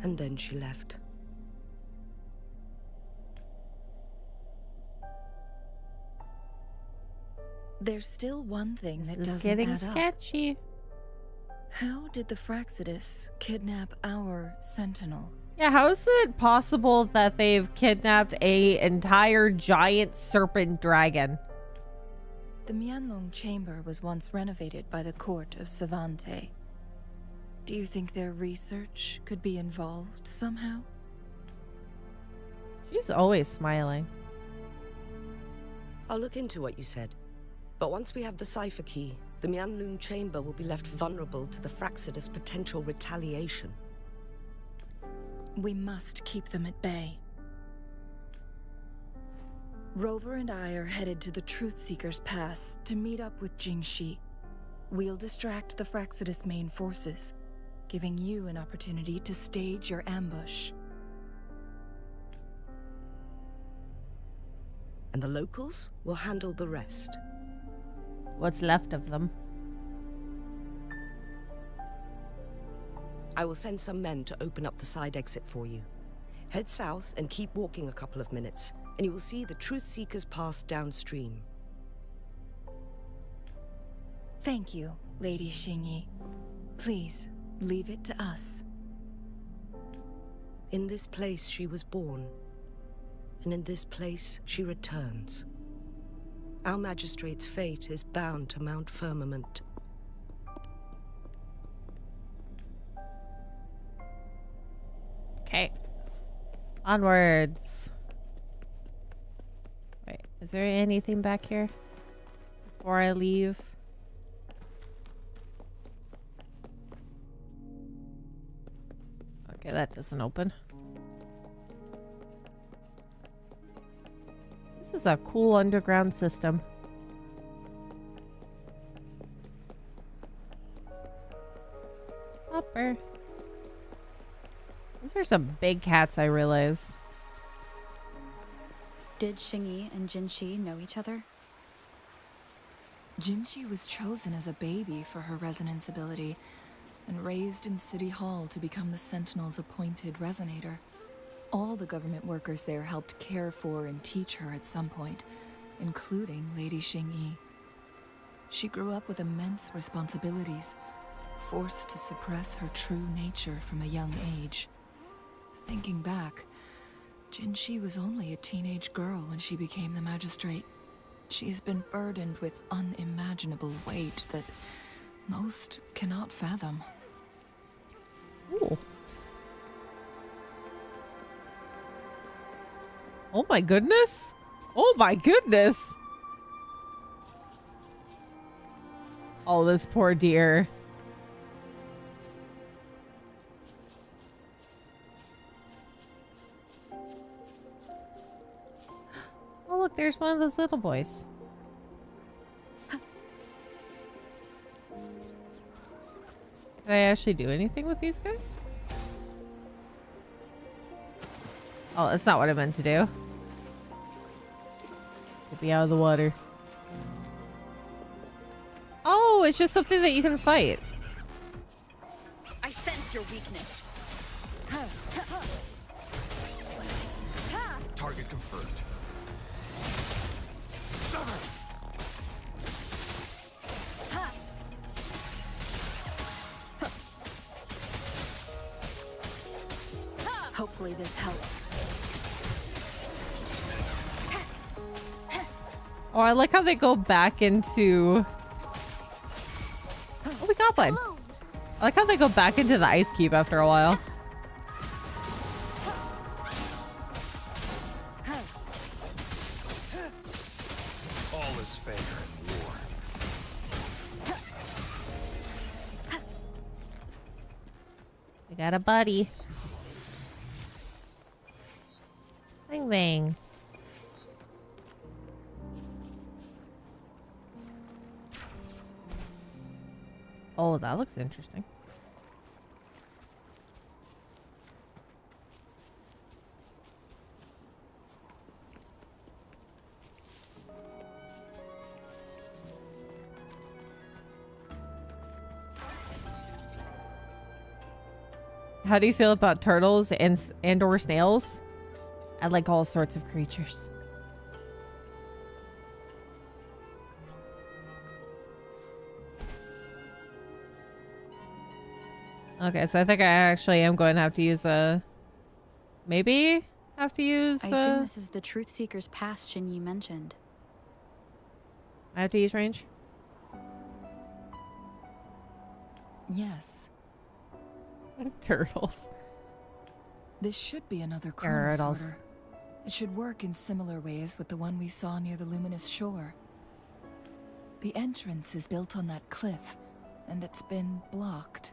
And then she left. There's still one thing that This is doesn't getting add up. sketchy. How did the Fraxidus kidnap our Sentinel? Yeah, how is it possible that they've kidnapped a entire giant serpent dragon? The Mianlong Chamber was once renovated by the court of Savante. Do you think their research could be involved somehow? She's always smiling. I'll look into what you said. But once we have the cipher key, the Mianlung Chamber will be left vulnerable to the Fraxidus' potential retaliation. We must keep them at bay. Rover and I are headed to the Truth Seeker's Pass to meet up with Jingxi. We'll distract the Fraxidus' main forces, giving you an opportunity to stage your ambush. And the locals will handle the rest. What's left of them? I will send some men to open up the side exit for you. Head south and keep walking a couple of minutes, and you will see the Truth Seekers Pass downstream. Thank you, Lady Xingyi. Please, leave it to us. In this place she was born, and in this place she returns. Our magistrate's fate is bound to Mount Firmament. Okay. Onwards. Wait, is there anything back here before I leave? that doesn't open. This is a cool underground system. Hopper. Those are some big cats, I realized. Did Xingyi and Jinxi know each other? Jinxi was chosen as a baby for her resonance ability and raised in City Hall to become the Sentinel's appointed resonator. All the government workers there helped care for and teach her at some point, including Lady Xingyi. She grew up with immense responsibilities, forced to suppress her true nature from a young age. Thinking back, Jinxi was only a teenage girl when she became the magistrate. She has been burdened with unimaginable weight that most cannot fathom. Ooh. Oh my goodness! Oh my goodness! Oh, this poor deer. Oh look, there's one of those little boys. Did I actually do anything with these guys? Oh, that's not what I meant to do. Get me out of the water. Oh, it's just something that you can fight. I sense your weakness. Target confirmed. Hopefully this helps. Oh, I like how they go back into... Oh, we got one. I like how they go back into the ice cube after a while. All is fair in war. We got a buddy. Bang bang. Oh, that looks interesting. How do you feel about turtles and or snails? I like all sorts of creatures. Okay, so I think I actually am going to have to use a... Maybe have to use... I assume this is the Truth Seeker's pass Xingyi mentioned. I have to use range? Yes. Turtles. This should be another Turtles. chronosorter. It should work in similar ways with the one we saw near the luminous shore. The entrance is built on that cliff, and it's been blocked.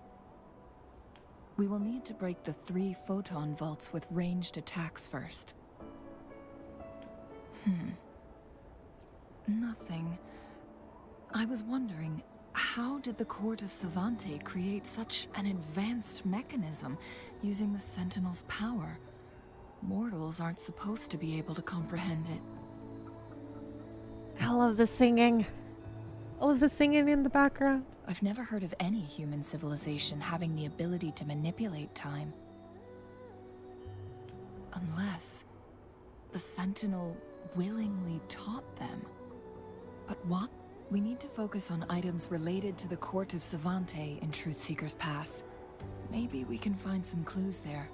We will need to break the 3 photon vaults with ranged attacks first. Nothing. I was wondering, how did the Court of Savante create such an advanced mechanism using the Sentinel's power? Mortals aren't supposed to be able to comprehend it. I love the singing. I love the singing in the background. I've never heard of any human civilization having the ability to manipulate time. Unless the Sentinel willingly taught them. But what? We need to focus on items related to the Court of Savante in Truthseeker's Pass. Maybe we can find some clues there.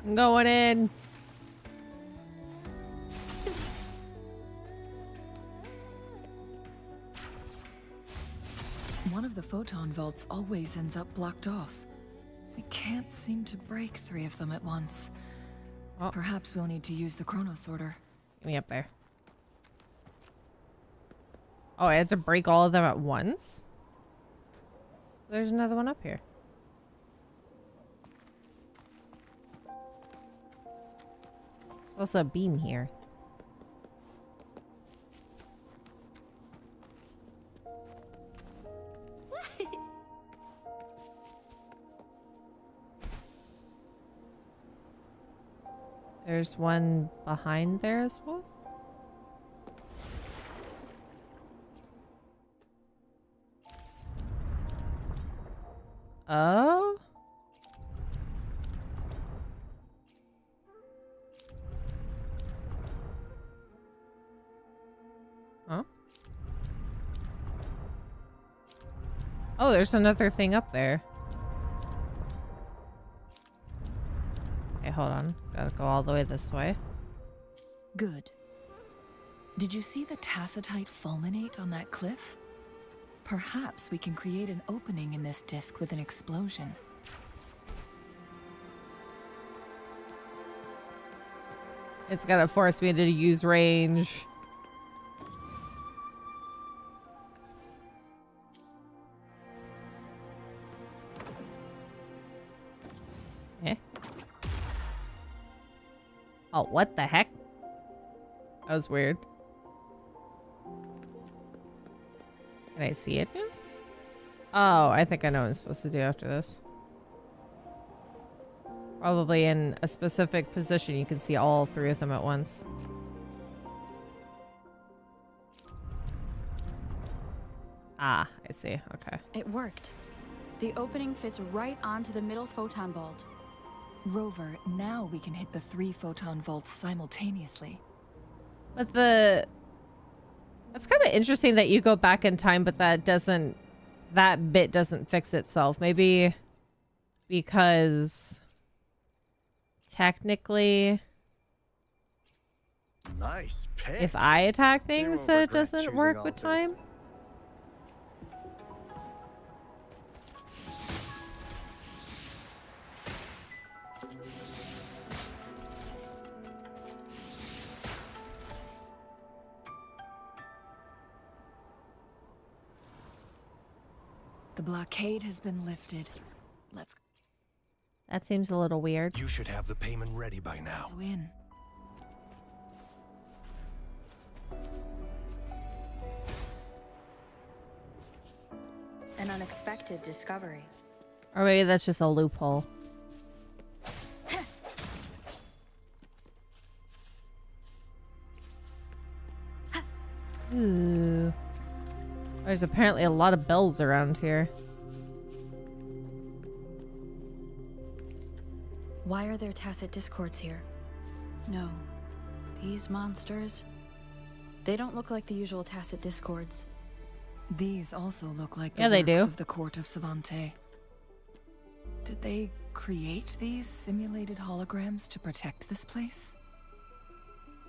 I'm going in. One of the photon vaults always ends up blocked off. We can't seem to break 3 of them at once. Oh. Perhaps we'll need to use the chronosorter. me up there. Oh, I had to break all of them at once? There's another one up here. There's also a beam here. There's one behind there as well. Oh? Huh? Oh, there's another thing up there. Okay, hold on. Gotta go all the way this way. Good. Did you see the tacitite fulminate on that cliff? Perhaps we can create an opening in this disk with an explosion. It's gonna force me to use range. Eh? Oh, what the heck? That was weird. Can I see it now? Oh, I think I know what I'm supposed to do after this. Probably in a specific position, you can see all three of them at once. Ah, I see. Okay. It worked. The opening fits right onto the middle photon vault. Rover, now we can hit the 3 photon vaults simultaneously. But that's kind of interesting that you go back in time, but that bit doesn't fix itself. Maybe because technically, nice pick. If I attack things, that it doesn't work with time. The blockade has been lifted. Let's That seems a little weird. You should have the payment ready by now. go in. An unexpected discovery. Or maybe that's just a loophole. Ooh. There's apparently a lot of bells around here. Why are there tacit discords here? No. These monsters... They don't look like the usual tacit discords. These also look like Yeah, the they works do. of the court of Savante. Did they create these simulated holograms to protect this place?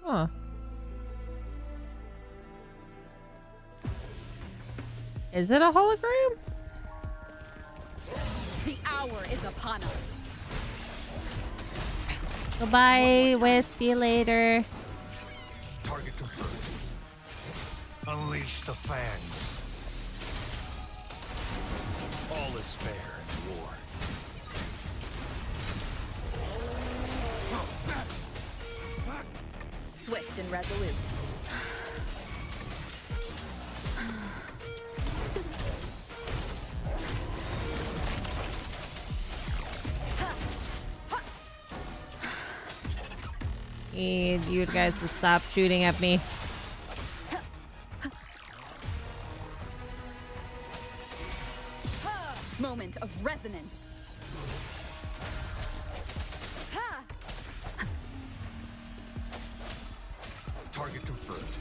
Huh. Is it a hologram? The hour is upon us. Goodbye. We'll see you later. Target confirmed. Unleash the fans. All is fair in war. Swift and resolute. Need you guys to stop shooting at me. Moment of resonance. Target confirmed.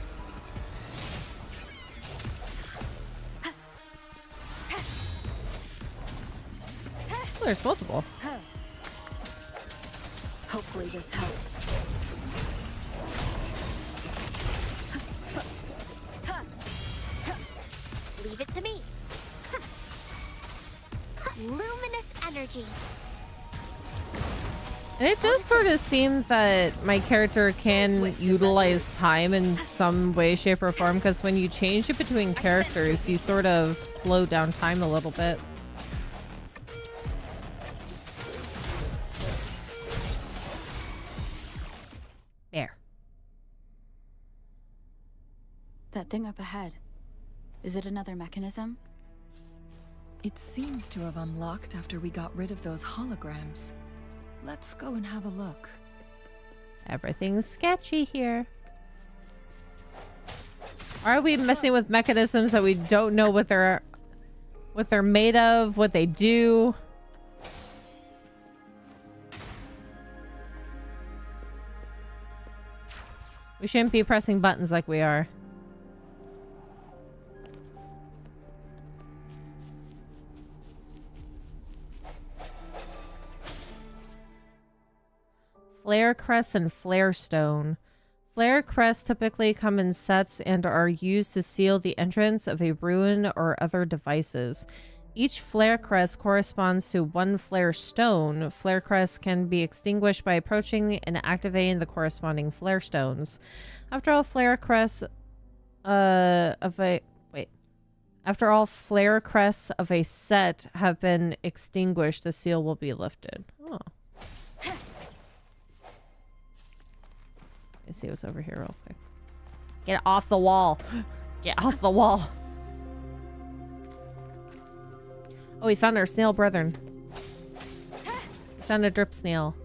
Oh, there's multiple. Hopefully this helps. Leave it to me. Luminous energy. And it does sort of seem that my character can utilize time in some way, shape, or form, because when you change it between characters, you sort of slow down time a little bit. There. That thing up ahead. Is it another mechanism? It seems to have unlocked after we got rid of those holograms. Let's go and have a look. Everything's sketchy here. Are we messing with mechanisms that we don't know what they're made of, what they do? We shouldn't be pressing buttons like we are. Flare crest and flare stone. Flare crests typically come in sets and are used to seal the entrance of a ruin or other devices. Each flare crest corresponds to one flare stone. Flare crests can be extinguished by approaching and activating the corresponding flare stones. After all flare crests After all flare crests of a set have been extinguished, the seal will be lifted. Oh. Let's see what's over here real quick. Get off the wall. Get off the wall. Oh, we found our snail brethren. We found a drip snail.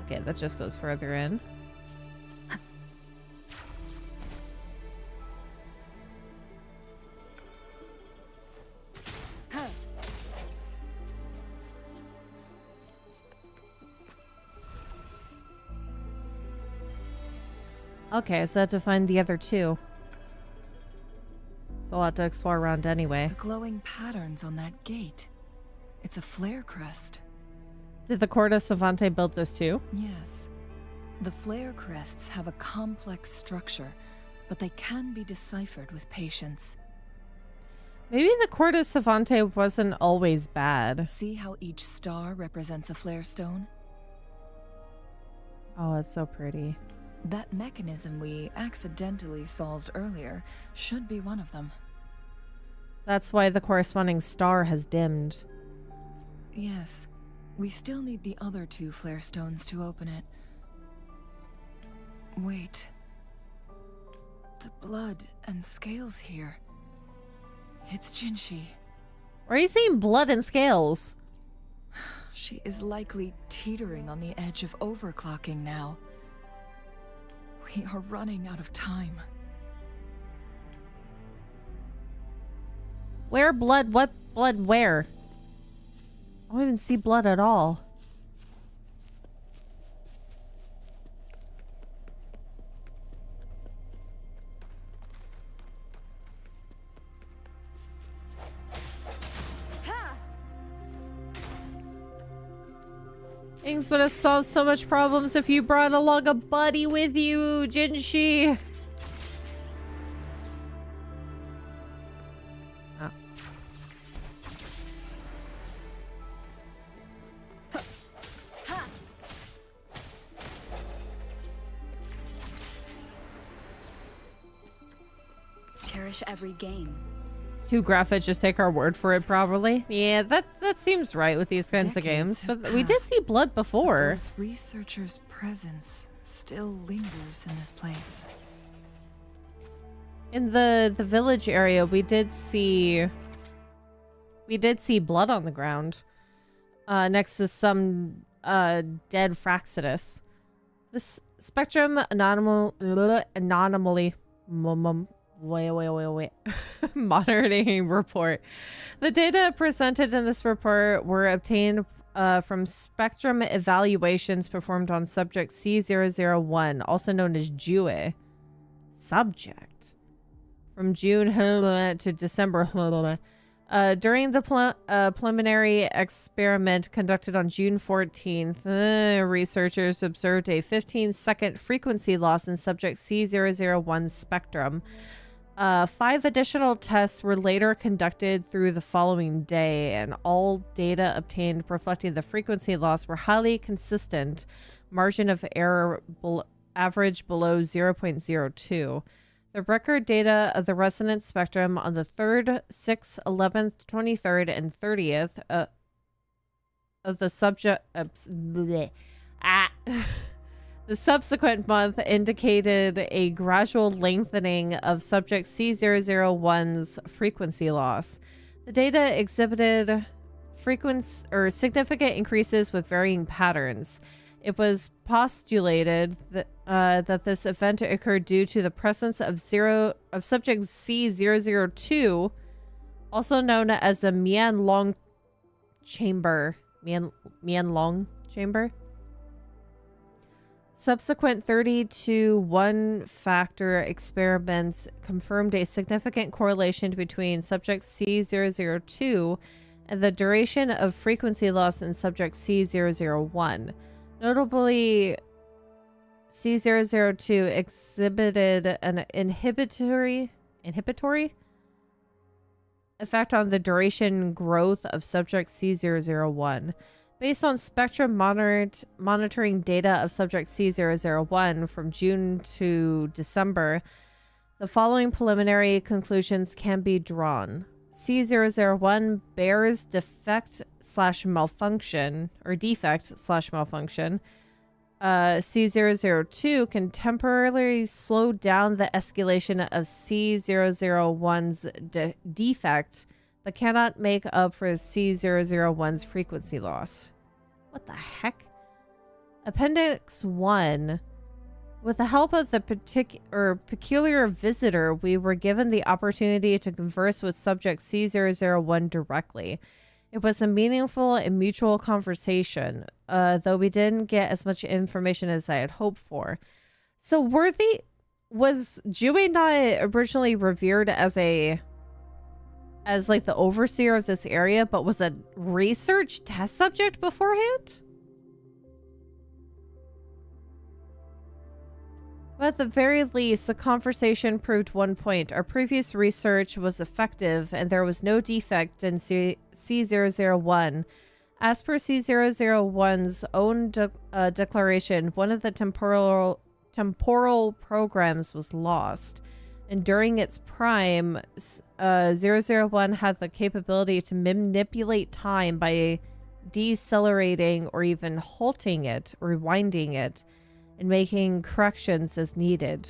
Okay, that just goes further in. Okay, so I have to find the other two. So I'll have to explore around anyway. The glowing patterns on that gate. It's a flare crest. Did the Corda Savante build this too? Yes. The flare crests have a complex structure, but they can be deciphered with patience. Maybe the Corda Savante wasn't always bad. See how each star represents a flare stone? Oh, it's so pretty. That mechanism we accidentally solved earlier should be one of them. That's why the corresponding star has dimmed. Yes. We still need the other two flare stones to open it. Wait. The blood and scales here. It's Jinshi. Why are you saying blood and scales? She is likely teetering on the edge of overclocking now. We are running out of time. Where blood? What blood? Where? I don't even see blood at all. Things would have solved so much problems if you brought along a buddy with you, Jinshi. Oh. Cherish every gain. Two graphics, just take our word for it probably. Yeah, that seems right with these kinds of games. But we did see blood before. Those researchers' presence still lingers in this place. In the village area, we did see blood on the ground. Next to some dead Fraxidus. This spectrum anomaly Wait. Monitoring report. The data presented in this report were obtained from spectrum evaluations performed on subject C001, also known as JUE. Subject. From June to December. During the preliminary experiment conducted on June 14th, researchers observed a 15-second frequency loss in subject C001 spectrum. 5 additional tests were later conducted through the following day, and all data obtained reflecting the frequency loss were highly consistent, margin of error average below 0.02. The record data of the resonance spectrum on the 3rd, 6th, 11th, 23rd, and 30th of the subject... The subsequent month indicated a gradual lengthening of subject C001's frequency loss. The data exhibited significant increases with varying patterns. It was postulated that this event occurred due to the presence of subject C002, also known as the Mian-Long chamber. Mian-Long chamber. Subsequent 30-to-1 factor experiments confirmed a significant correlation between subject C002 and the duration of frequency loss in subject C001. Notably, C002 exhibited an inhibitory effect on the duration growth of subject C001. Based on spectrum monitoring data of subject C001 from June to December, the following preliminary conclusions can be drawn. C001 bears defect/malfunction. C002 can temporarily slow down the escalation of C001's defect, but cannot make up for C001's frequency loss. What the heck? Appendix 1. With the help of the peculiar visitor, we were given the opportunity to converse with subject C001 directly. It was a meaningful and mutual conversation, though we didn't get as much information as I had hoped for. So was Jue not originally revered as like the overseer of this area, but was a research test subject beforehand? But at the very least, the conversation proved one point. Our previous research was effective, and there was no defect in C001. As per C001's own declaration, one of the temporal programs was lost. And during its prime, 001 had the capability to manipulate time by decelerating or even halting it, rewinding it, and making corrections as needed.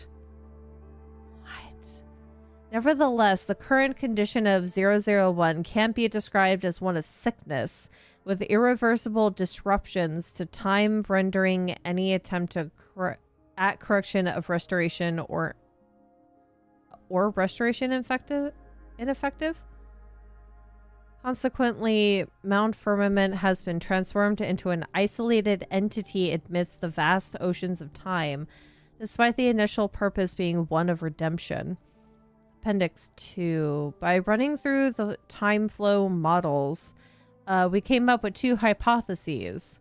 What? Nevertheless, the current condition of 001 can't be described as one of sickness, with irreversible disruptions to time rendering any attempt at correction of restoration or restoration ineffective. Consequently, Mount Firmament has been transformed into an isolated entity amidst the vast oceans of time, despite the initial purpose being one of redemption. Appendix 2. By running through the time flow models, we came up with 2 hypotheses.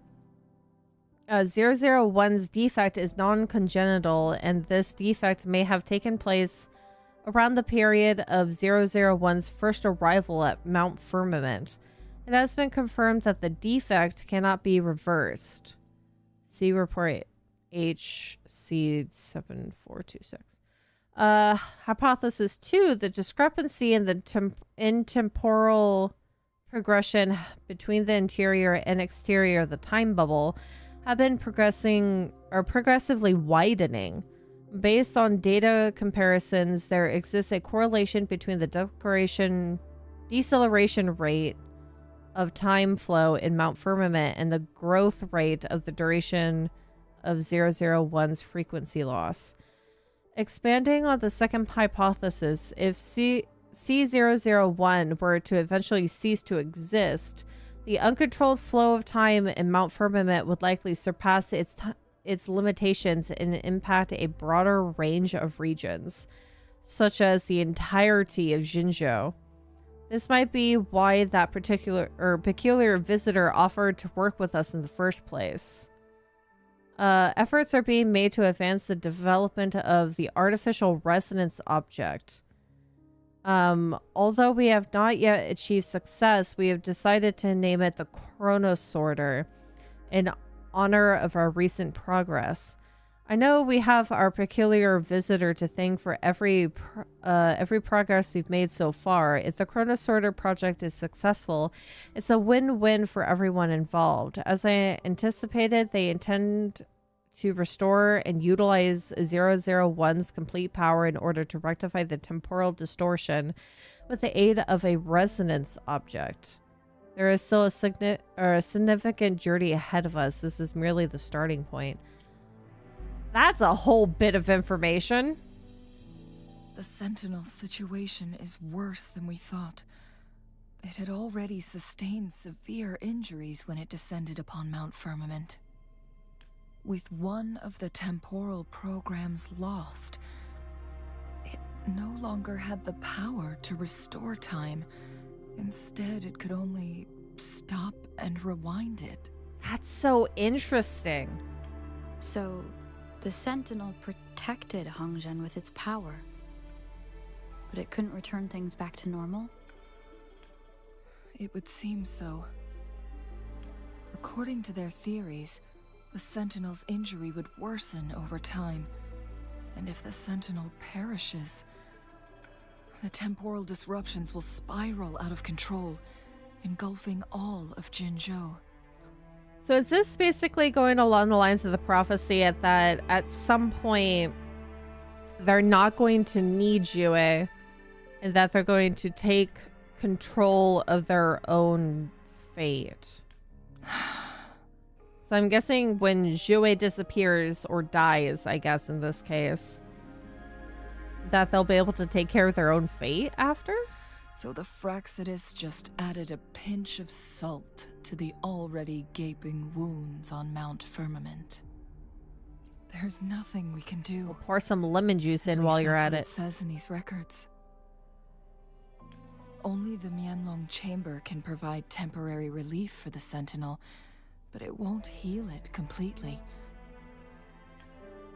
001's defect is non-congenital, and this defect may have taken place around the period of 001's first arrival at Mount Firmament. It has been confirmed that the defect cannot be reversed. See report HC7426. Hypothesis 2, the discrepancy in the temporal progression between the interior and exterior of the time bubble have been progressively widening. Based on data comparisons, there exists a correlation between the deceleration rate of time flow in Mount Firmament and the growth rate of the duration of 001's frequency loss. Expanding on the second hypothesis, if C001 were to eventually cease to exist, the uncontrolled flow of time in Mount Firmament would likely surpass its limitations and impact a broader range of regions, such as the entirety of Jinzhou. This might be why that peculiar visitor offered to work with us in the first place. Efforts are being made to advance the development of the artificial resonance object. Although we have not yet achieved success, we have decided to name it the Chronosorter in honor of our recent progress. I know we have our peculiar visitor to thank for every progress we've made so far. If the Chronosorter project is successful, it's a win-win for everyone involved. As I anticipated, they intend to restore and utilize 001's complete power in order to rectify the temporal distortion with the aid of a resonance object. There is still a significant journey ahead of us. This is merely the starting point. That's a whole bit of information. The Sentinel situation is worse than we thought. It had already sustained severe injuries when it descended upon Mount Firmament. With one of the temporal programs lost, it no longer had the power to restore time. Instead, it could only stop and rewind it. That's so interesting. So, the Sentinel protected Hongzhen with its power, but it couldn't return things back to normal? It would seem so. According to their theories, the Sentinel's injury would worsen over time, and if the Sentinel perishes, the temporal disruptions will spiral out of control, engulfing all of Jinzhou. So is this basically going along the lines of the prophecy that at some point they're not going to need Yue and that they're going to take control of their own fate? So I'm guessing when Yue disappears or dies, I guess in this case, that they'll be able to take care of their own fate after? So the Fraxidus just added a pinch of salt to the already gaping wounds on Mount Firmament. There's nothing we can do. We'll pour some lemon juice in while you're at it. It says in these records. Only the Mianlong Chamber can provide temporary relief for the Sentinel, but it won't heal it completely.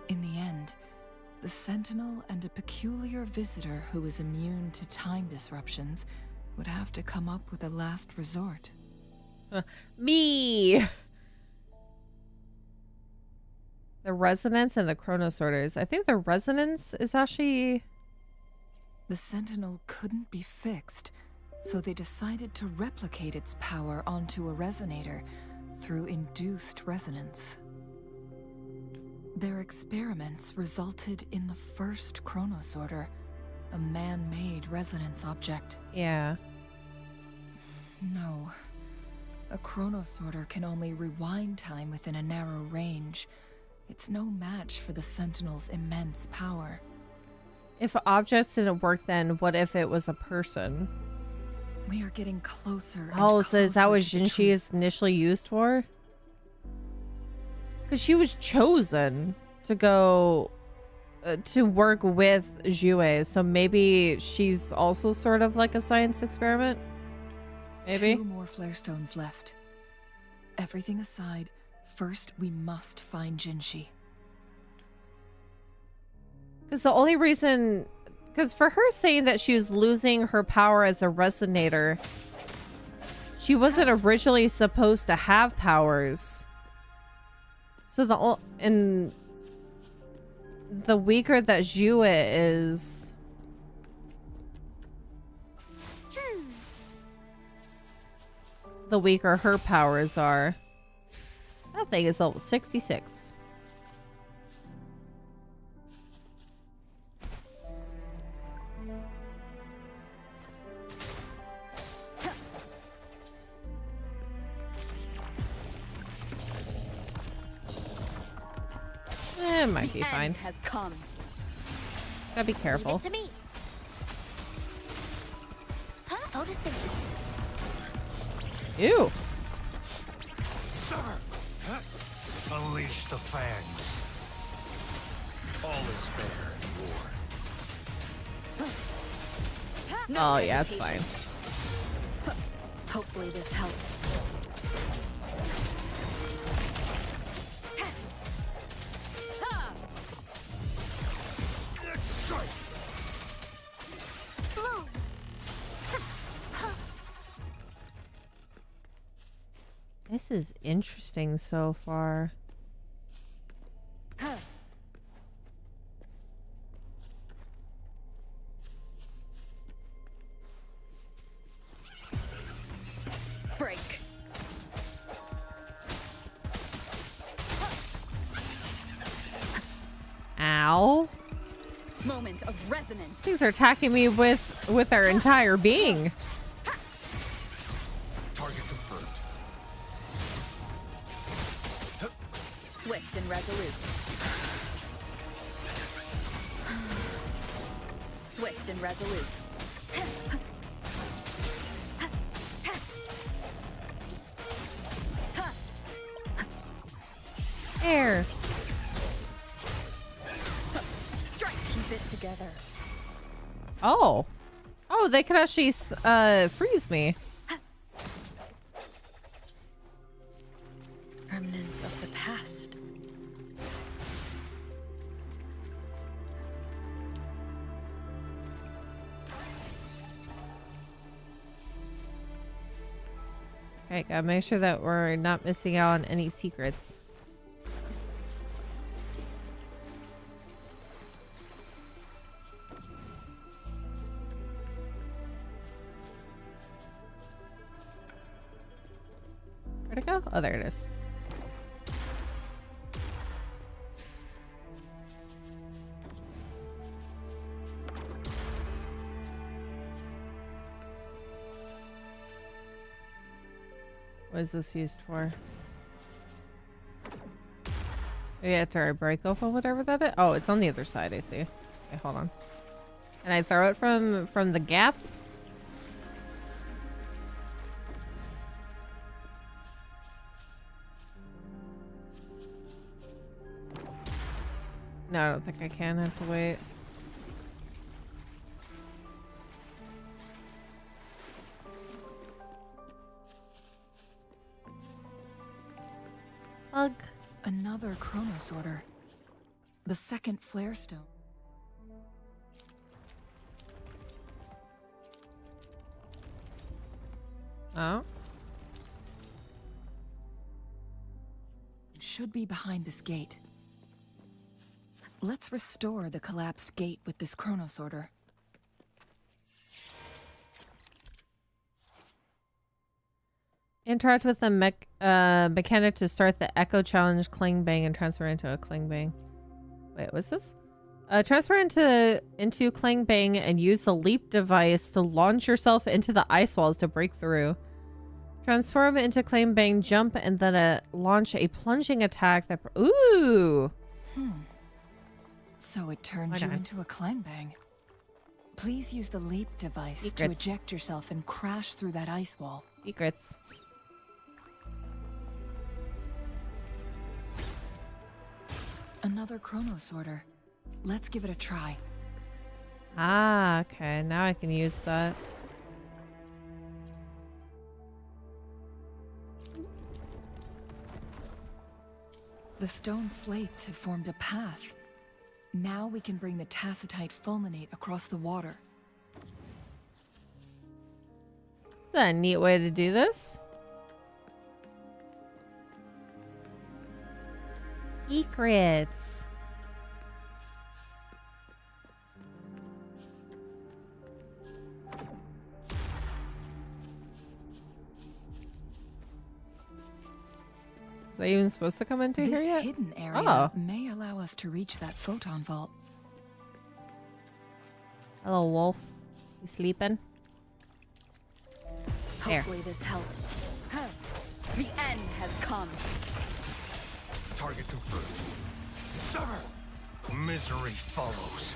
In the end, the Sentinel and a peculiar visitor who is immune to time disruptions would have to come up with a last resort. Me! The Resonance and the Chronosorters. I think the Resonance is actually... The Sentinel couldn't be fixed, so they decided to replicate its power onto a resonator through induced resonance. Their experiments resulted in the first Chronosorter, a man-made resonance object. Yeah. No. A Chronosorter can only rewind time within a narrow range. It's no match for the Sentinel's immense power. If objects didn't work, then what if it was a person? We are getting closer. Oh, so is that what Jinshi is initially used for? Because she was chosen to go to work with Yue, so maybe she's also sort of like a science experiment? Maybe? 2 more flare stones left. Everything aside, first we must find Jinshi. Because the only reason... Because for her saying that she was losing her power as a resonator, she wasn't originally supposed to have powers. So the weaker that Yue is, the weaker her powers are. That thing is level 66. It might be fine. Has come. Gotta be careful. Leave it to me. Huh? Photosynthesis. Ew. Sir! Unleash the fangs. All is fair in war. Oh yeah, it's fine. Hopefully this helps. This is interesting so far. Break. Ow. Moment of resonance. Things are attacking me with their entire being. Target confirmed. Swift and resolute. Swift and resolute. Air. Strike. Keep it together. Oh. Oh, they can actually freeze me. Remnants of the past. Okay, gotta make sure that we're not missing out on any secrets. Where'd it go? Oh, there it is. What is this used for? Maybe after I break open whatever that is? Oh, it's on the other side, I see. Okay, hold on. Can I throw it from the gap? No, I don't think I can. I have to wait. Ugh. Another chronosorter. The second flare stone. Oh. Should be behind this gate. Let's restore the collapsed gate with this chronosorter. Interact with the mechanic to start the Echo Challenge Cling Bang and transfer into a Cling Bang. Wait, what's this? Transfer into Cling Bang and use the leap device to launch yourself into the ice walls to break through. Transform into Cling Bang, jump, and then launch a plunging attack that... Ooh! So it turns you into a Clang Bang. Please use the leap device to eject yourself and crash through that ice wall. Secrets. Another chronosorter. Let's give it a try. Ah, okay. Now I can use that. The stone slates have formed a path. Now we can bring the tacitite fulminate across the water. Is that a neat way to do this? Secrets. Is that even supposed to come into here yet? This hidden area may allow us to reach that photon vault. Hello, wolf. You sleeping? Hopefully this helps. The end has come. Target confirmed. Sever! Misery follows.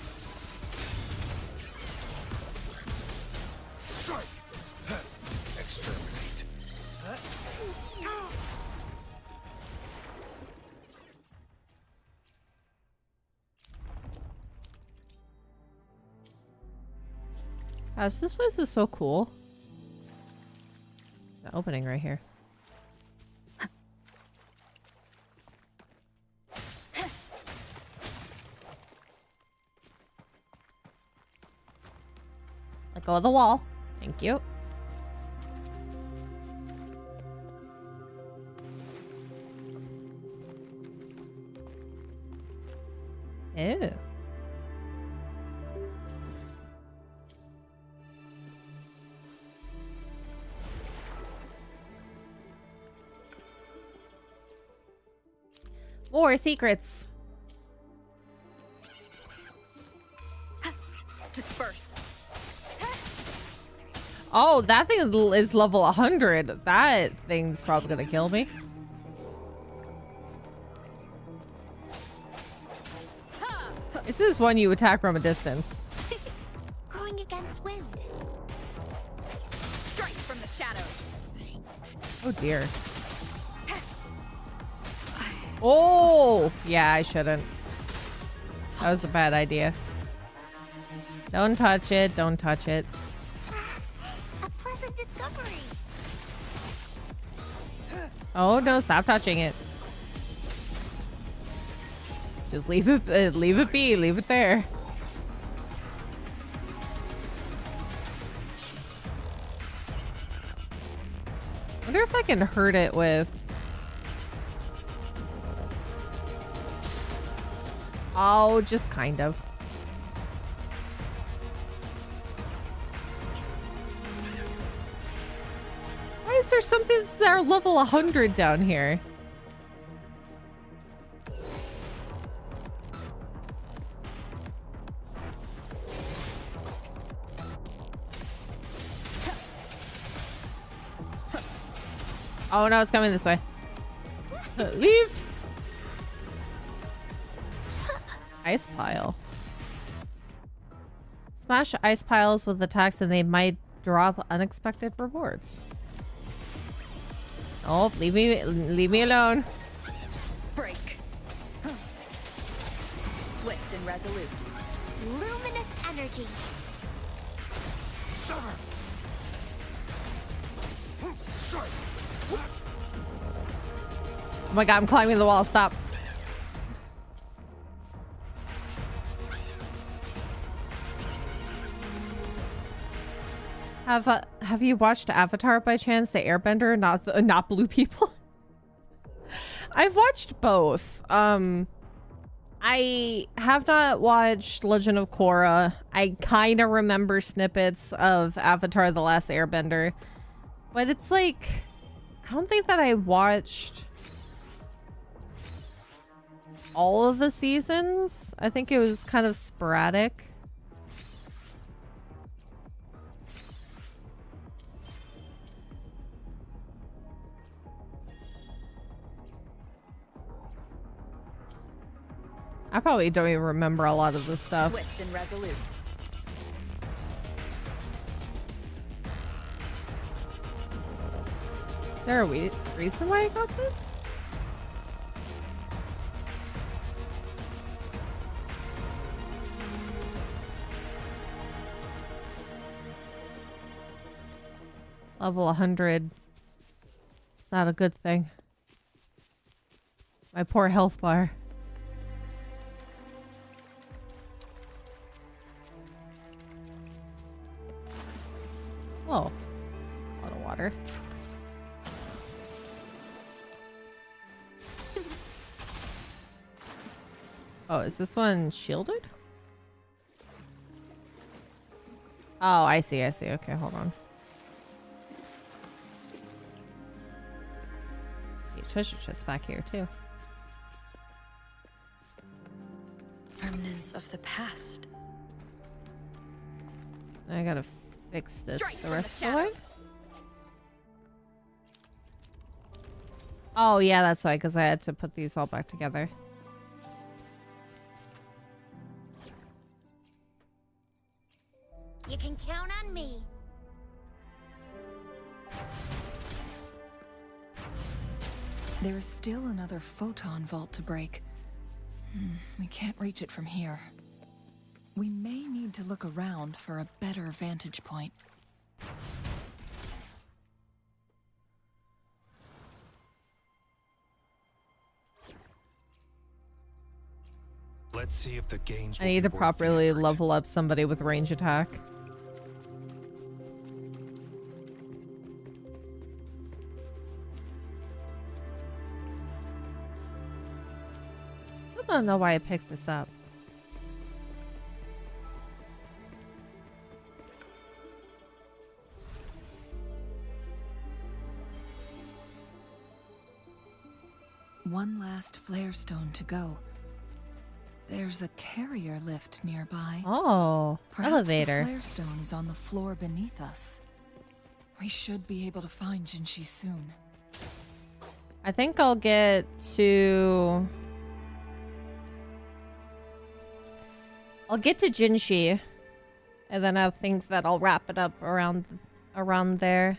Strike! Exterminate. Gosh, this place is so cool. The opening right here. Let go of the wall. Thank you. Ew. More secrets. Disperse. Oh, that thing is level 100. That thing's probably gonna kill me. This is one you attack from a distance. Going against wind. Strike from the shadows. Oh dear. Oh, yeah, I shouldn't. That was a bad idea. Don't touch it. Don't touch it. A pleasant discovery. Oh no, stop touching it. Just leave it be. Leave it there. Wonder if I can hurt it with... Oh, just kind of. Why is there something that's our level 100 down here? Oh no, it's coming this way. Leave! Ice pile. Smash ice piles with attacks and they might drop unexpected rewards. Oh, leave me alone. Break. Swift and resolute. Luminous energy. Sever. Strike. Oh my god, I'm climbing the wall. Stop. Have you watched Avatar by chance? The Airbender, not blue people. I've watched both. I have not watched Legend of Korra. I kind of remember snippets of Avatar: The Last Airbender, but it's like I don't think that I watched all of the seasons. I think it was kind of sporadic. I probably don't even remember a lot of this stuff. Swift and resolute. Is there a reason why I got this? Level 100. It's not a good thing. My poor health bar. Oh, a lot of water. Oh, is this one shielded? Oh, I see. Okay, hold on. See, treasure chest back here too. Remnants of the past. I gotta fix this Strike the from rest the of the way. shadows. Oh yeah, that's why, because I had to put these all back together. You can count on me. There is still another photon vault to break. We can't reach it from here. We may need to look around for a better vantage point. Let's see if the gains I need to properly level up somebody with range attack. I don't know why I picked this up. One last flare stone to go. There's a carrier lift nearby. Oh, Perhaps elevator. the flare stone is on the floor beneath us. We should be able to find Jinshi soon. I think I'll get to... Jinshi. And then I think that I'll wrap it up around there.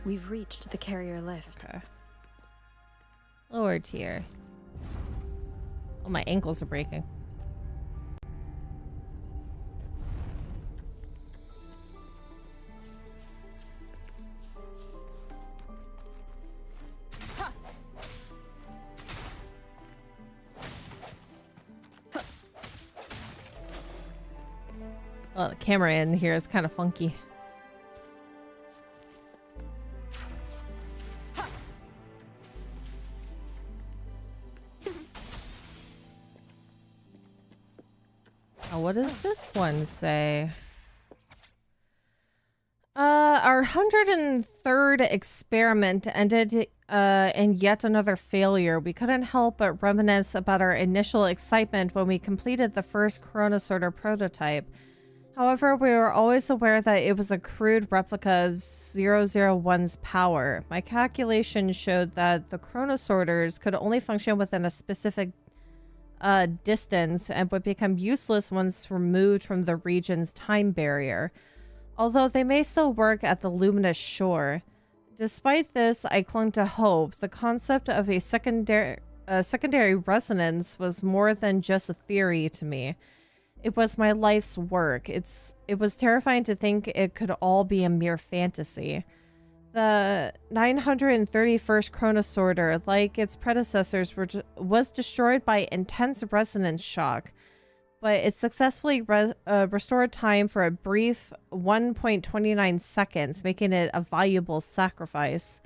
We've reached the carrier lift. Okay. Lower tier. Oh, my ankles are breaking. Well, the camera in here is kind of funky. Oh, what does this one say? Our 103rd experiment ended in yet another failure. We couldn't help but reminisce about our initial excitement when we completed the first Chronosorter prototype. However, we were always aware that it was a crude replica of 001's power. My calculations showed that the Chronosorters could only function within a specific distance and would become useless once removed from the region's time barrier, although they may still work at the luminous shore. Despite this, I clung to hope. The concept of a secondary resonance was more than just a theory to me. It was my life's work. It was terrifying to think it could all be a mere fantasy. The 931st Chronosorter, like its predecessors, was destroyed by intense resonance shock, but it successfully restored time for a brief 1.29 seconds, making it a valuable sacrifice.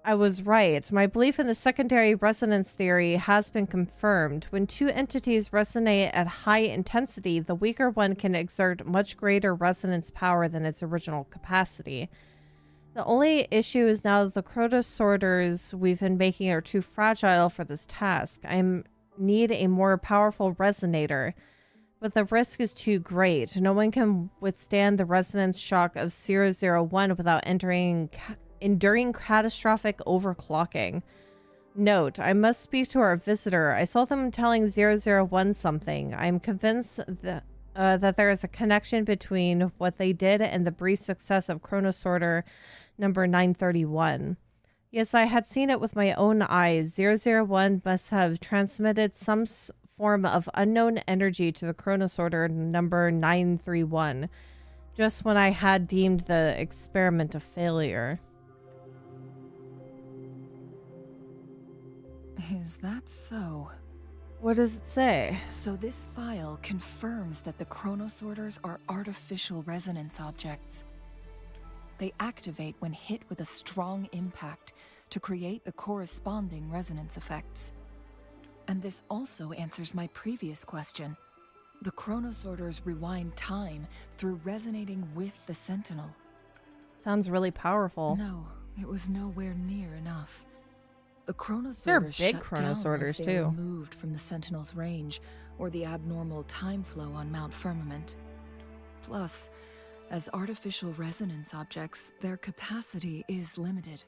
I was right. My belief in the secondary resonance theory has been confirmed. When two entities resonate at high intensity, the weaker one can exert much greater resonance power than its original capacity. The only issue is now the Chronosorters we've been making are too fragile for this task. I need a more powerful resonator, but the risk is too great. No one can withstand the resonance shock of 001 without enduring catastrophic overclocking. Note, I must speak to our visitor. I saw them telling 001 something. I am convinced that there is a connection between what they did and the brief success of Chronosorter number 931. Yes, I had seen it with my own eyes. 001 must have transmitted some form of unknown energy to the Chronosorter number 931, just when I had deemed the experiment a failure. Is that so? What does it say? So this file confirms that the Chronosorters are artificial resonance objects. They activate when hit with a strong impact to create the corresponding resonance effects. And this also answers my previous question. The Chronosorters rewind time through resonating with the Sentinel. Sounds really powerful. No, it was nowhere near enough. The Chronosorters They're big shut Chronosorters down once they too. were removed from the Sentinel's range or the abnormal time flow on Mount Firmament. Plus, as artificial resonance objects, their capacity is limited.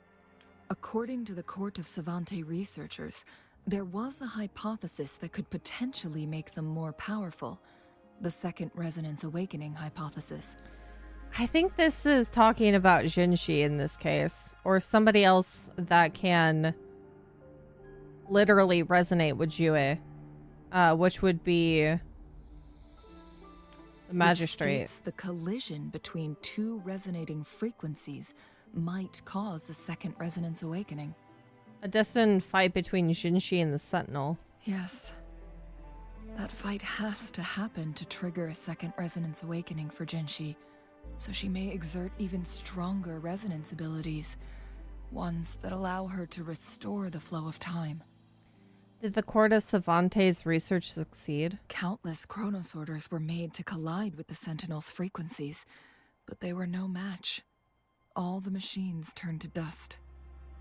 According to the Court of Savante researchers, there was a hypothesis that could potentially make them more powerful. The second resonance awakening hypothesis. I think this is talking about Jinshi in this case, or somebody else that can literally resonate with Jue, which would be the magistrate. Which states the collision between two resonating frequencies might cause a second resonance awakening. A destined fight between Jinshi and the Sentinel. Yes. That fight has to happen to trigger a second resonance awakening for Jinshi, so she may exert even stronger resonance abilities, ones that allow her to restore the flow of time. Did the Court of Savante's research succeed? Countless chronosorters were made to collide with the Sentinel's frequencies, but they were no match. All the machines turned to dust.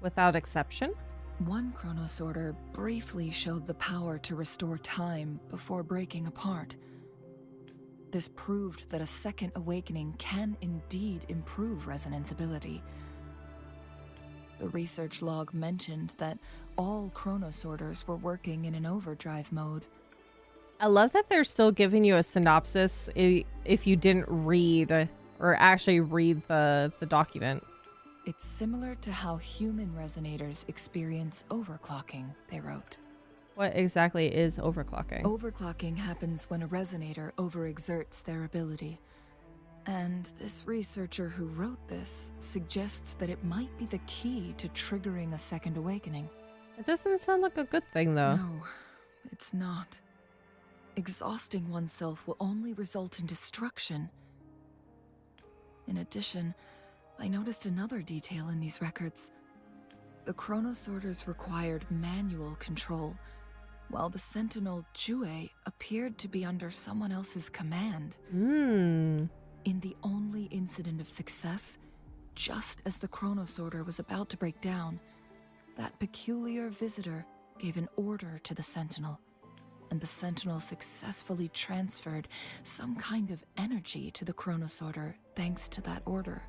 Without exception? One chronosorter briefly showed the power to restore time before breaking apart. This proved that a second awakening can indeed improve resonance ability. The research log mentioned that all chronosorters were working in an overdrive mode. I love that they're still giving you a synopsis if you didn't read or actually read the document. It's similar to how human resonators experience overclocking, they wrote. What exactly is overclocking? Overclocking happens when a resonator overexerts their ability. And this researcher who wrote this suggests that it might be the key to triggering a second awakening. It doesn't sound like a good thing, though. No, it's not. Exhausting oneself will only result in destruction. In addition, I noticed another detail in these records. The chronosorters required manual control, while the Sentinel Jue appeared to be under someone else's command. In the only incident of success, just as the chronosorter was about to break down, that peculiar visitor gave an order to the Sentinel, and the Sentinel successfully transferred some kind of energy to the chronosorter thanks to that order.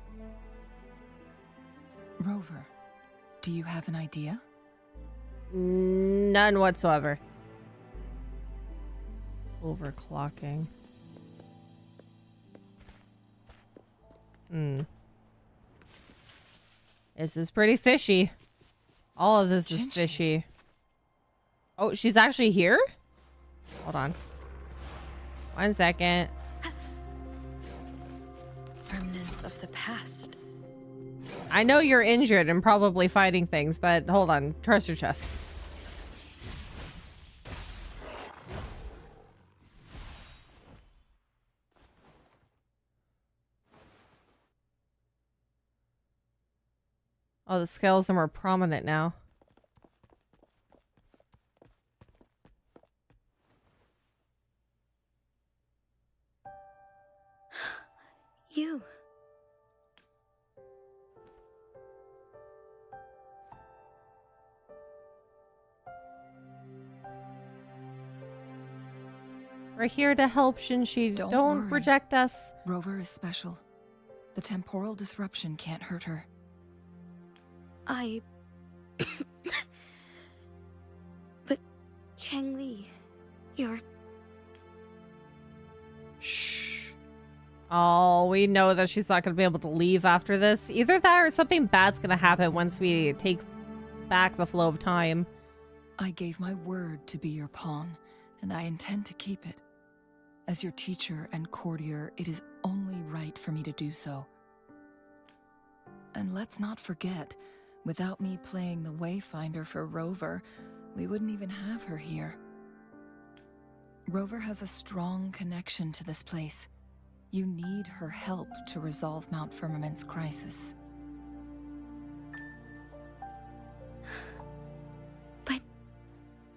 Rover, do you have an idea? None whatsoever. Overclocking. This is pretty fishy. All of this is fishy. Oh, she's actually here? Hold on. 1 second. Remnants of the past. I know you're injured and probably fighting things, but hold on. Trust your chest. Oh, the scales are more prominent now. You. We're here to help, Shinshi. Don't worry. reject us. Rover is special. The temporal disruption can't hurt her. But Changli, you're... Shh. Oh, we know that she's not going to be able to leave after this. Either that or something bad's going to happen once we take back the flow of time. I gave my word to be your pawn, and I intend to keep it. As your teacher and courtier, it is only right for me to do so. And let's not forget, without me playing the Wayfinder for Rover, we wouldn't even have her here. Rover has a strong connection to this place. You need her help to resolve Mount Firmament's crisis. But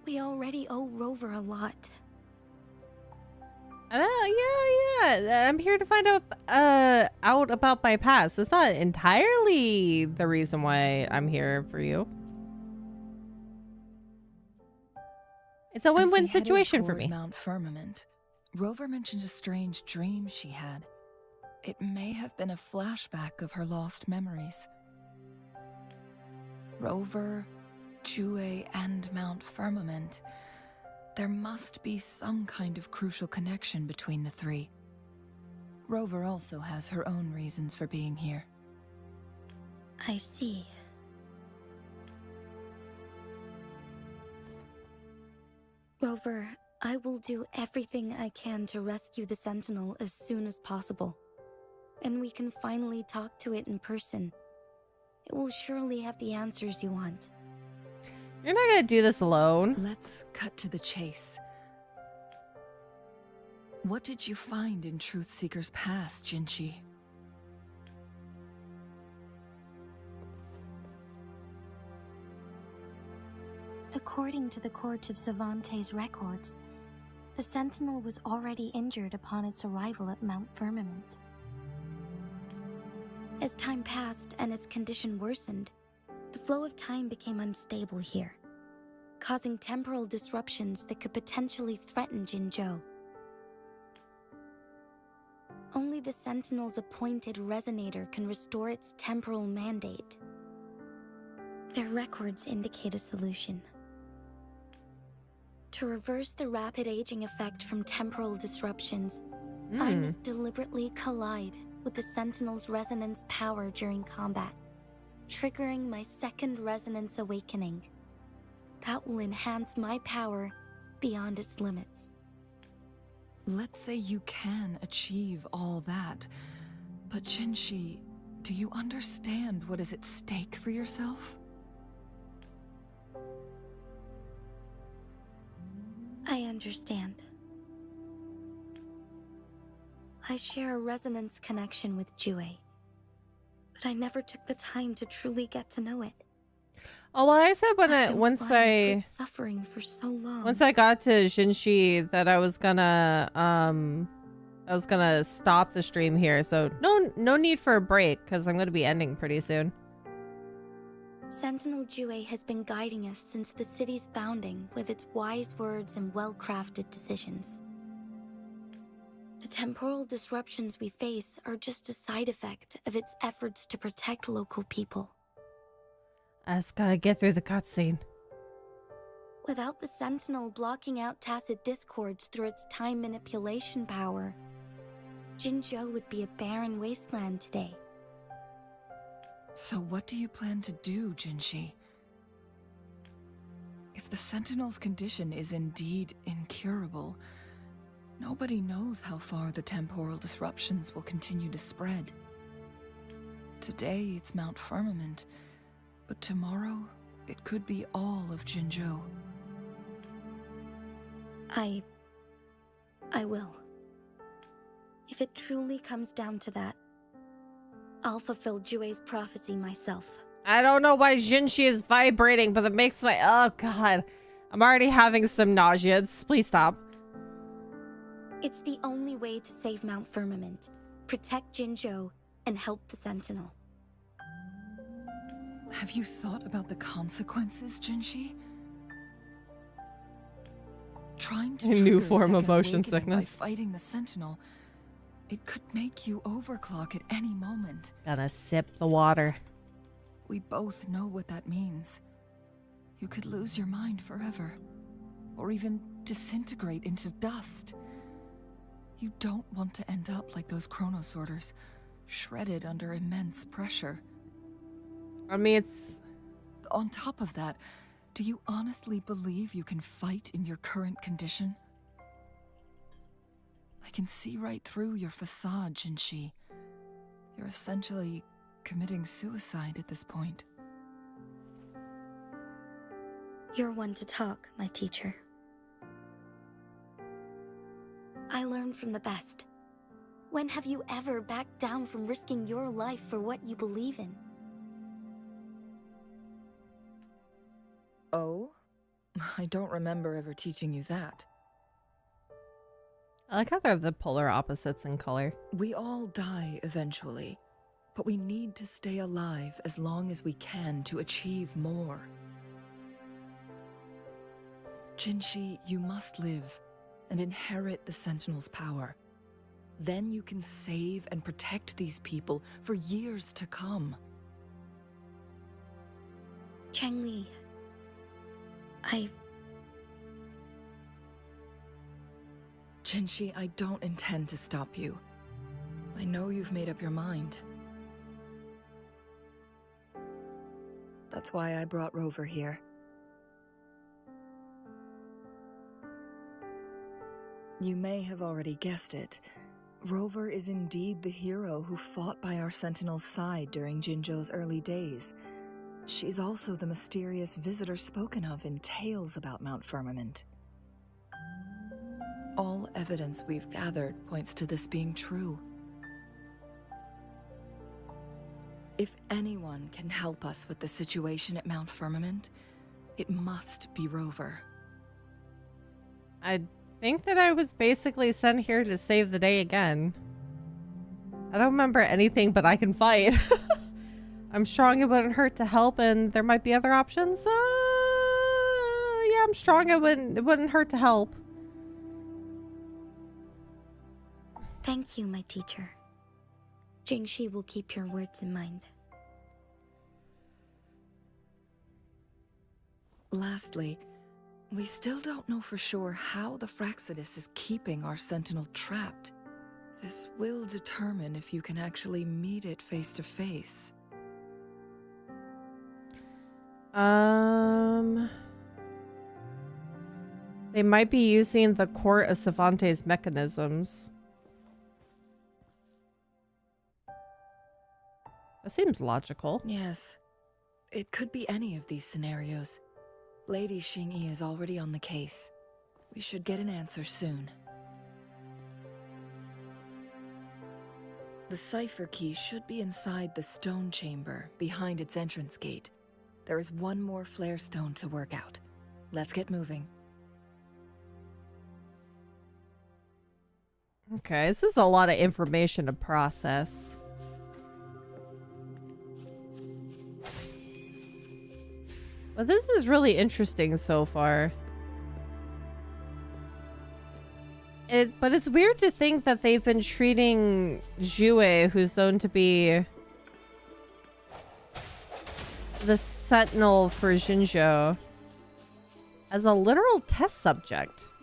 we already owe Rover a lot. Yeah. I'm here to find out about my past. It's not entirely the reason why I'm here for you. It's a win-win situation for me. Mount Firmament, Rover mentioned a strange dream she had. It may have been a flashback of her lost memories. Rover, Jue, and Mount Firmament. There must be some kind of crucial connection between the three. Rover also has her own reasons for being here. I see. Rover, I will do everything I can to rescue the Sentinel as soon as possible. And we can finally talk to it in person. It will surely have the answers you want. You're not gonna do this alone. Let's cut to the chase. What did you find in Truthseeker's past, Jinchi? According to the Court of Savante's records, the Sentinel was already injured upon its arrival at Mount Firmament. As time passed and its condition worsened, the flow of time became unstable here, causing temporal disruptions that could potentially threaten Jinzhou. Only the Sentinel's appointed resonator can restore its temporal mandate. Their records indicate a solution. To reverse the rapid aging effect from temporal disruptions, I must deliberately collide with the Sentinel's resonance power during combat, triggering my second resonance awakening. That will enhance my power beyond its limits. Let's say you can achieve all that, but Jinshi, do you understand what is at stake for yourself? I understand. I share a resonance connection with Jue, but I never took the time to truly get to know it. Oh, well, I said once I suffering for so long. Once I got to Jinshi that I was gonna stop the stream here. So no need for a break because I'm gonna be ending pretty soon. Sentinel Jue has been guiding us since the city's founding with its wise words and well-crafted decisions. The temporal disruptions we face are just a side effect of its efforts to protect local people. I just gotta get through the cutscene. Without the Sentinel blocking out tacit discords through its time manipulation power, Jinzhou would be a barren wasteland today. So what do you plan to do, Jinshi? If the Sentinel's condition is indeed incurable, nobody knows how far the temporal disruptions will continue to spread. Today it's Mount Firmament, but tomorrow it could be all of Jinzhou. I will. If it truly comes down to that, I'll fulfill Jue's prophecy myself. I don't know why Jinshi is vibrating, but it makes my... Oh, God. I'm already having some nausea. Please stop. It's the only way to save Mount Firmament, protect Jinzhou, and help the Sentinel. Have you thought about the consequences, Jinshi? Trying to A new trigger form of second motion awakening sickness. by fighting the Sentinel, it could make you overclock at any moment. Gotta sip the water. We both know what that means. You could lose your mind forever, or even disintegrate into dust. You don't want to end up like those chronosorters, shredded under immense pressure. I mean, it's... On top of that, do you honestly believe you can fight in your current condition? I can see right through your facade, Jinshi. You're essentially committing suicide at this point. You're one to talk, my teacher. I learn from the best. When have you ever backed down from risking your life for what you believe in? Oh? I don't remember ever teaching you that. I like how they're the polar opposites in color. We all die eventually, but we need to stay alive as long as we can to achieve more. Jinshi, you must live and inherit the Sentinel's power. Then you can save and protect these people for years to come. Changli, Jinshi, I don't intend to stop you. I know you've made up your mind. That's why I brought Rover here. You may have already guessed it. Rover is indeed the hero who fought by our Sentinel's side during Jinzhou's early days. She's also the mysterious visitor spoken of in tales about Mount Firmament. All evidence we've gathered points to this being true. If anyone can help us with the situation at Mount Firmament, It must be Rover. I think that I was basically sent here to save the day again. I don't remember anything, but I can fight. I'm strong, it wouldn't hurt to help, and there might be other options. Yeah, I'm strong, it wouldn't hurt to help. Thank you, my teacher. Jingshi will keep your words in mind. Lastly, we still don't know for sure how the Fraxidus is keeping our Sentinel trapped. This will determine if you can actually meet it face to face. They might be using the Court of Savante's mechanisms. That seems logical. Yes. It could be any of these scenarios. Lady Xingyi is already on the case. We should get an answer soon. The cipher key should be inside the stone chamber, behind its entrance gate. There is one more flare stone to work out. Let's get moving. Okay, this is a lot of information to process. But this is really interesting so far. But it's weird to think that they've been treating Jue, who's known to be the sentinel for Jinzhou, as a literal test subject.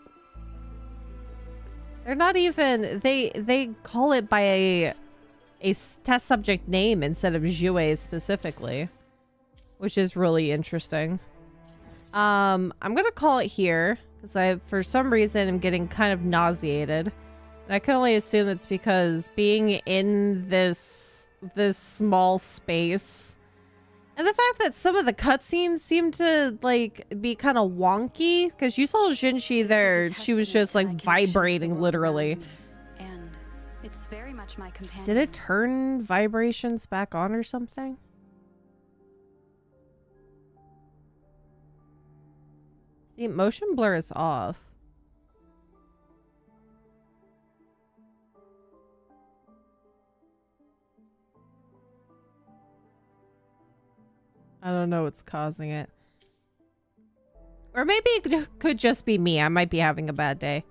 They're not even... They call it by a test subject name instead of Jue specifically, which is really interesting. I'm gonna call it here because I, for some reason, am getting kind of nauseated. And I can only assume it's because being in this small space, and the fact that some of the cutscenes seem to like be kind of wonky, because you saw Jinshi there, she was just like vibrating literally. And it's very much my companion. Did it turn vibrations back on or something? See, motion blur is off. I don't know what's causing it. Or maybe it could just be me. I might be having a bad day.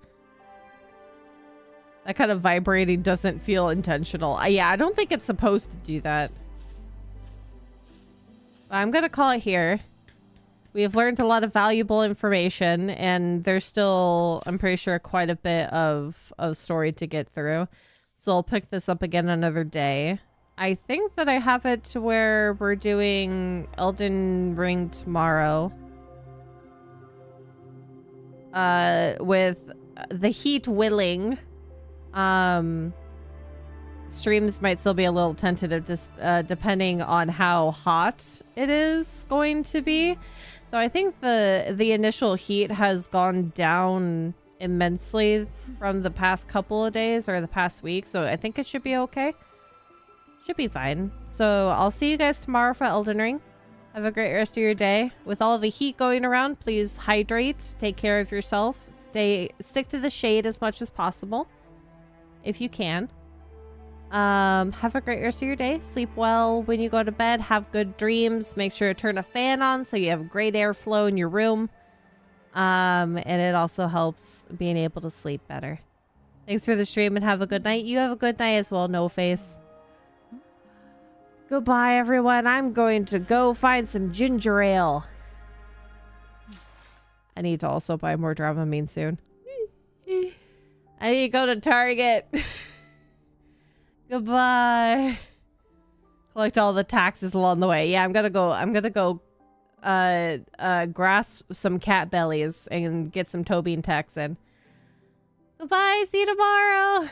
That kind of vibrating doesn't feel intentional. Yeah, I don't think it's supposed to do that. But I'm gonna call it here. We have learned a lot of valuable information, and there's still, I'm pretty sure, quite a bit of story to get through. So I'll pick this up again another day. I think that I have it to where we're doing Elden Ring tomorrow. With the heat willing. Streams might still be a little tentative depending on how hot it is going to be. So I think the initial heat has gone down immensely from the past couple of days or the past week. So I think it should be okay. Should be fine. So I'll see you guys tomorrow for Elden Ring. Have a great rest of your day. With all the heat going around, please hydrate. Take care of yourself. Stick to the shade as much as possible, if you can. Have a great rest of your day. Sleep well when you go to bed. Have good dreams. Make sure to turn a fan on so you have great airflow in your room. And it also helps being able to sleep better. Thanks for the stream and have a good night. You have a good night as well, No Face. Goodbye, everyone. I'm going to go find some ginger ale. I need to also buy more Dramamine soon. I need to go to Target. Goodbye. Collect all the taxes along the way. Yeah, I'm gonna go grasp some cat bellies and get some toe bean tax in. Goodbye, see you tomorrow.